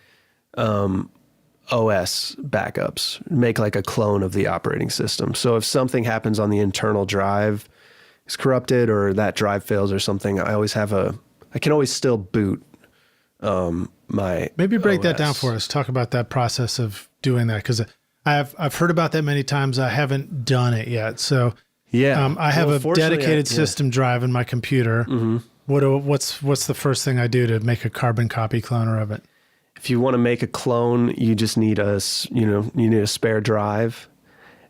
OS backups, make like a clone of the operating system. So if something happens on the internal drive, is corrupted or that drive fails or something, I can always still boot my Maybe break OS. that down for us. Talk about that process of doing that, because I've heard about that many times. I haven't done it yet. So yeah, I have a dedicated system drive in my computer. Mm-hmm. What's the first thing I do to make a carbon copy cloner of it? If you want to make a clone, you just need a spare drive,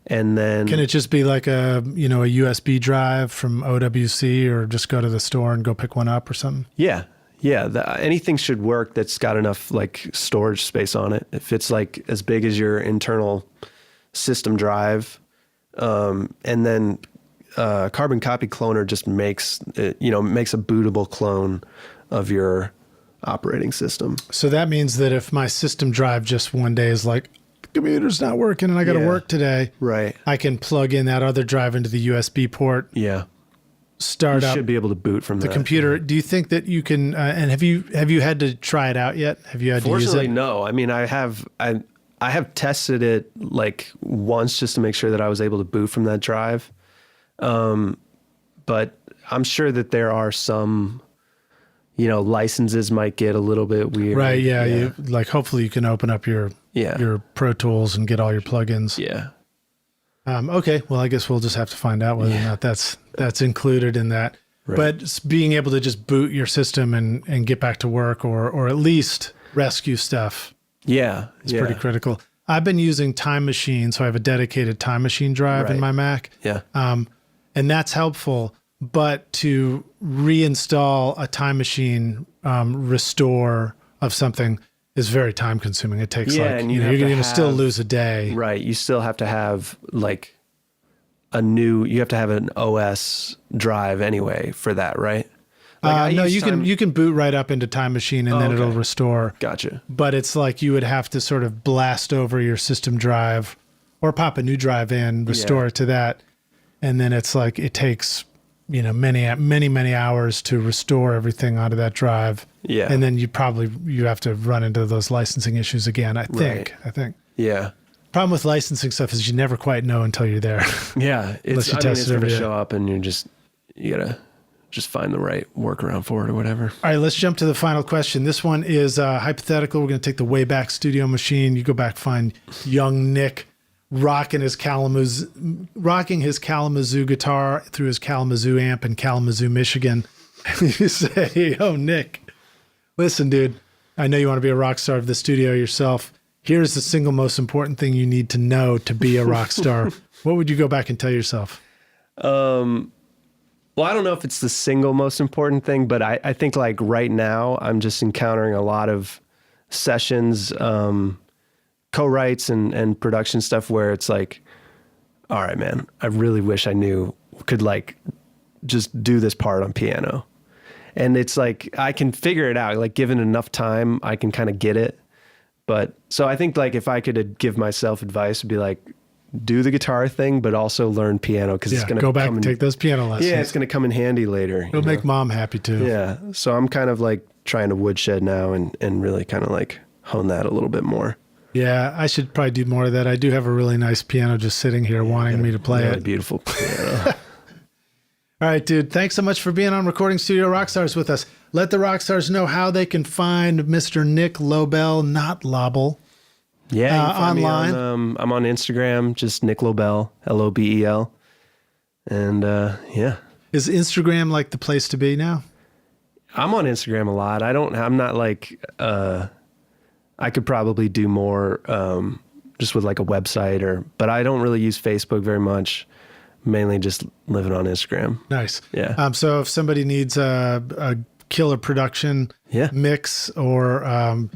and then can it just be like a USB drive from OWC, or just go to the store and go pick one up or something? Yeah. Anything should work that's got enough like storage space on it. If it's like as big as your internal system drive, and then Carbon Copy Cloner just makes a bootable clone of your operating system. So that means that if my system drive just one day is like, the computer's not working and I got to work today, right? I can plug in that other drive into the USB port. Yeah. Start up. You should be able to boot from the computer. Yeah. Do you think that you can? And have you had to try it out yet? Have you had to use it? Fortunately, no. I mean, I have tested it like once just to make sure that I was able to boot from that drive. But I'm sure that there are some, licenses might get a little bit weird. Right. Yeah. You hopefully you can open up your Pro Tools and get all your plugins. Yeah. Okay. Well, I guess we'll just have to find out whether or not that's included in that. Right. But being able to just boot your system and get back to work, or at least rescue stuff. Yeah. It's pretty critical. I've been using Time Machine, so I have a dedicated Time Machine drive in my Mac. Yeah. And that's helpful. But to reinstall a Time Machine restore of something is very time consuming. It takes you're going to still lose a day. Right. You still have to have like you have to have an OS drive anyway for that, right? No, you can boot right up into Time Machine and then it'll restore. Gotcha. But it's like you would have to sort of blast over your system drive or pop a new drive in, restore it to that. And then it's like it takes, many hours to restore everything onto that drive. Yeah. And then you have to run into those licensing issues again, I think. Yeah. Problem with licensing stuff is you never quite know until you're there. Yeah. Unless you test it going every to day. show up and you gotta just find the right workaround for it or whatever. All right, let's jump to the final question. This one is hypothetical. We're going to take the Wayback Studio machine. You go back, find young Nick rocking his Kalamazoo guitar through his Kalamazoo amp in Kalamazoo, Michigan. You say, "Oh, Nick, listen, dude, I know you want to be a rock star of the studio yourself. Here's the single most important thing you need to know to be a rock star." What would you go back and tell yourself? Well, I don't know if it's the single most important thing, but I think like right now I'm just encountering a lot of sessions, co-writes and production stuff where it's like, all right, man, I really wish I could like just do this part on piano. And it's like, I can figure it out, like given enough time, I can kind of get it. But so I think like if I could give myself advice, it'd be like, do the guitar thing, but also learn piano because it's going to go back and take those piano lessons. Yeah, it's going to come in handy later. It'll make mom happy too. Yeah. So I'm kind of like trying to woodshed now and really kind of like hone that a little bit more. Yeah, I should probably do more of that. I do have a really nice piano just sitting here wanting me to play it. Beautiful piano. All right, dude. Thanks so much for being on Recording Studio Rockstars with us. Let the rockstars know how they can find Mr. Nick Lobel, not Lobel. Yeah, you can find online. Me I'm on Instagram, just Nick Lobel, Lobel, and yeah. Is Instagram like the place to be now? I'm on Instagram a lot. I'm not like. I could probably do more, just with like a website but I don't really use Facebook very much. Mainly just living on Instagram. Nice. Yeah. So if somebody needs a killer production mix or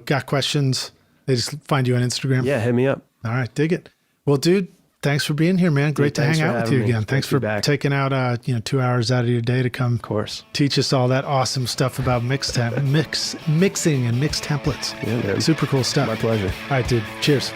got questions, they just find you on Instagram. Yeah, hit me up. All right, dig it. Well, dude, thanks for being here, man. Great to hang out with you again. Thanks for taking out 2 hours out of your day to come. Of course. Teach us all that awesome stuff about mixing and mix templates. Yeah, man. Super cool stuff. My pleasure. All right, dude. Cheers.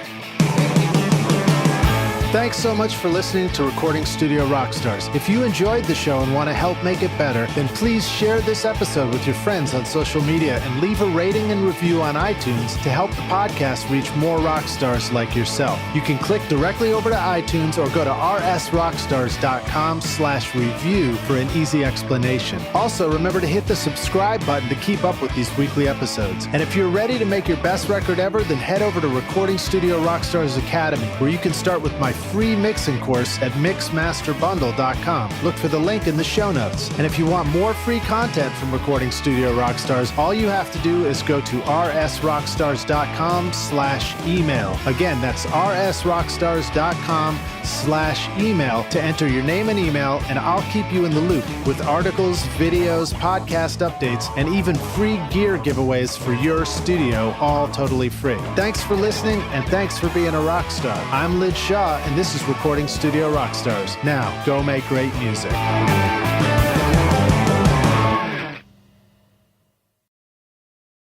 Thanks so much for listening to Recording Studio Rockstars. If you enjoyed the show and want to help make it better, then please share this episode with your friends on social media and leave a rating and review on iTunes to help the podcast reach more rock stars like yourself. You can click directly over to iTunes or go to rsrockstars.com/review for an easy explanation. Also, remember to hit the subscribe button to keep up with these weekly episodes. And if you're ready to make your best record ever, then head over to Recording Studio Rockstars Academy, where you can start with my free mixing course at mixmasterbundle.com. Look for the link in the show notes. And if you want more free content from Recording Studio Rockstars, all you have to do is go to rsrockstars.com/email. Again, that's rsrockstars.com/email to enter your name and email, and I'll keep you in the loop with articles, videos, podcast updates, and even free gear giveaways for your studio, all totally free. Thanks for listening, and thanks for being a rock star. I'm Lid Shaw, and this is Recording Studio Rockstars. Now, go make great music.